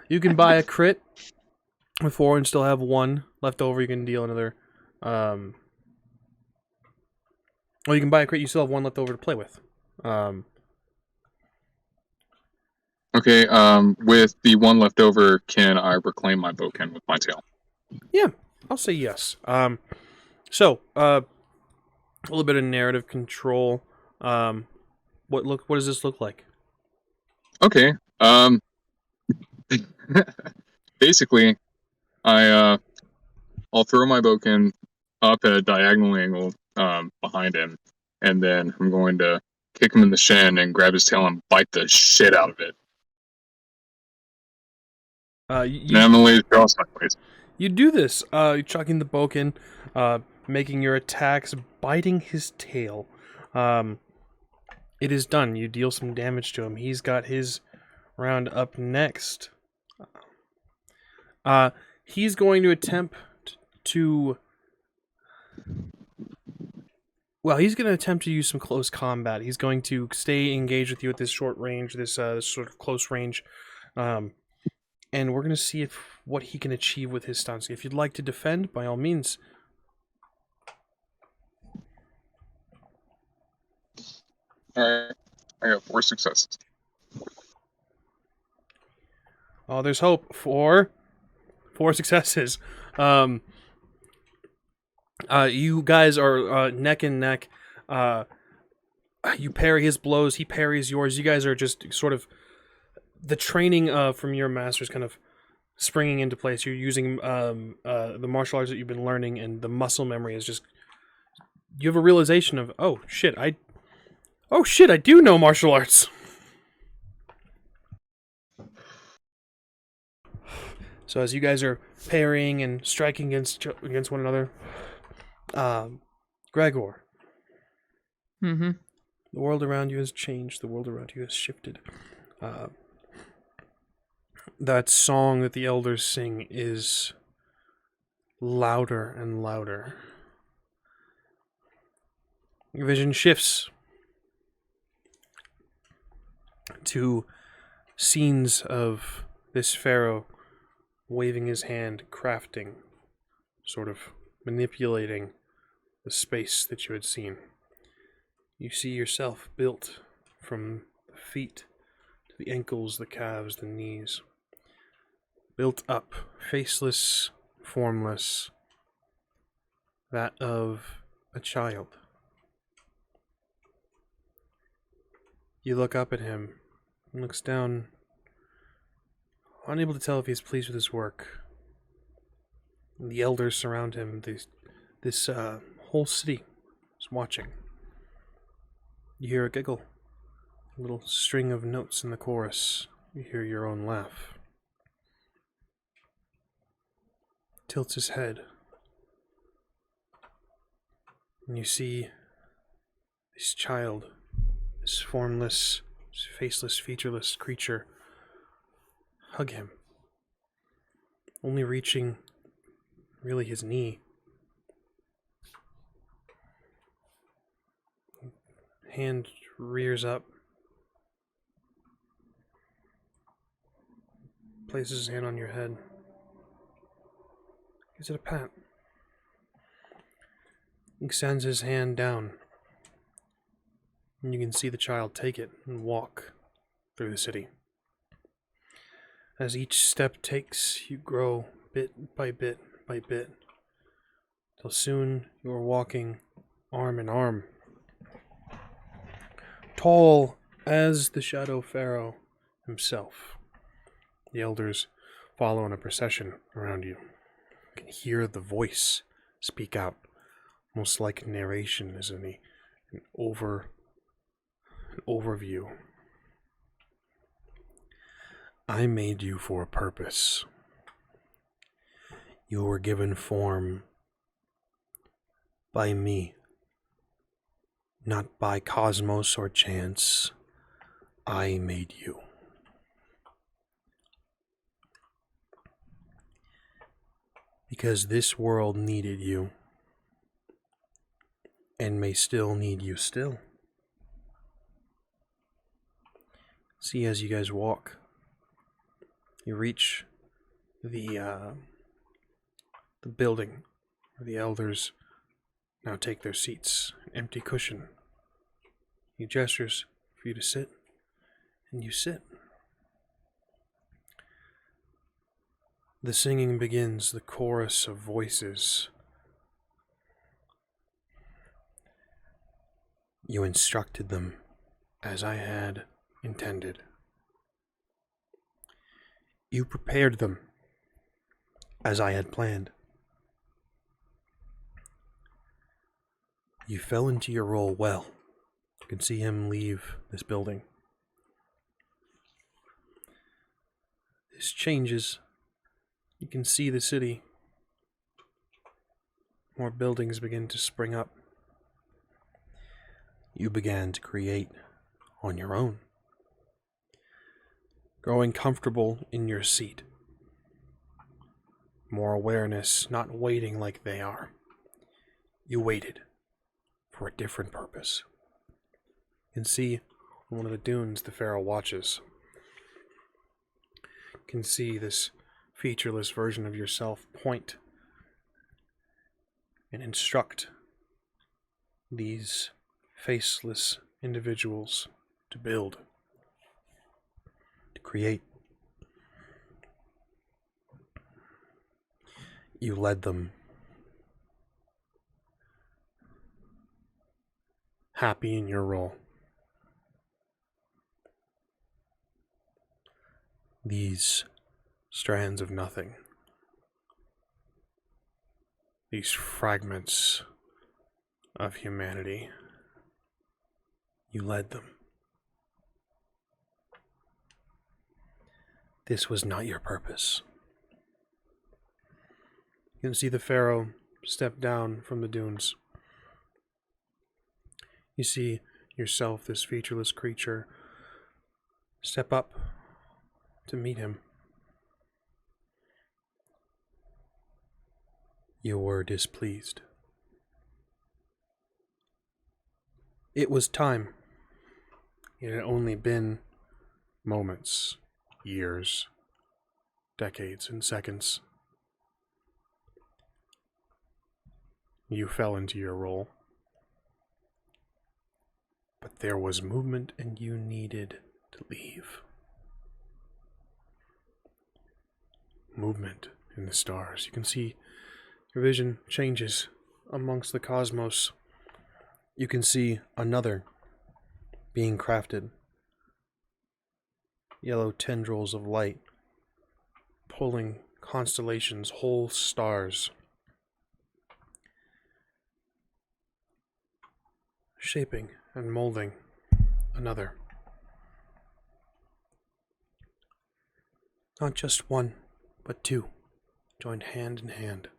You can buy a crit with 4 and still have 1 left over. You can deal another. Well, you can buy a crit. You still have 1 left over to play with. Okay, with the 1 left over, can I reclaim my bokin with my tail? Yeah, I'll say yes. So a little bit of narrative control. What does this look like? Okay, basically, I'll throw my bokin up at a diagonal angle behind him, and then I'm going to kick him in the shin and grab his tail and bite the shit out of it. And I'm gonna lay it across my face. You do this. You're chucking the bokin, making your attacks, biting his tail. It is done. You deal some damage to him. He's got his round up next. He's going to attempt to... Well, he's going to attempt to use some close combat. He's going to stay engaged with you at this short range, this sort of close range. And we're going to see what he can achieve with his stunts. If you'd like to defend, by all means. Alright, I got 4 successes. Oh, there's hope for 4 successes. You guys are neck and neck. You parry his blows, he parries yours. You guys are just sort of the training from your masters kind of springing into place. You're using the martial arts that you've been learning, and the muscle memory is just... You have a realization of, oh shit, I do know martial arts. So as you guys are parrying and striking against one another, Gregor, Mm-hmm. the world around you has changed. The world around you has shifted. That song that the elders sing is louder and louder. Your vision shifts to scenes of this pharaoh waving his hand, crafting, sort of manipulating the space that you had seen. You see yourself built from the feet to the ankles, the calves, the knees. Built up, faceless, formless, that of a child. You look up at him, and looks down, unable to tell if he's pleased with his work. The elders surround him. This whole city is watching. You hear a giggle, a little string of notes in the chorus. You hear your own laugh. Tilts his head, and you see this child, this formless, faceless, featureless creature hug him, only reaching really his knee. Hand rears up, places his hand on your head, gives it a pat, extends his hand down, and you can see the child take it and walk through the city. As each step takes, you grow bit by bit by bit, till soon you are walking arm in arm, tall as the Shadow Pharaoh himself. The elders follow in a procession around you. You can hear the voice speak out, almost like narration, as an overview. I made you for a purpose. You were given form by me, not by cosmos or chance. I made you. Because this world needed you, and may still need you still. See, as you guys walk, you reach the building where the elders now take their seats. An empty cushion. He gestures for you to sit, and you sit. The singing begins, the chorus of voices. You instructed them as I had intended. You prepared them as I had planned. You fell into your role well. You can see him leave this building. This changes. You can see the city. More buildings begin to spring up. You began to create on your own. Growing comfortable in your seat. More awareness, not waiting like they are. You waited for a different purpose. You can see on one of the dunes the Pharaoh watches. You can see this featureless version of yourself point and instruct these faceless individuals to build, to create. You led them, happy in your role. These strands of nothing, these fragments of humanity, you led them. This was not your purpose. You can see the Pharaoh step down from the dunes. You see yourself, this featureless creature, step up to meet him. You were displeased. It was time. It had only been moments, years, decades, and seconds. You fell into your role. But there was movement and you needed to leave. Movement in the stars. You can see your vision changes amongst the cosmos. You can see another being crafted. Yellow tendrils of light pulling constellations, whole stars, shaping and molding another. Not just one, but two, joined hand in hand.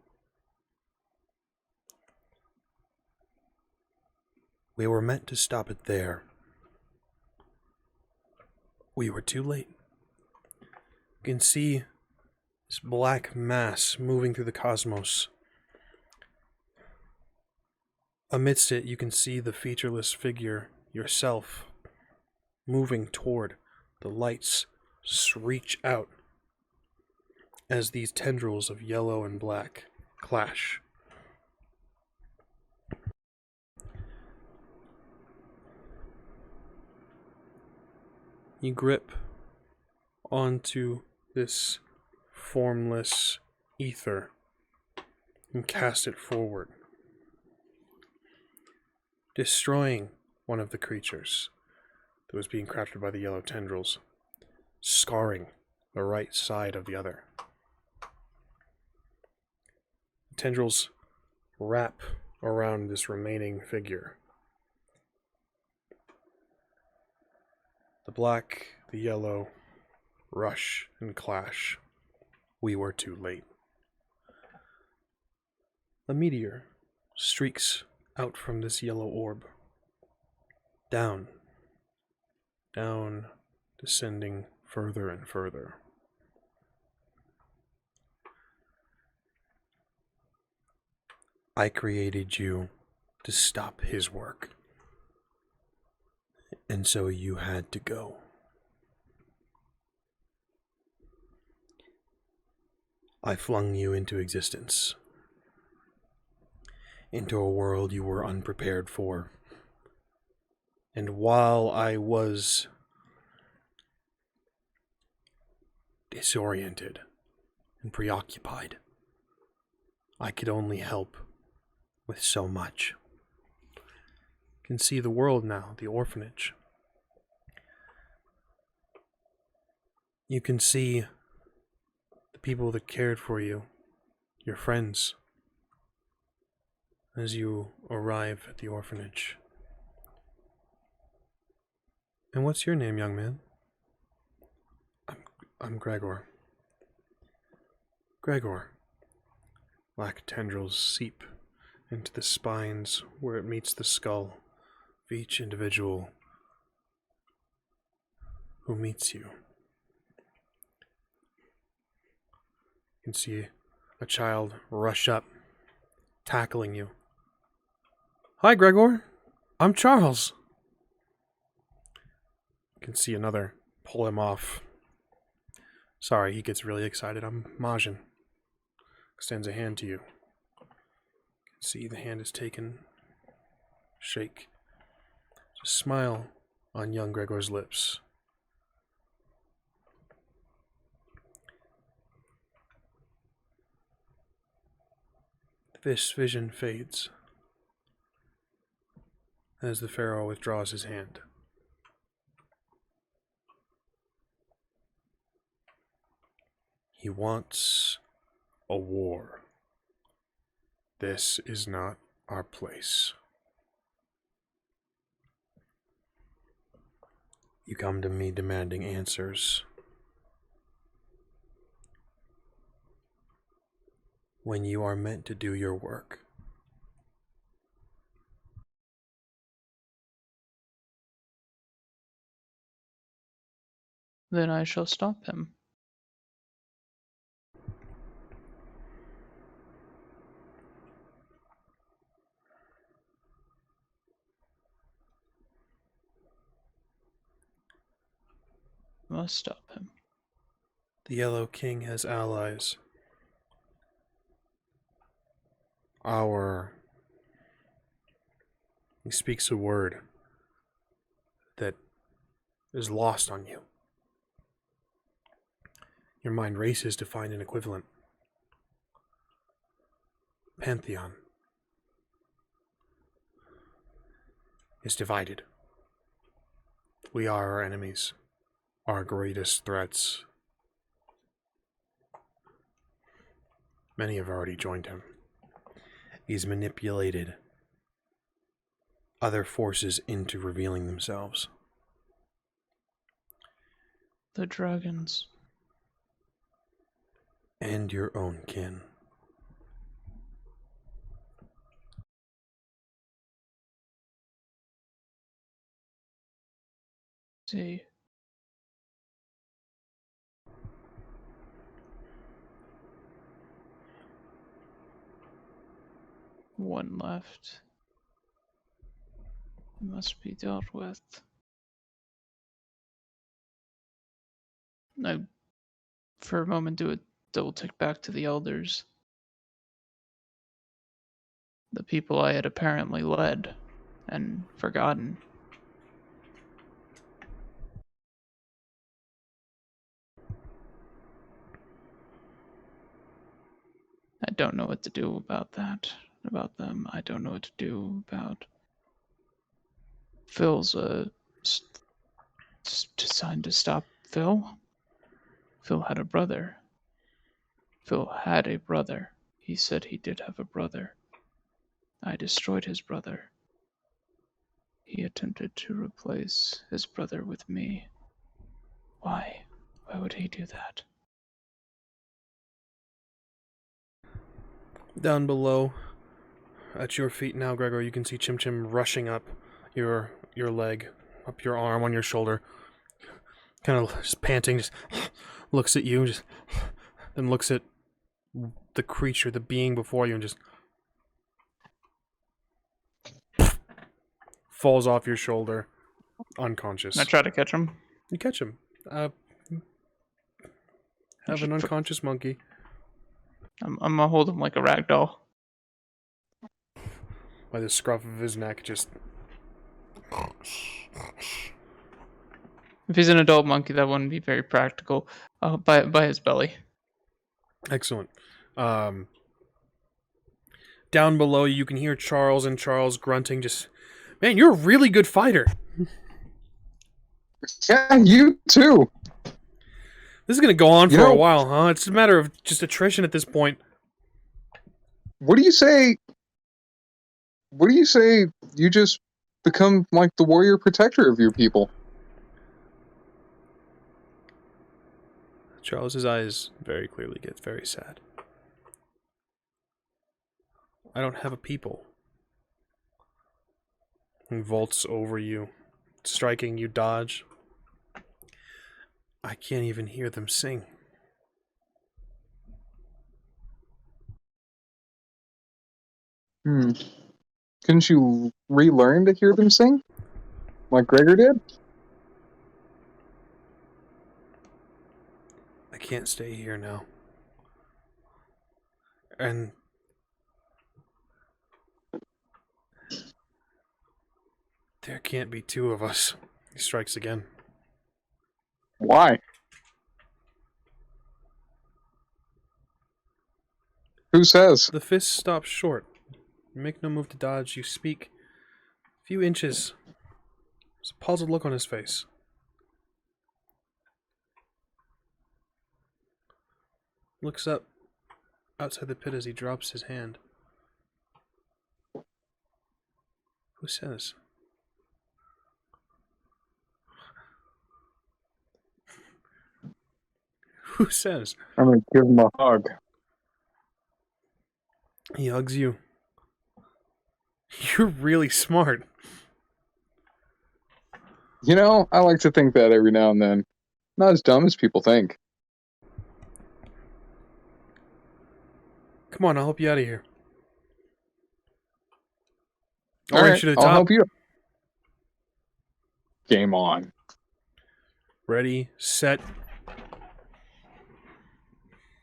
We were meant to stop it there. We were too late. You can see this black mass moving through the cosmos. Amidst it, you can see the featureless figure, yourself, moving toward the lights. Reach out as these tendrils of yellow and black clash. You grip onto this formless ether and cast it forward, destroying one of the creatures that was being crafted by the yellow tendrils, scarring the right side of the other. The tendrils wrap around this remaining figure. The black, the yellow, rush and clash. We were too late. A meteor streaks out from this yellow orb. Down, down, descending further and further. I created you to stop his work. And so you had to go. I flung you into existence, into a world you were unprepared for. And while I was disoriented and preoccupied, I could only help with so much. You can see the world now, the orphanage. You can see the people that cared for you, your friends, as you arrive at the orphanage. And what's your name, young man? I'm Gregor. Gregor. Black tendrils seep into the spines where it meets the skull of each individual who meets you. You can see a child rush up, tackling you. Hi, Gregor. I'm Charles. You can see another pull him off. Sorry, he gets really excited. I'm Majin. Extends a hand to you. You can see the hand is taken. Shake. Just smile on young Gregor's lips. This vision fades as the Pharaoh withdraws his hand. He wants a war. This is not our place. You come to me demanding answers. When you are meant to do your work. Then I shall stop him. must stop him. The Yellow King has allies. He speaks a word that is lost on you. Your mind races to find an equivalent. Pantheon is divided. We are our enemies, our greatest threats. Many have already joined him. He's manipulated other forces into revealing themselves. The dragons. And your own kin. See. One left. Must be dealt with. I, for a moment, do a double tick back to the elders. The people I had apparently led and forgotten. I don't know what to do about that. About them. I don't know what to do about Phil's designed to stop Phil. Phil had a brother. Phil had a brother. He said he did have a brother. I destroyed his brother. He attempted to replace his brother with me. Why? Why would he do that? Down below, at your feet now, Gregor, you can see Chim Chim rushing up your leg, up your arm, on your shoulder. Kind of just panting, just looks at you, just then looks at the creature, the being before you, and just falls off your shoulder, unconscious. I try to catch him. You catch him. Have an unconscious monkey. I'm gonna hold him like a rag doll. By the scruff of his neck, just... If he's an adult monkey, that wouldn't be very practical. By his belly. Excellent. Down below, you can hear Charles and Charles grunting, just... Man, you're a really good fighter. Yeah, you too. This is going to go on for a while, huh? It's a matter of just attrition at this point. What do you say? What do you say you just become like the warrior protector of your people? Charles's eyes very clearly get very sad. I don't have a people. He vaults over you, striking you dodge. I can't even hear them sing. Couldn't you relearn to hear them sing? Like Gregor did? I can't stay here now. And there can't be two of us. He strikes again. Why? Who says? The fist stops short. You make no move to dodge. You speak a few inches. There's a puzzled look on his face. Looks up outside the pit as he drops his hand. Who says? Who says? I'm gonna give him a hug. He hugs you. You're really smart. You know, I like to think that every now and then. Not as dumb as people think. Come on, I'll help you out of here. All right, reach you to the I'll top. help you. Game on. Ready, set.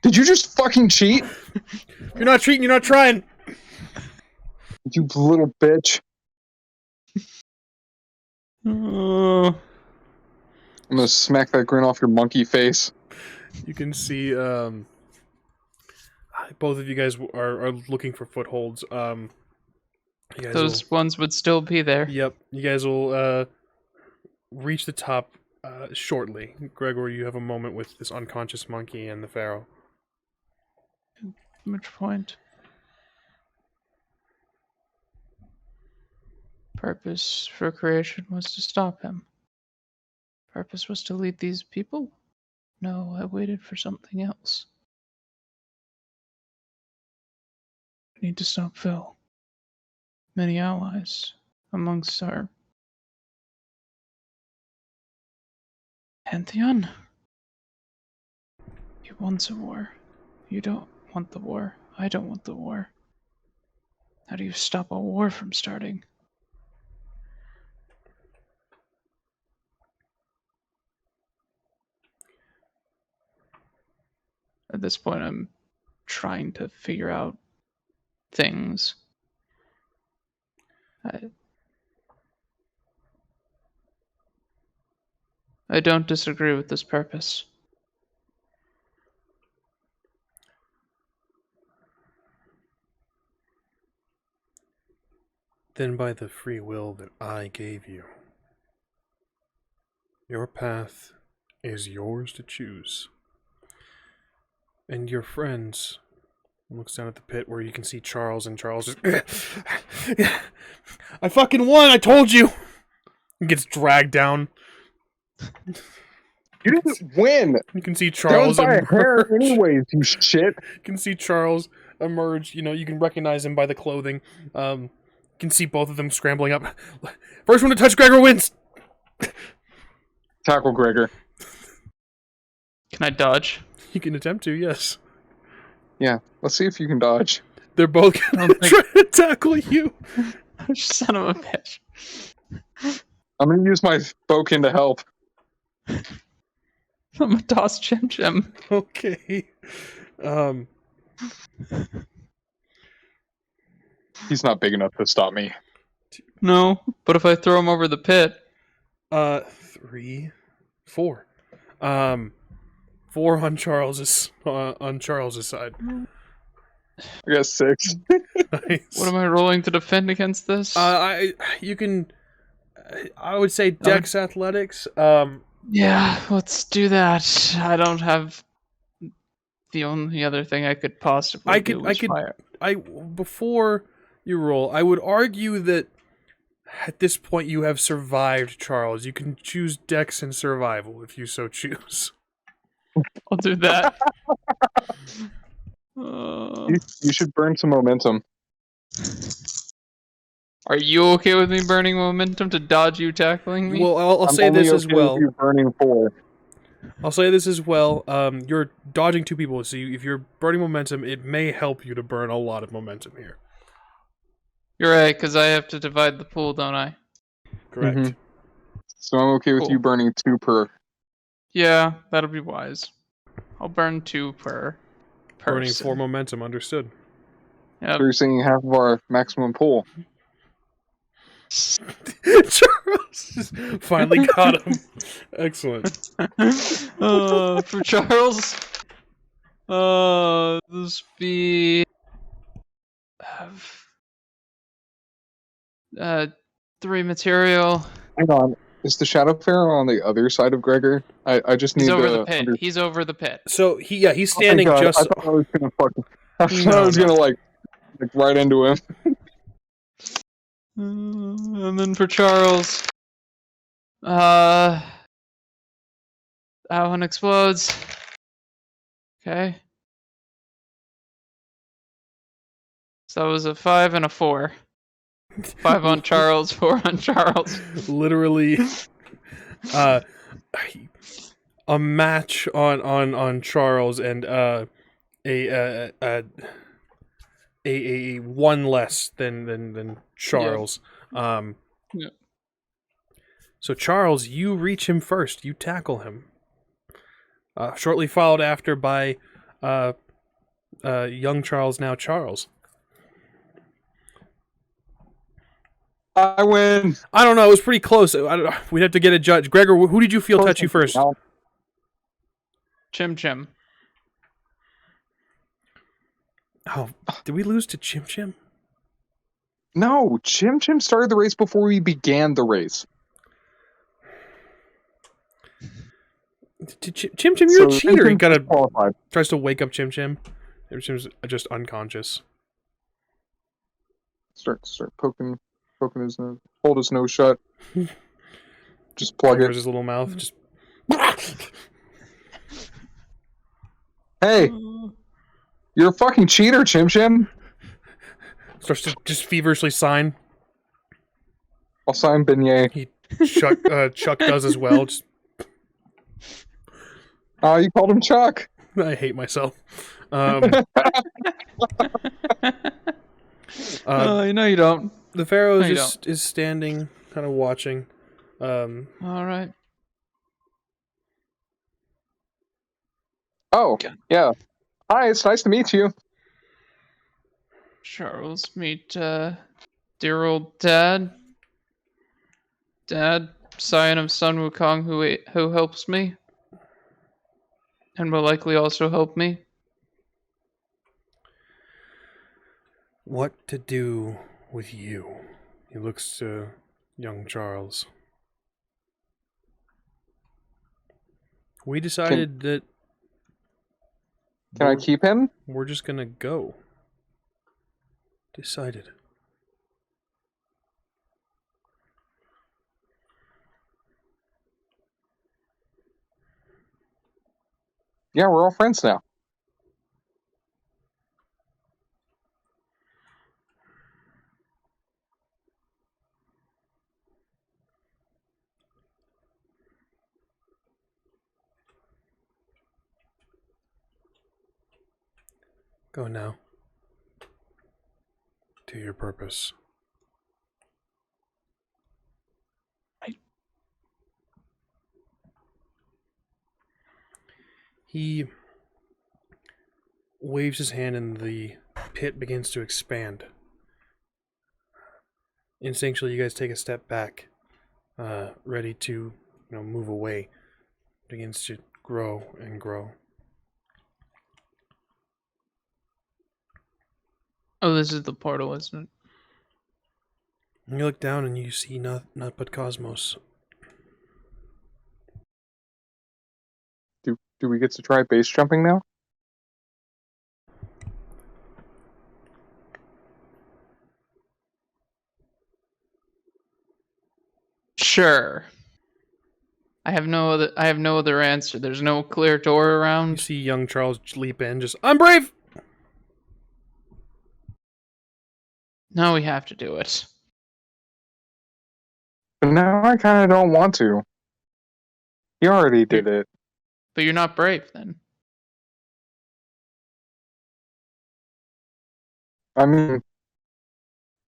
Did you just fucking cheat? You're not cheating, you're not trying! You little bitch. Oh. I'm gonna smack that grin off your monkey face. You can see, both of you guys are looking for footholds. You guys Those ones would still be there. Yep, you guys will, reach the top, shortly. Gregor, you have a moment with this unconscious monkey and the Pharaoh. Which point? Purpose for creation was to stop him. Purpose was to lead these people? No, I waited for something else. I need to stop Phil. Many allies amongst our pantheon. He wants a war. You don't want the war. I don't want the war. How do you stop a war from starting? At this point, I'm trying to figure out things. I don't disagree with this purpose. Then by the free will that I gave you, your path is yours to choose. And your friends, looks down at the pit where you can see Charles, and Charles just, I fucking won, I told you! He gets dragged down. You didn't win! You can see That was Charles by a hair emerge. anyways, you shit. You can see Charles emerge, you know, you can recognize him by the clothing. You can see both of them scrambling up. First one to touch Gregor wins! Tackle Gregor. Can I dodge? You can attempt to, yes. Yeah, let's see if you can dodge. They're both gonna try to tackle you. Son of a bitch. I'm gonna use my Bokin to help. I'm a toss Chim Chim. Okay. He's not big enough to stop me. No, but if I throw him over the pit. 3, 4. 4 on Charles's side. I got 6. Nice. What am I rolling to defend against this? I would say Dex Athletics. Yeah, let's do that. I don't have the only other thing I could possibly do was fire. Before you roll, I would argue that at this point you have survived, Charles. You can choose Dex and Survival if you so choose. I'll do that. You should burn some momentum. Are you okay with me burning momentum to dodge you tackling me? Well, I'll I'm say this only as okay well. with you burning 4. I'll say this as well. You're dodging 2 people, so if you're burning momentum, it may help you to burn a lot of momentum here. You're right, because I have to divide the pool, don't I? Correct. Mhm. So I'm okay with Cool. you burning 2 per. Yeah, that'll be wise. I'll burn 2 per person. Burning 4 momentum, understood. Yep. So you're saying half of our maximum pool. Charles finally got him. Excellent. For Charles, this be 3 material. Hang on. Is the Shadow Pharaoh on the other side of Gregor? I just need He's over to the pit. He's over the pit. So he's Oh my standing God, just. I thought I was gonna fucking. I thought No, I was no. gonna like right into him. And then for Charles, that one explodes. Okay. So that was a 5 and a 4. 5 on Charles, 4 on Charles. Literally, a match on Charles and a 1 less than Charles. Yeah. So Charles, you reach him first. You tackle him. Shortly followed after by young Charles, now Charles. I win. I don't know. It was pretty close. We'd have to get a judge. Gregor, who did you feel touch you first? Chim Chim. Oh, did we lose to Chim Chim? No, Chim Chim started the race before we began the race. Chim Chim, you're a cheater. He kind of qualified. tries to wake up Chim Chim. Chim Chim's just unconscious. Start poking his nose. Hold his nose shut. Just plug it. His little mouth. Just. Hey, you're a fucking cheater, Chim Chim. Starts to just feverishly sign. I'll sign beignet. Chuck does as well. Just, you called him Chuck. I hate myself. You know you don't. The Pharaoh is standing, kind of watching. All right. Oh, yeah. Hi, it's nice to meet you. Charles, meet dear old Dad. Dad, Scion of Sun Wukong, who helps me, and will likely also help me. What to do with you? He looks to young Charles. We decided that. Can I keep him? We're just gonna go. Decided. Yeah, we're all friends now. Go now. To your purpose. He waves his hand and the pit begins to expand. Instinctually, you guys take a step back, ready to, move away. It begins to grow and grow. Oh, this is the portal, isn't it? And you look down and you see not but cosmos. Do we get to try base jumping now? Sure. I have no other answer. There's no clear door You around. see young Charles leap in, I'm brave! Now we have to do it. But now I kind of don't want to. You already did it. But you're not brave then. I mean,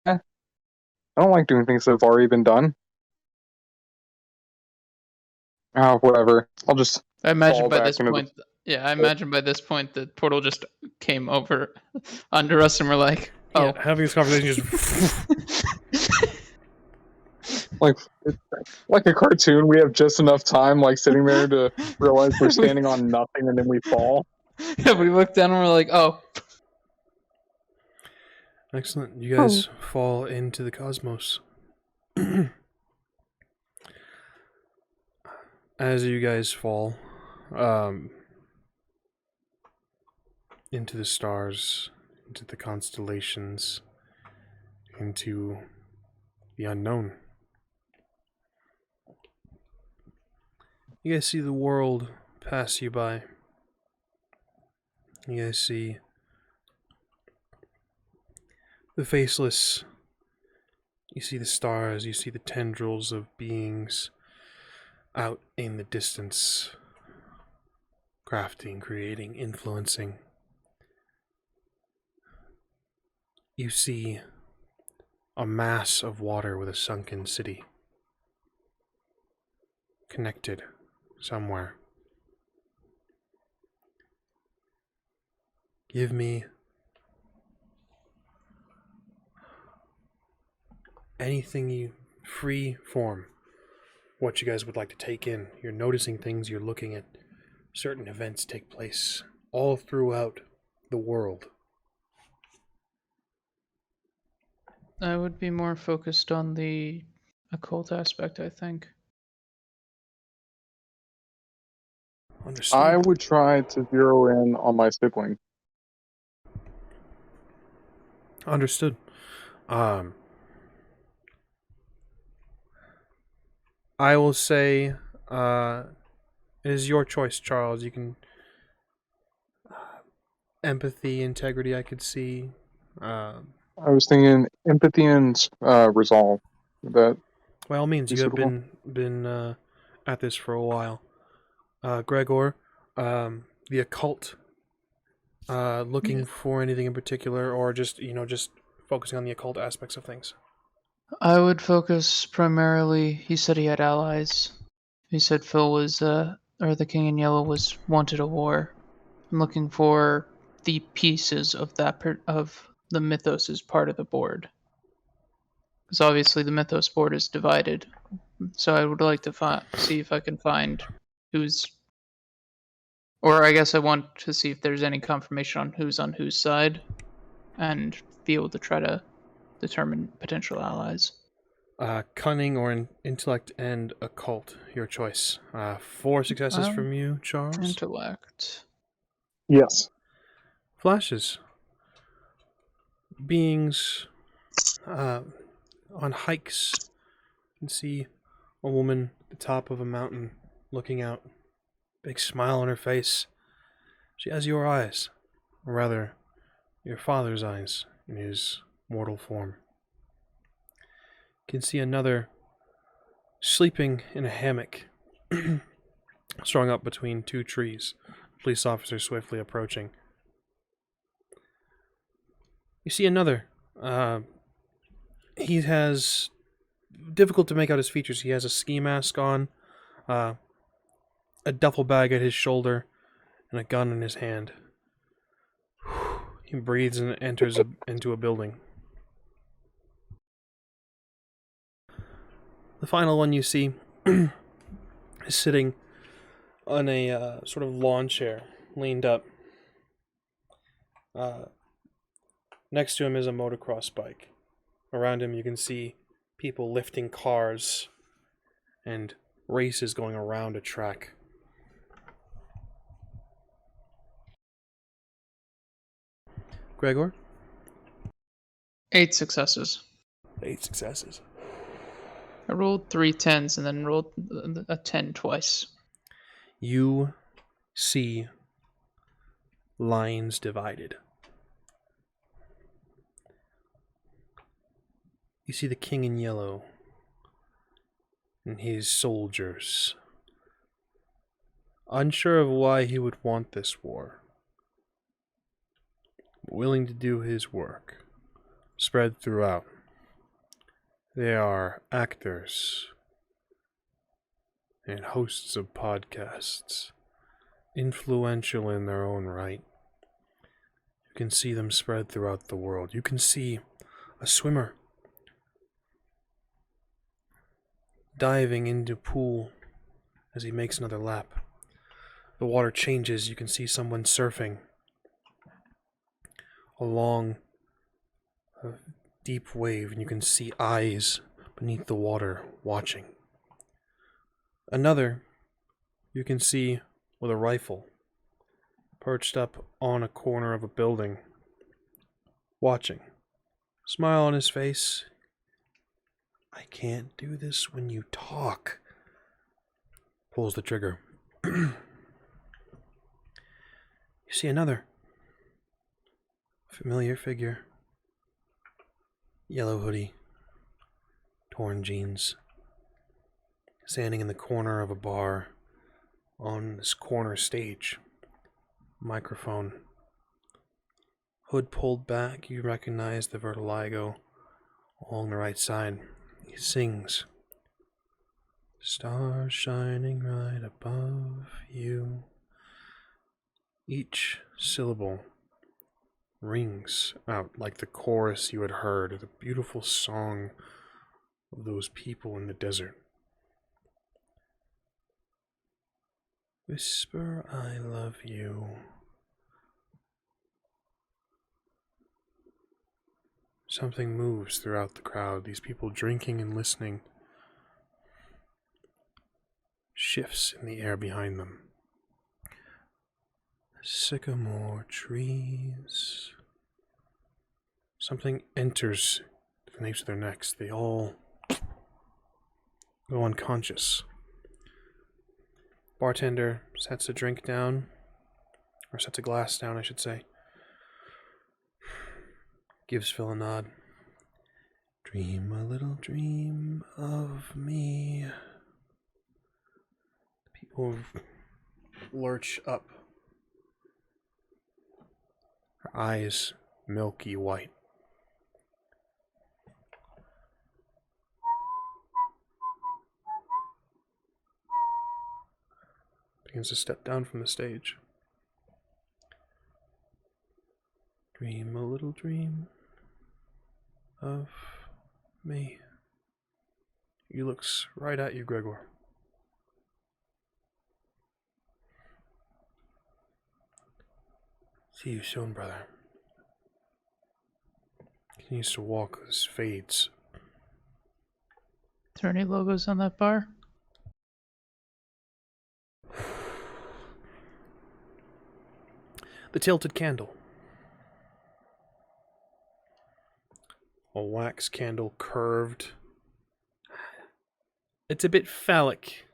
I don't like doing things that have already been done. Oh, whatever. I'll just. I imagine fall by back this into point. Yeah, I imagine by this point the portal just came over under us, and we're like, oh. Yeah, having this conversation just. Like a cartoon, we have just enough time, sitting there to realize we're standing on nothing, and then we fall. Yeah, we look down and we're like, oh. Excellent. You guys fall into the cosmos. As you guys fall into the stars, into the constellations, into the unknown, you guys see the world pass you by. You guys see the faceless. You see the stars. You see the tendrils of beings out in the distance, crafting, creating, influencing. You see a mass of water with a sunken city. connected somewhere. Give me anything you free form. What you guys would like to take in. You're noticing things, you're looking at certain events take place all throughout the world. I would be more focused on the occult aspect, I think. Understood. I would try to zero in on my sibling. Understood. I will say, it is your choice, Charles. You can empathy, integrity. I could see. I was thinking empathy and resolve. Would that By all means, be you have suitable? been at this for a while. Gregor, the occult. Looking for anything in particular, or just just focusing on the occult aspects of things. I would focus primarily. He said he had allies. He said Phil was, or the King in Yellow was wanted a war. I'm looking for the pieces of of the mythos as part of the board. Because obviously the mythos board is divided. So I would like to see if I can find who's, or I guess I want to see if there's any confirmation on whose side, and be able to try to determine potential allies. Cunning or intellect and occult, your choice. 4 successes from you, Charles. Intellect. Yes. Flashes. Beings on hikes. You can see a woman at the top of a mountain looking out. Big smile on her face. She has your eyes. Or rather, your father's eyes in his mortal form. You can see another sleeping in a hammock, strung up between 2 trees. Police officer swiftly approaching. You see another. He has difficult to make out his features. He has a ski mask on, a duffel bag at his shoulder, and a gun in his hand. He breathes and enters into a building. The final one you see is sitting on a sort of lawn chair, leaned up. Next to him is a motocross bike. Around him you can see people lifting cars and races going around a track. Gregor? 8 successes. 8 successes. I rolled 3 10s and then rolled a 10 twice. You see lines divided. You see the King in Yellow and his soldiers. Unsure of why he would want this war. Willing to do his work. Spread throughout. They are actors and hosts of podcasts. Influential in their own right. You can see them spread throughout the world. You can see a swimmer diving into a pool as he makes another lap. The water changes. You can see someone surfing along a deep wave, and you can see eyes beneath the water watching. Another you can see with a rifle perched up on a corner of a building, watching. Smile on his face. I can't do this when you talk. Pulls the trigger. You see another familiar figure. Yellow hoodie, torn jeans, standing in the corner of a bar on this corner stage. Microphone. Hood pulled back, you recognize the vitiligo along the right side. He sings. Stars shining right above you. Each syllable rings out like the chorus you had heard, the beautiful song of those people in the desert. Whisper, I love you. Something moves throughout the crowd, these people drinking and listening. Shifts in the air behind them. Sycamore trees. Something enters the nape of their necks. They all go unconscious. Bartender sets a drink down, or sets a glass down, I should say. Gives Phil a nod. Dream a little dream of me. People lurch up. Her eyes milky white. Begins to step down from the stage. Dream a little dream of me. He looks right at you, Gregor. See you soon, brother. Continues to walk as fades. Is there any logos on that bar? The tilted candle. A wax candle curved. It's a bit phallic.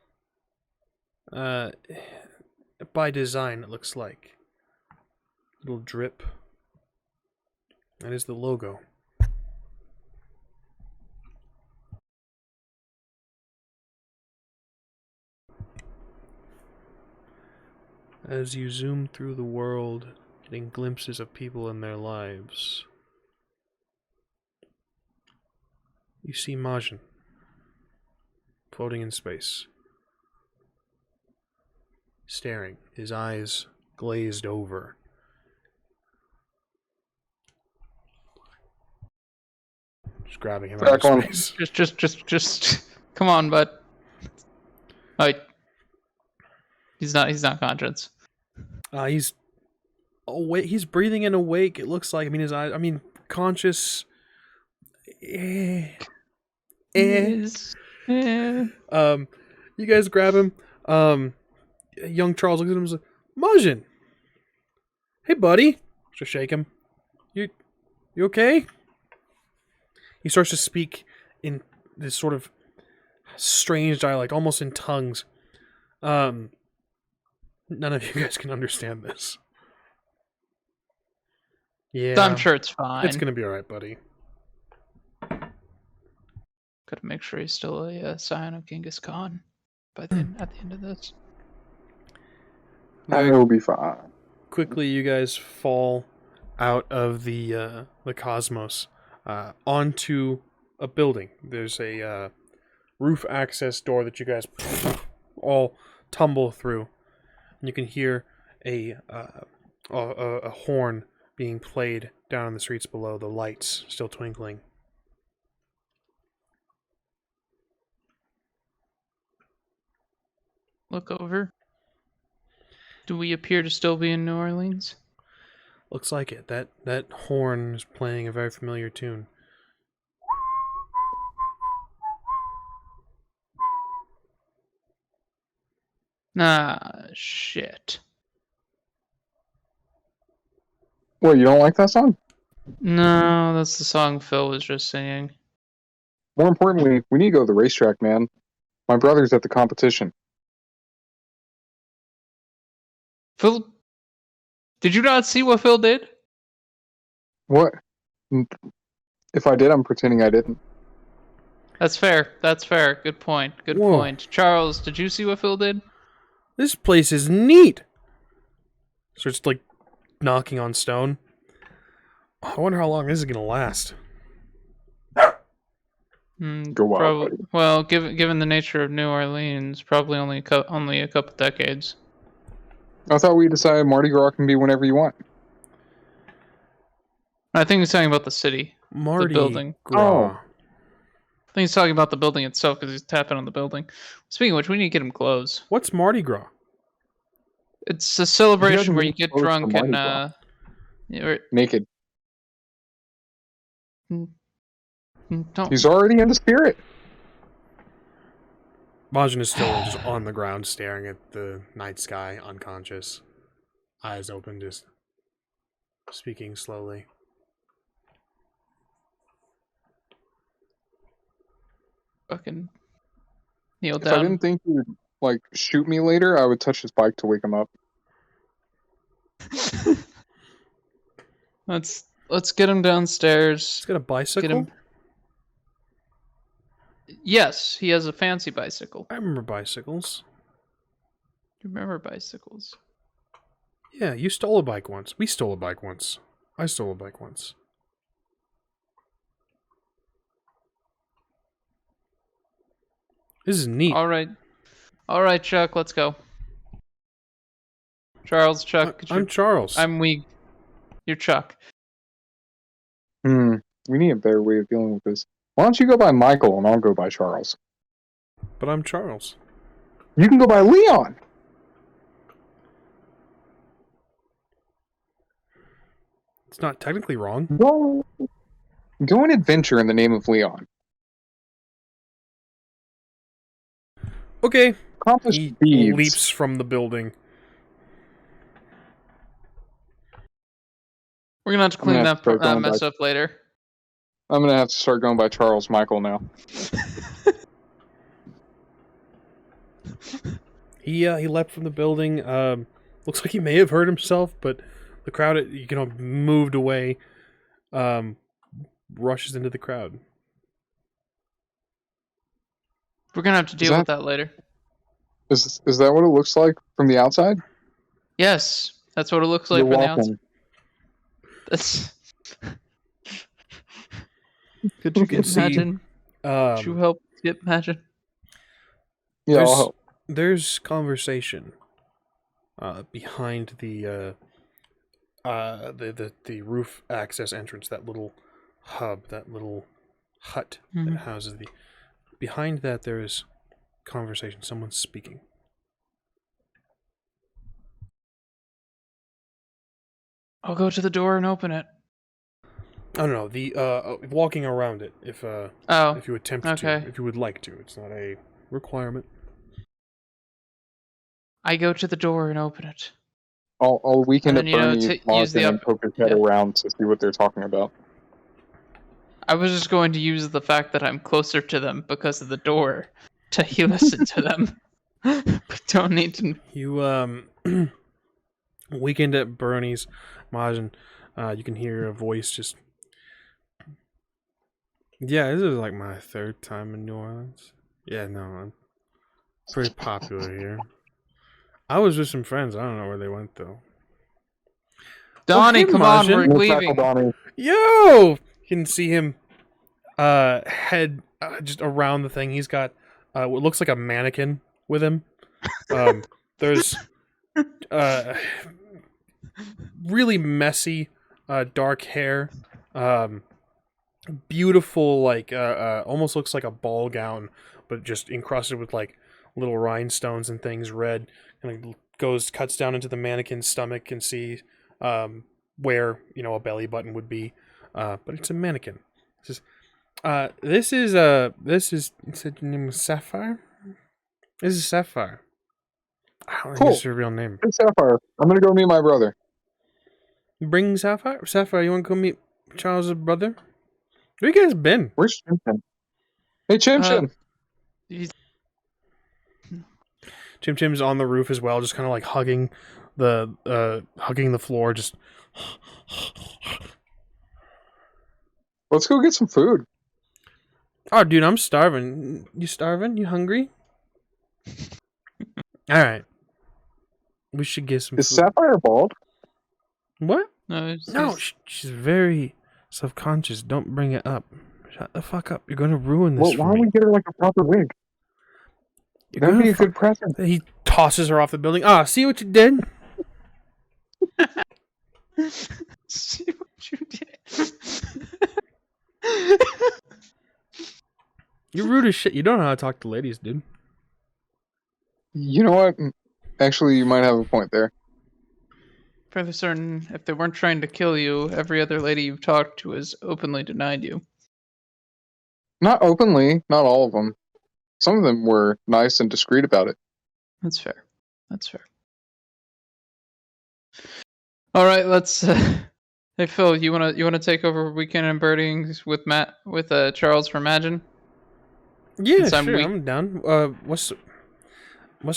By design, it looks like. Little drip. That is the logo. As you zoom through the world, getting glimpses of people in their lives, you see Majin floating in space, staring, his eyes glazed over. Just grabbing him out of space. Just come on, bud. Like, he's not conscious. He's awake. He's breathing and awake. It looks like. I mean, his eyes. I mean, conscious. Yes. Yeah. You guys grab him. Young Charles looks at him and says, "Majin, hey, buddy." Just shake him. You okay? He starts to speak in this sort of strange dialect, almost in tongues. None of you guys can understand this. Yeah, I'm sure it's fine. it's gonna be all right, buddy. Gotta make sure he's still a Scion of Genghis Khan at the end of this. I will be fine. Quickly, you guys fall out of the cosmos onto a building. There's a roof access door that you guys all tumble through, and you can hear a horn being played down in the streets below. The lights still twinkling. Look over. Do we appear to still be in New Orleans? Looks like it. That horn is playing a very familiar tune. Ah, shit. What, you don't like that song? No, that's the song Phil was just singing. More importantly, we need to go to the racetrack, man. My brother's at the competition. Phil, did you not see what Phil did? What? If I did, I'm pretending I didn't. That's fair. That's fair. Good point. Good Whoa. point. Charles, did you see what Phil did? This place is neat. Starts like knocking on stone. I wonder how long this is gonna last. Go wild, Probably. buddy. Well, given the nature of New Orleans, probably only a couple decades. I thought we decided Mardi Gras can be whenever you want. I think he's talking about the city, Mardi the building. Gras. I think he's talking about the building itself because he's tapping on the building. Speaking of which, we need to get him clothes. What's Mardi Gras? It's a celebration where you need get clothes for drunk Mardi and Naked. don't. He's already in the spirit. Majin is still just on the ground staring at the night sky, unconscious. Eyes open, just speaking slowly. Fucking kneel If I down. didn't think he would like shoot me later, I would touch his bike to wake him up. Let's get him downstairs. He's got a bicycle? Get him. Yes, he has a fancy bicycle. I remember bicycles. You remember bicycles? Yeah, you stole a bike once. We stole a bike once. I stole a bike once. This is neat. All right, Chuck. Let's go. Charles, Chuck. I'm Charles. I'm weak. You're Chuck. We need a better way of dealing with this. Why don't you go by Michael and I'll go by Charles? But I'm Charles. You can go by Leon. It's not technically wrong. Go and adventure in the name of Leon. Okay. Accomplish He deeds. leaps from the building. We're gonna have to clean that mess up later. I'm gonna have to start going by Charles Michael now. He leapt from the building. Looks like he may have hurt himself, but the crowd, moved away. Rushes into the crowd. We're gonna have to deal with that later. Is that what it looks like from the outside? Yes, that's what it looks like You're from the welcome. outside. That's. Could you see? Imagine. Could you help get imagine? Yeah, I'll help. There's conversation behind the roof access entrance, that little hub, that little hut that houses the. Behind that, there is conversation. Someone's speaking. I'll go to the door and open it. I don't know. The walking around it, if you attempt to, if you would like to, it's not a requirement. I go to the door and open it. I'll weaken And at then, Bernie's pause and poke his head around to see what they're talking about. I was just going to use the fact that I'm closer to them because of the door to listen to them. But don't need to. You weakened at Bernie's, Majin. You can hear a voice just. Yeah, this is like my third time in New Orleans. Yeah, no, I'm pretty popular here. I was with some friends. I don't know where they went though. Donnie, hey, come on, Majin. we're leaving. Donnie. Yo! You can see him head just around the thing. He's got what looks like a mannequin with him. There's really messy dark hair. Beautiful, like almost looks like a ball gown, but just encrusted with like little rhinestones and things, red. And it cuts down into the mannequin's stomach and see where a belly button would be. But it's a mannequin. This is your name was Sapphire? This is Sapphire. I don't think it's your real name. Hey, Sapphire. I'm gonna go meet my brother. Bring Sapphire? Sapphire, you want to go meet Charles' brother? Where you guys been? Where's Chim Chim? Hey, Chim Chim. Chim Chim's on the roof as well, just kind of like hugging the floor, just. Let's go get some food. Oh, dude, I'm starving. You starving? You hungry? All right. We should get some. Is food. Sapphire bald? What? No, she's very self-conscious. Don't bring it up. Shut the fuck up. You're going to ruin this Well, for why don't me. we get her like a proper wig? You're That'd gonna be a good present. He tosses her off the building. Ah, see what you did? See what you did. You're rude as shit. You don't know how to talk to ladies, dude. You know what? Actually, you might have a point there. Fairly certain, if they weren't trying to kill you, every other lady you've talked to has openly denied you. Not openly, not all of them. Some of them were nice and discreet about it. That's fair. That's fair. All right, let's. Hey Phil, you wanna take over Weekend and Birdings with Charles for Imagine? Yeah, Since I'm sure. weak. I'm down. What's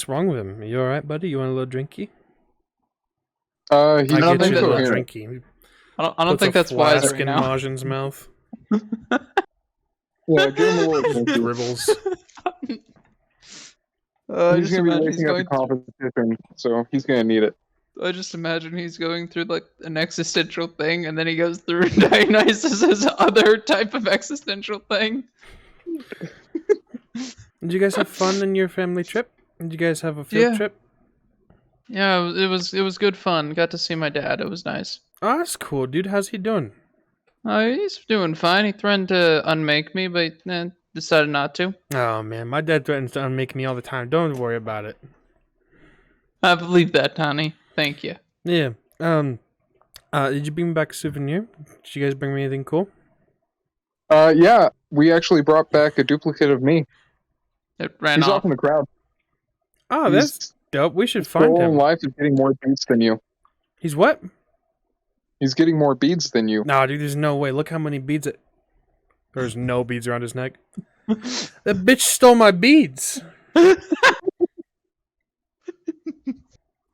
wrong with him? You all right, buddy? You want a little drinky? He's I don't get think you a little that- drinky. I don't think that's wise flask right in now. Majin's mouth. Yeah, give him a little drink. Dribbles. I He's just gonna be imagine he's racing at the going. competition, so he's gonna need it. I just imagine he's going through like an existential thing, and then he goes through Dionysus's other type of existential thing. Did you guys have fun in your family trip? Did you guys have a field Yeah. trip? Yeah, it was good fun. Got to see my dad. It was nice. Oh, that's cool, dude. How's he doing? He's doing fine. He threatened to unmake me, but decided not to. Oh man, my dad threatens to unmake me all the time. Don't worry about it. I believe that, Tony. Thank you. Yeah. Did you bring me back a souvenir? Did you guys bring me anything cool? Yeah, we actually brought back a duplicate of me. It ran He's off. off in the crowd. Oh, He's that's dope. We should find Stolen him. life is getting more beads than you. He's what? He's getting more beads than you. Nah, dude, there's no way. Look how many beads There's no beads around his neck. That bitch stole my beads.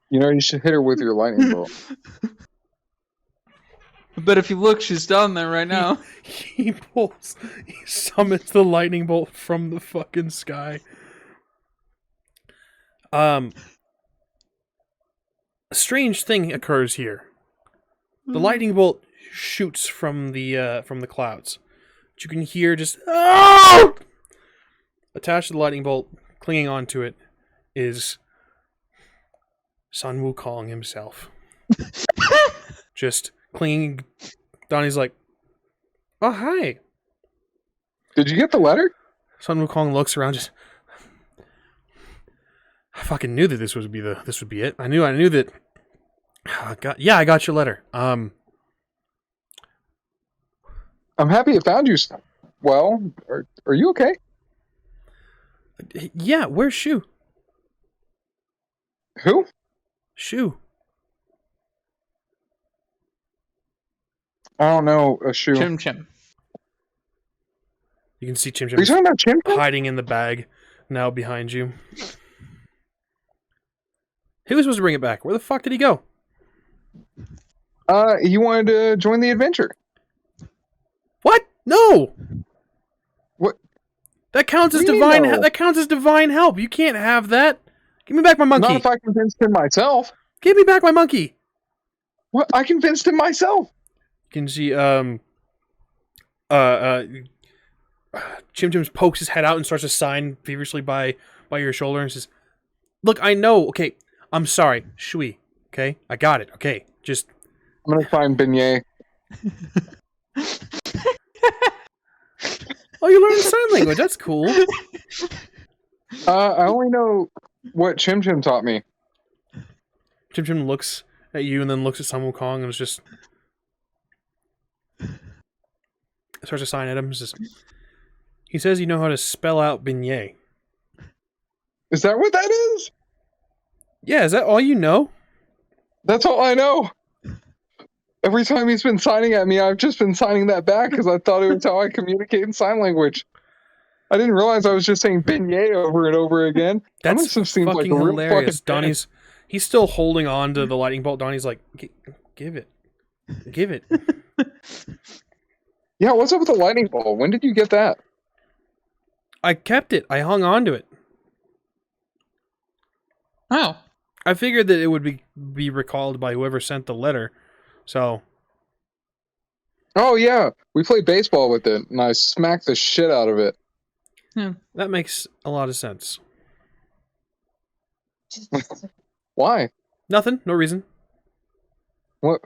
You know, you should hit her with your lightning bolt. But if you look, she's down there right now. He summons the lightning bolt from the fucking sky. A strange thing occurs here. The lightning bolt shoots from the clouds. But you can hear just "Oh!" Attached to the lightning bolt, clinging onto it, is Sun Wukong himself. Just clinging. Donnie's like, "Oh hi." Did you get the letter? Sun Wukong looks around, just. I fucking knew that this would be it. I knew that. I got your letter. I'm happy I found you. Well, are you okay? Yeah, where's Shu? Who? Shu. I don't know. A shoe. Chim Chim. You can see Chim Are you Chim talking about Chim? hiding in the bag now behind you. Who was supposed to bring it back? Where the fuck did he go? He wanted to join the adventure. What? No. What? That counts as What do you mean, divine. no? That counts as divine help. You can't have that. Give me back my monkey. Not if I convinced him myself. Give me back my monkey. What? I convinced him myself. You can see Chim Chim pokes his head out and starts to sign feverishly by your shoulder and says, "Look, I know. Okay, I'm sorry, Shui. Okay, I got it. Okay, just I'm gonna find Beignet. oh, you learned sign language. That's cool. I only know what Chim Chim taught me. Chim Chim looks at you and then looks at Sun Wukong and is just starts to sign at him. He says you know how to spell out beignet. Is that what that is? Yeah, is that all you know? That's all I know. Every time he's been signing at me, I've just been signing that back because I thought it was how I communicate in sign language. I didn't realize I was just saying beignet over and over again. That's must have seemed like fucking a real hilarious. fucking Donnie's he's still holding on to the lightning bolt. Donnie's like, give it. Yeah, what's up with the lightning bolt? When did you get that? I kept it. I hung on to it. Oh. I figured that it would be recalled by whoever sent the letter. So Oh yeah, we played baseball with it, and I smacked the shit out of it. That makes a lot of sense. Why? Nothing. No reason. What?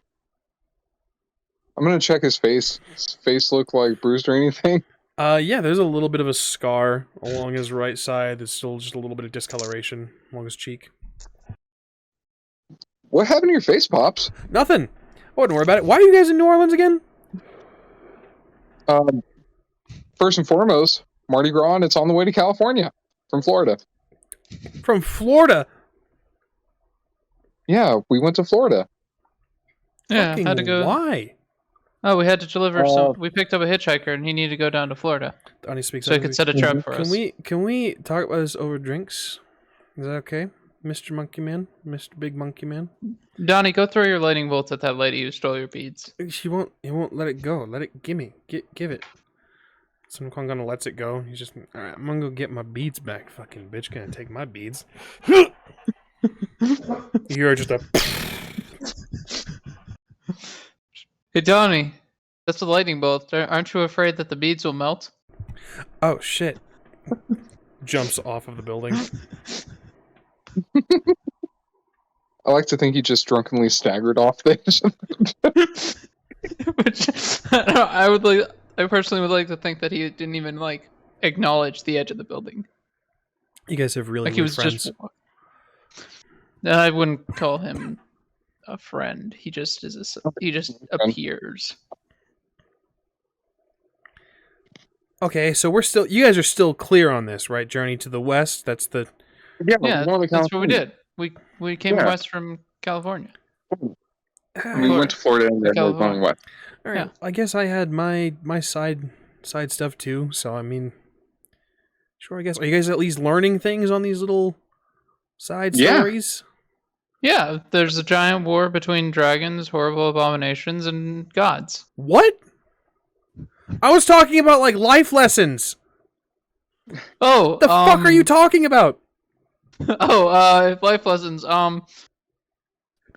I'm gonna check his face. His face look like bruised or anything? Yeah, there's a little bit of a scar along his right side. There's still just a little bit of discoloration along his cheek. What happened to your face, Pops? Nothing. I wouldn't worry about it. Why are you guys in New Orleans again? First and foremost, Mardi Gras, and it's on the way to California from Florida. From Florida. Yeah, we went to Florida. Yeah, Fucking had to go. why? Oh, we had to deliver some. We picked up a hitchhiker, and he needed to go down to Florida Donnie speaks so he could set a trap for us. Can we talk about this over drinks? Is that okay, Mr. Monkey Man, Mr. Big Monkey Man? Donnie, go throw your lightning bolts at that lady who stole your beads. He won't let it go. Let it give it. Some Kong gonna lets it go. He's just, all right, I'm gonna go get my beads back. Fucking bitch gonna take my beads. You're just a. Hey, Donnie, that's a lightning bolt. Aren't you afraid that the beads will melt? Oh shit! Jumps off of the building. I like to think he just drunkenly staggered off the edge. Which I personally would like to think that he didn't even acknowledge the edge of the building. You guys have really Like he good was friends. just. I wouldn't call him a friend. He just is. He just appears. Okay, so you guys are still clear on this, right? Journey to the west. That's the. Yeah, that's what we did. We came west from California. We went to Florida and then we're going west. All right. Yeah. I guess I had my side stuff too. So I mean, sure. I guess are you guys at least learning things on these little side stories? Yeah. There's a giant war between dragons, horrible abominations, and gods. What? I was talking about like life lessons. Oh, the fuck are you talking about? Life lessons.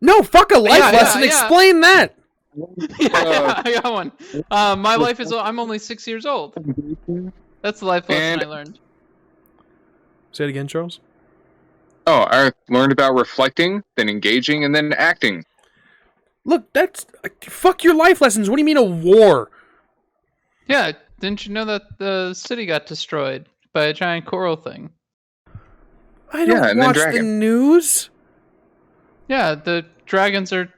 No, fuck a life lesson. Yeah. Explain that. I got one. My life is. I'm only 6 years old. That's the life lesson I learned. Say it again, Charles. Oh, I learned about reflecting, then engaging, and then acting. Look, that's fuck your life lessons. What do you mean a war? Yeah, didn't you know that the city got destroyed by a giant coral thing? I don't watch the news. Yeah, the dragons are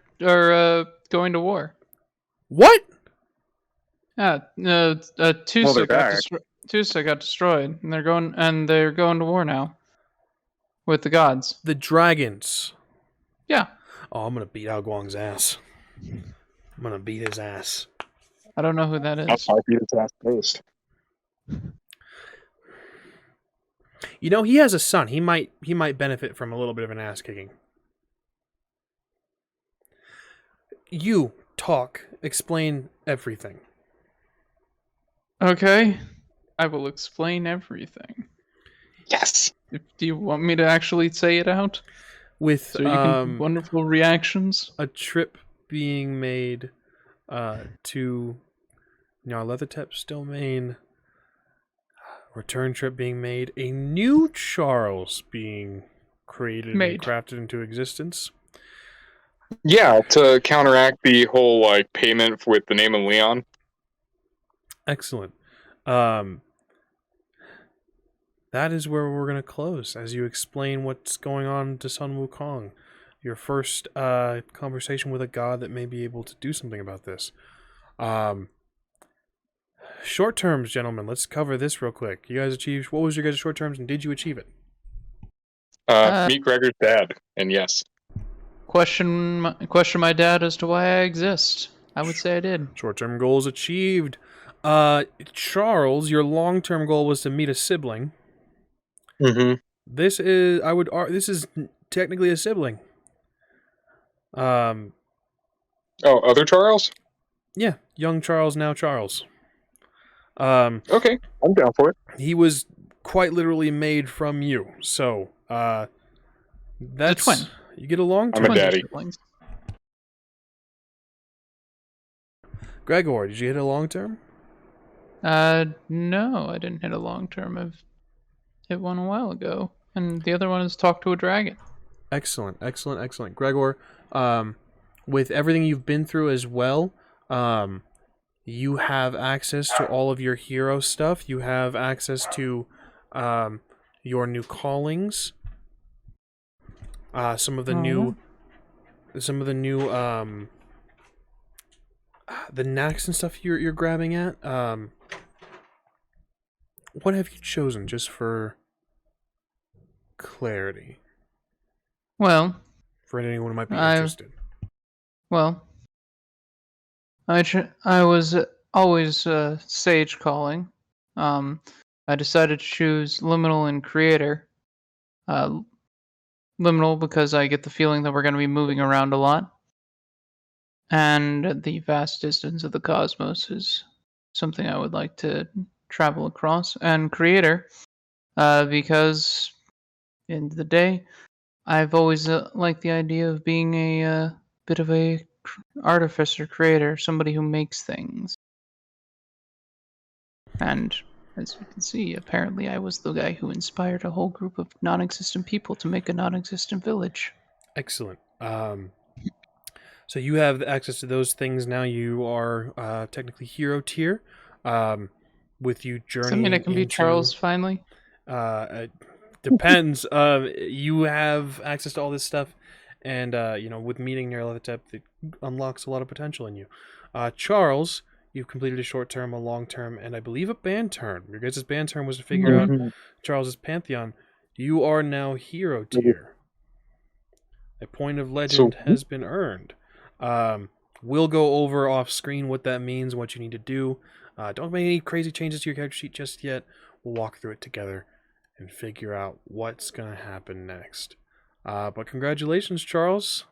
going to war. What? Yeah, Tusa got destroyed, and they're going to war now with the gods. The dragons. Yeah. Oh, I'm gonna beat Ao Guang's ass. I'm gonna beat his ass. I don't know who that is. I'll beat his ass first. You know, he has a son. He might benefit from a little bit of an ass kicking. You talk. Explain everything. Okay. I will explain everything. Yes. Do you want me to actually say it out? With so you can wonderful reactions. A trip being made to Nyarlathotep's domain. Return trip being made. A new Charles being created and crafted into existence. Yeah, to counteract the whole payment with the name of Leon. Excellent. That is where we're going to close as you explain what's going on to Sun Wukong. Your first conversation with a god that may be able to do something about this. Short terms, gentlemen. Let's cover this real quick. You guys achieved. What was your guys' short terms, and did you achieve it? Meet Gregor's dad, and yes. Question my dad as to why I exist. I would say I did. Short-term goals achieved. Charles, your long-term goal was to meet a sibling. Mm-hmm. This is technically a sibling. Oh, other Charles? Yeah, young Charles, now Charles. Okay, I'm down for it. He was quite literally made from you, so that's a twin. You get along. I'm a daddy. Gregor, did you hit a long term? No, I didn't hit a long term. I've hit one a while ago, and the other one is talk to a dragon. Excellent, excellent, excellent. Gregor, with everything you've been through as well, you have access to all of your hero stuff. You have access to your new callings. Some of the new the knacks and stuff you're grabbing at. What have you chosen, just for clarity, Well, for anyone who might be I interested? well, I was always sage calling. I decided to choose liminal and creator. Uh, liminal because I get the feeling that we're going to be moving around a lot, and the vast distance of the cosmos is something I would like to travel across. And creator, because in the day, I've always liked the idea of being a bit of a artificer creator, somebody who makes things. And as you can see, apparently I was the guy who inspired a whole group of non-existent people to make a non-existent village. Excellent. So you have access to those things now. You are technically hero tier. With you Does that journeying mean I can be into, Charles finally? It depends. You have access to all this stuff, and with meeting near level depth, it unlocks a lot of potential in you. Charles, you've completed a short term, a long term, and I believe a band term. Your guys' band term was to figure out Charles's pantheon. You are now hero tier. A point of legend has been earned. We'll go over off screen what that means, what you need to do. Don't make any crazy changes to your character sheet just yet. We'll walk through it together and figure out what's going to happen next. But congratulations, Charles.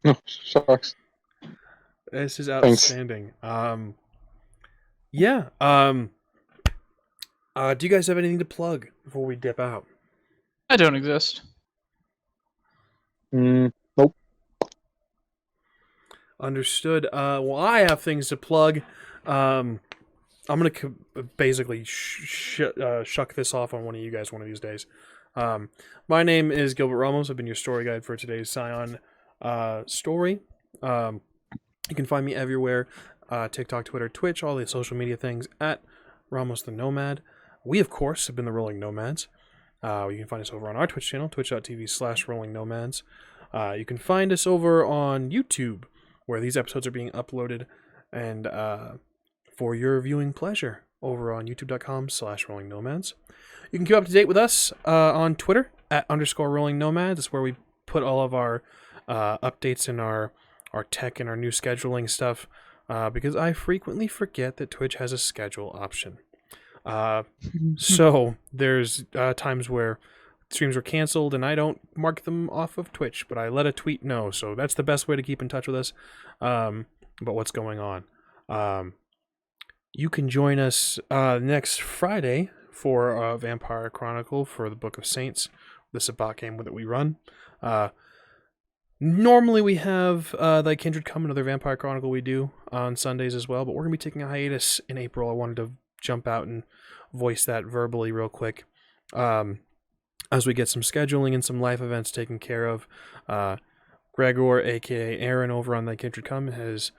No, shucks. This is outstanding. Thanks. Do you guys have anything to plug before we dip out? I don't exist. Nope. Understood. Well, I have things to plug. I'm gonna basically shuck this off on one of you guys one of these days. My name is Gilbert Ramos. I've been your story guide for today's Scion story. You can find me everywhere: TikTok, Twitter, Twitch, all the social media things at Ramos the Nomad. We, of course, have been the Rolling Nomads. You can find us over on our Twitch channel, twitch.tv/Rolling Nomads. You can find us over on YouTube, where these episodes are being uploaded, and for your viewing pleasure, over on youtube.com/Rolling Nomads. You can keep up to date with us on Twitter at _Rolling Nomads. That's where we put all of our updates and our tech and our new scheduling stuff, because I frequently forget that Twitch has a schedule option. So there's times where streams were canceled and I don't mark them off of Twitch, but I let a tweet know. So that's the best way to keep in touch with us about what's going on. You can join us next Friday for Vampire Chronicle for the Book of Saints, the Sabbat game that we run. Normally we have the Kindred Come, another Vampire Chronicle we do on Sundays as well, but we're going to be taking a hiatus in April. I wanted to jump out and voice that verbally real quick as we get some scheduling and some life events taken care of. Gregor, aka Aaron, over on the Kindred Come, has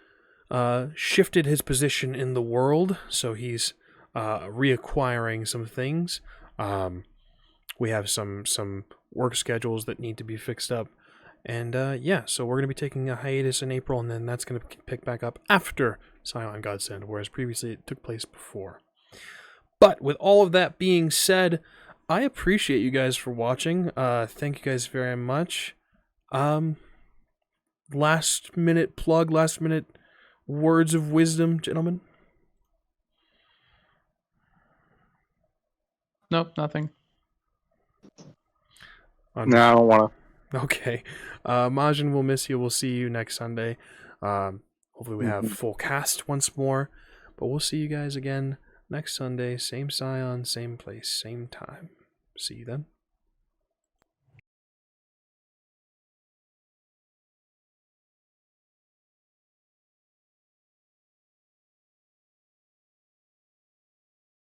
shifted his position in the world, so he's reacquiring some things. We have some work schedules that need to be fixed up, and so we're going to be taking a hiatus in April, and then that's going to pick back up after Scion Godsend, whereas previously it took place before. But with all of that being said, I appreciate you guys for watching. Thank you guys very much. Last minute plug, last minute words of wisdom, gentlemen. Nope, nothing. No, I don't want to. Okay. Majin, we'll miss you. We'll see you next Sunday. Hopefully we have full cast once more. But we'll see you guys again next Sunday. Same Scion, same place, same time. See you then.